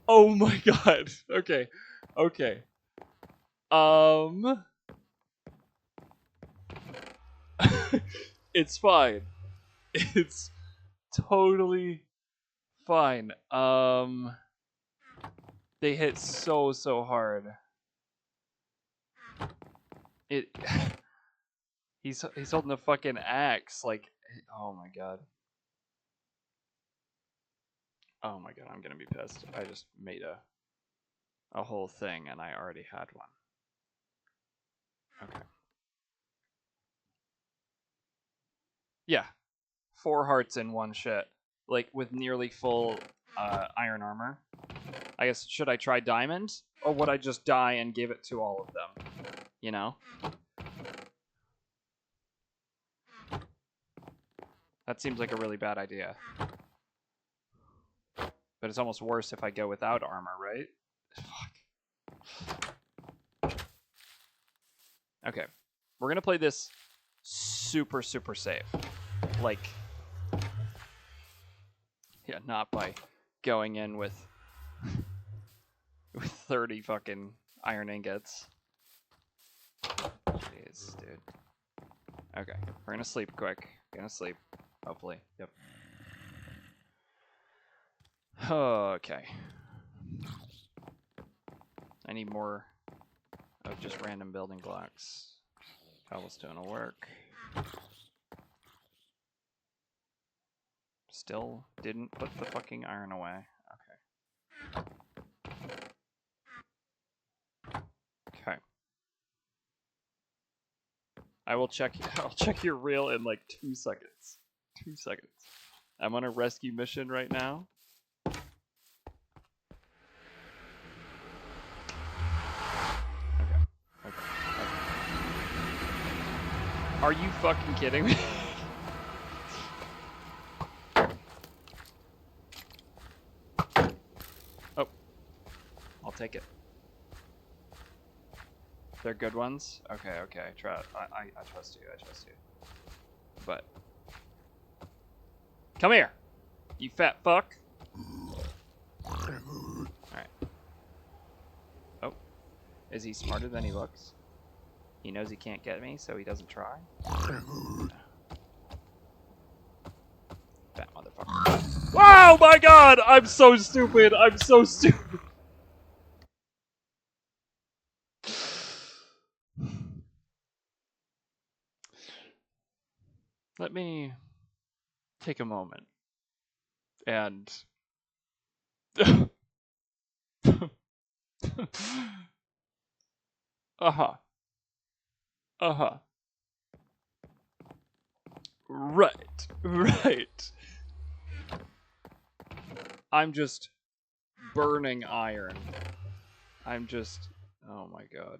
Oh my god. Okay. Okay. It's fine. It's totally fine. They hit so hard. He's holding a fucking axe, like, oh my god. Oh my god, I'm gonna be pissed. I just made a whole thing and I already had one. Okay. Yeah. 4 hearts in one shit. Like, with nearly full iron armor. I guess, should I try diamond? Or would I just die and give it to all of them? You know? That seems like a really bad idea. But it's almost worse if I go without armor, right? Fuck. Okay. We're gonna play this super safe. Like, yeah, not by going in with 30 fucking iron ingots. Jeez, dude. Okay, we're gonna sleep quick. Gonna sleep, hopefully. Yep. Okay. I need more of just random building blocks. Cobblestone will work. Still didn't put the fucking iron away. Okay. Okay. I'll check your reel in like 2 seconds. 2 seconds. I'm on a rescue mission right now. Okay. Are you fucking kidding me? Oh. I'll take it. They're good ones? Okay. I trust you. I trust you. But come here, you fat fuck. Alright. Oh. Is he smarter than he looks? He knows he can't get me, so he doesn't try. Fat motherfucker. Wow, my god! I'm so stupid! I'm so stupid! Let me take a moment and uh-huh. Right. I'm just burning iron. I'm just, oh my god.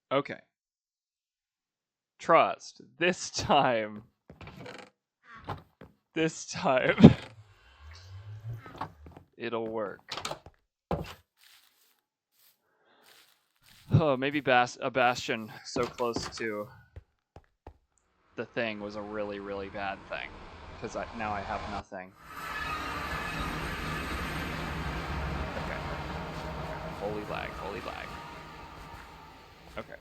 Okay. Trust. This time. It'll work. Oh, maybe a bastion so close to the thing was a really bad thing. Because now I have nothing. Okay. Holy lag. Okay.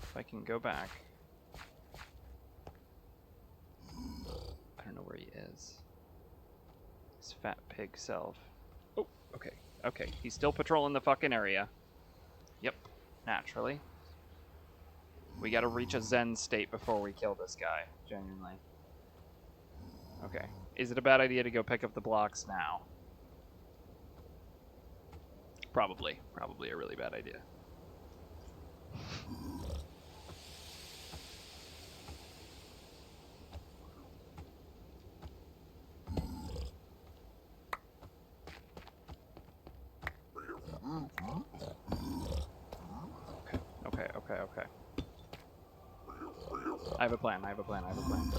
If I can go back. I don't know where he is. His fat pig self. Oh, okay. Okay, he's still patrolling the fucking area. Yep, naturally. We gotta reach a zen state before we kill this guy, genuinely. Okay. Is it a bad idea to go pick up the blocks now? Probably. Probably a really bad idea. Okay, I have a plan. I have a plan. I have a plan.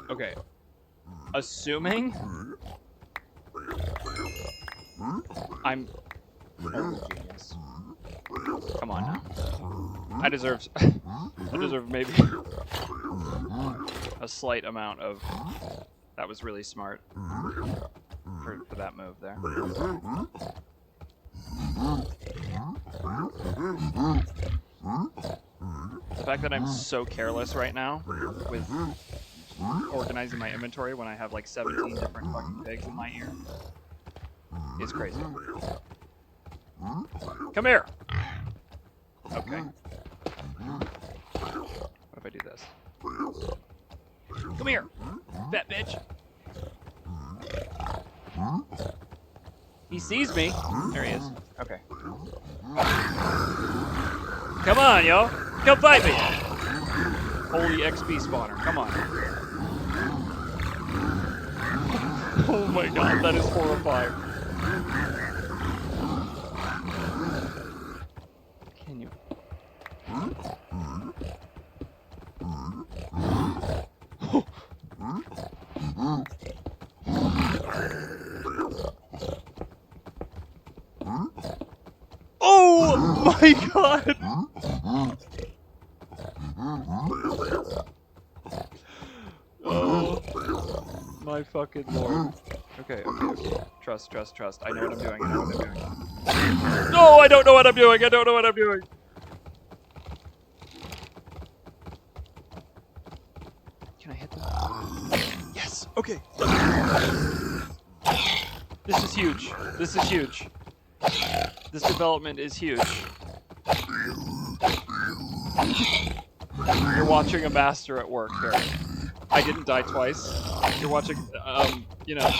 Okay. Assuming I'm a genius. Come on now. I deserve maybe a slight amount of. That was really smart for that move there. The fact that I'm so careless right now with organizing my inventory when I have like 17 different fucking pigs in my ear is crazy. Come here! Okay. What if I do this? Come here, fat bitch! He sees me. There he is. Okay. Come on, yo! Come fight me! Holy XP spawner, come on. Oh my god, that is horrifying. Can you? Oh my god! Oh my fucking lord. Okay. Trust. I know what I'm doing. No, I don't know what I'm doing. Can I hit them? Yes. Okay. This is huge. This development is huge. You're watching a master at work here. I didn't die twice. You're watching, you know.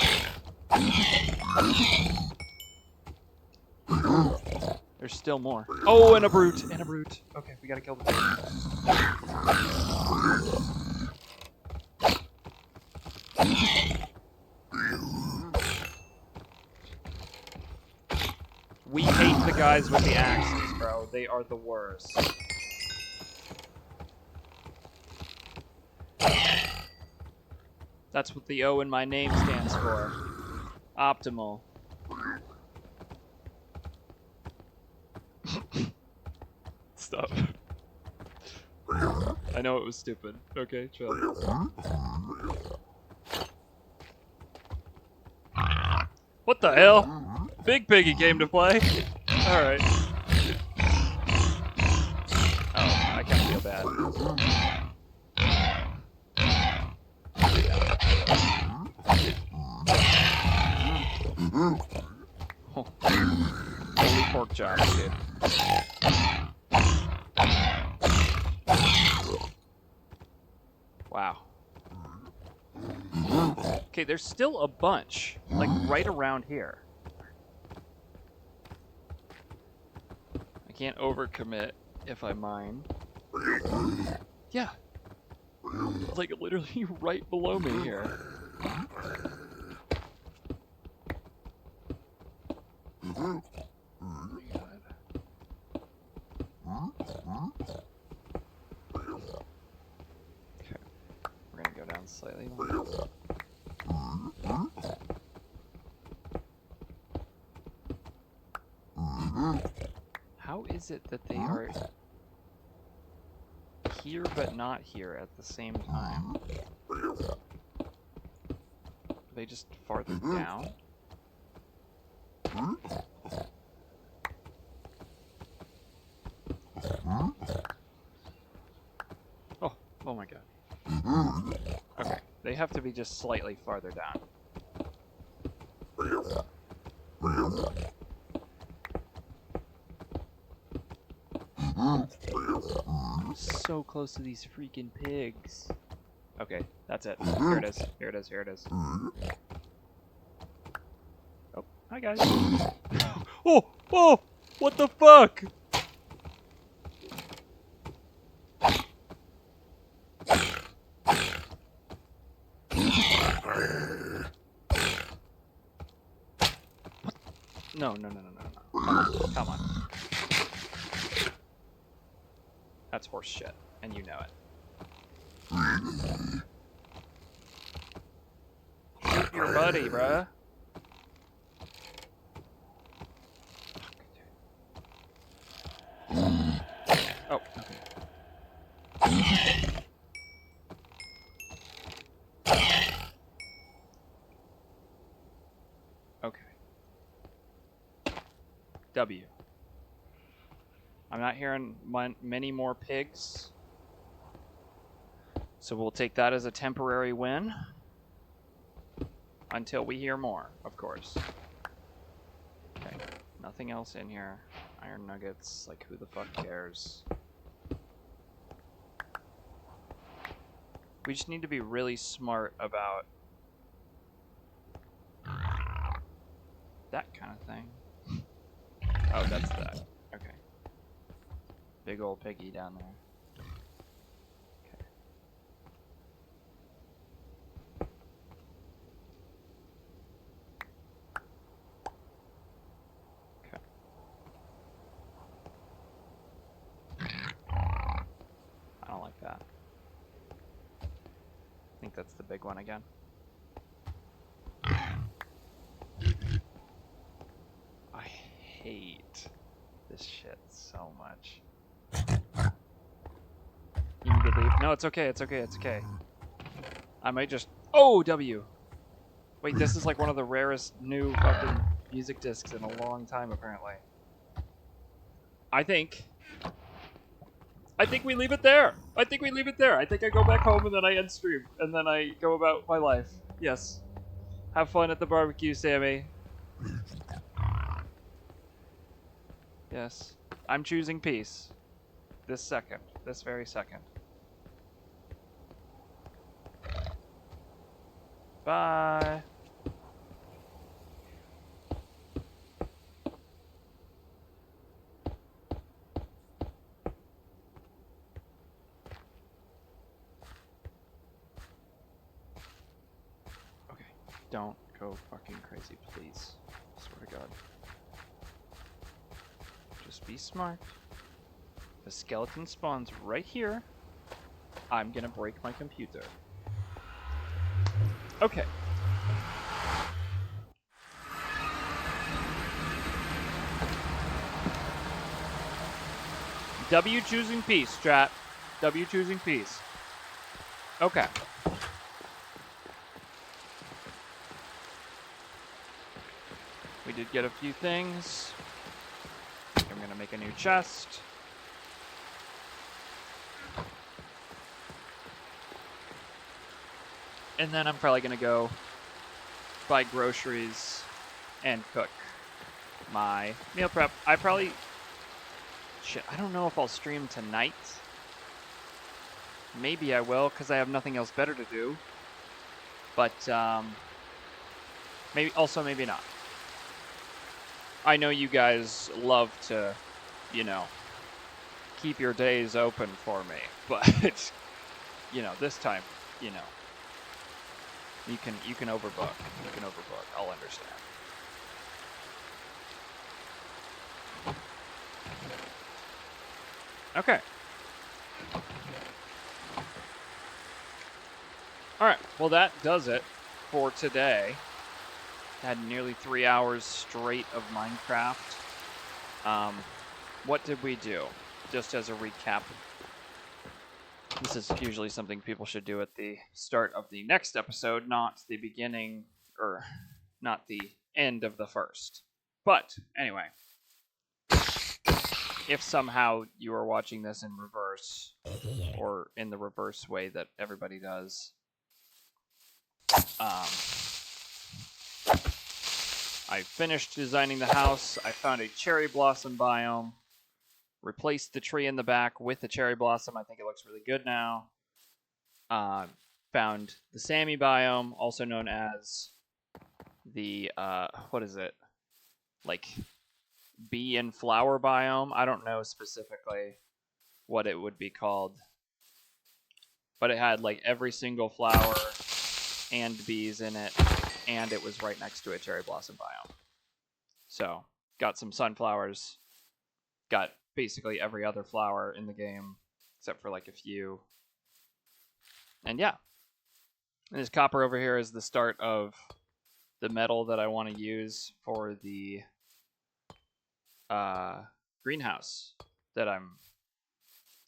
There's still more. Oh, and a brute. Okay, we gotta kill the brute. We hate the guys with the axes, bro. They are the worst. That's what the O in my name stands for. Optimal. Stop. I know it was stupid. Okay, chill. What the hell? Big Piggy came to play. Alright. Oh, I kind of feel bad. Oh. Holy pork chop, dude. Wow. Okay, there's still a bunch, like right around here. I can't overcommit if I mine. Yeah. Like literally right below me here. Oh my god. Okay. We're gonna go down slightly more. How is it that they are here but not here at the same time? Are they just farther down? Oh my god. Okay, they have to be just slightly farther down. So close to these freaking pigs. Okay, that's it. Here it is. Oh, hi guys. Oh! What the fuck? No. Come on. That's horse shit, and you know it. Shoot your buddy, bruh. Oh, okay. W. I'm not hearing many more pigs. So we'll take that as a temporary win. Until we hear more, of course. Okay. Nothing else in here. Iron nuggets, like who the fuck cares? We just need to be really smart about that kind of thing. Oh, that's that. Okay. Big old piggy down there. Okay. Okay. I don't like that. I think that's the big one again. I hate this shit so much. You need to leave. No, it's okay. It's okay. It's okay. I might just. Oh, W. Wait, this is like one of the rarest new fucking music discs in a long time, apparently. I think we leave it there. I think we leave it there. I think I go back home and then I end stream and then I go about my life. Yes. Have fun at the barbecue, Sammy. Yes. I'm choosing peace. This second. This very second. Bye. Okay. Don't go fucking crazy, please. I swear to God. Just be smart. The skeleton spawns right here. I'm gonna break my computer. Okay. W choosing peace, strat. W choosing peace. Okay. We did get a few things. I'm gonna make a new chest. And then I'm probably gonna go buy groceries and cook my meal prep. Shit, I don't know if I'll stream tonight. Maybe I will, because I have nothing else better to do. But, maybe not. I know you guys love to, you know, keep your days open for me. But, you know, this time, you know, you can overbook. You can overbook. I'll understand. Okay. Alright, well that does it for today. Had nearly 3 hours straight of Minecraft. What did we do? Just as a recap. This is usually something people should do at the start of the next episode, not the beginning, or not the end of the first. But, anyway. If somehow you are watching this in reverse, or in the reverse way that everybody does, I finished designing the house. I found a cherry blossom biome, replaced the tree in the back with the cherry blossom. I think it looks really good now. Found the Sammy biome, also known as the, what is it? Like, bee and flower biome. I don't know specifically what it would be called, but it had like every single flower and bees in it, and it was right next to a cherry blossom biome. So, got some sunflowers. Got basically every other flower in the game, except for like a few. And yeah. And this copper over here is the start of the metal that I want to use for the greenhouse that I'm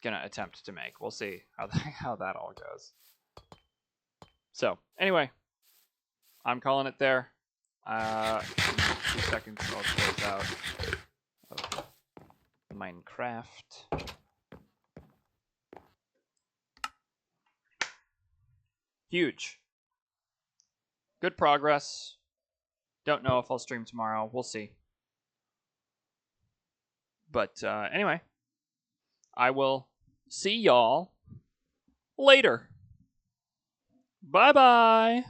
gonna attempt to make. We'll see how that all goes. So anyway, I'm calling it there. 2 seconds, I'll close out of Minecraft. Huge. Good progress. Don't know if I'll stream tomorrow. We'll see. But anyway, I will see y'all later. Bye-bye.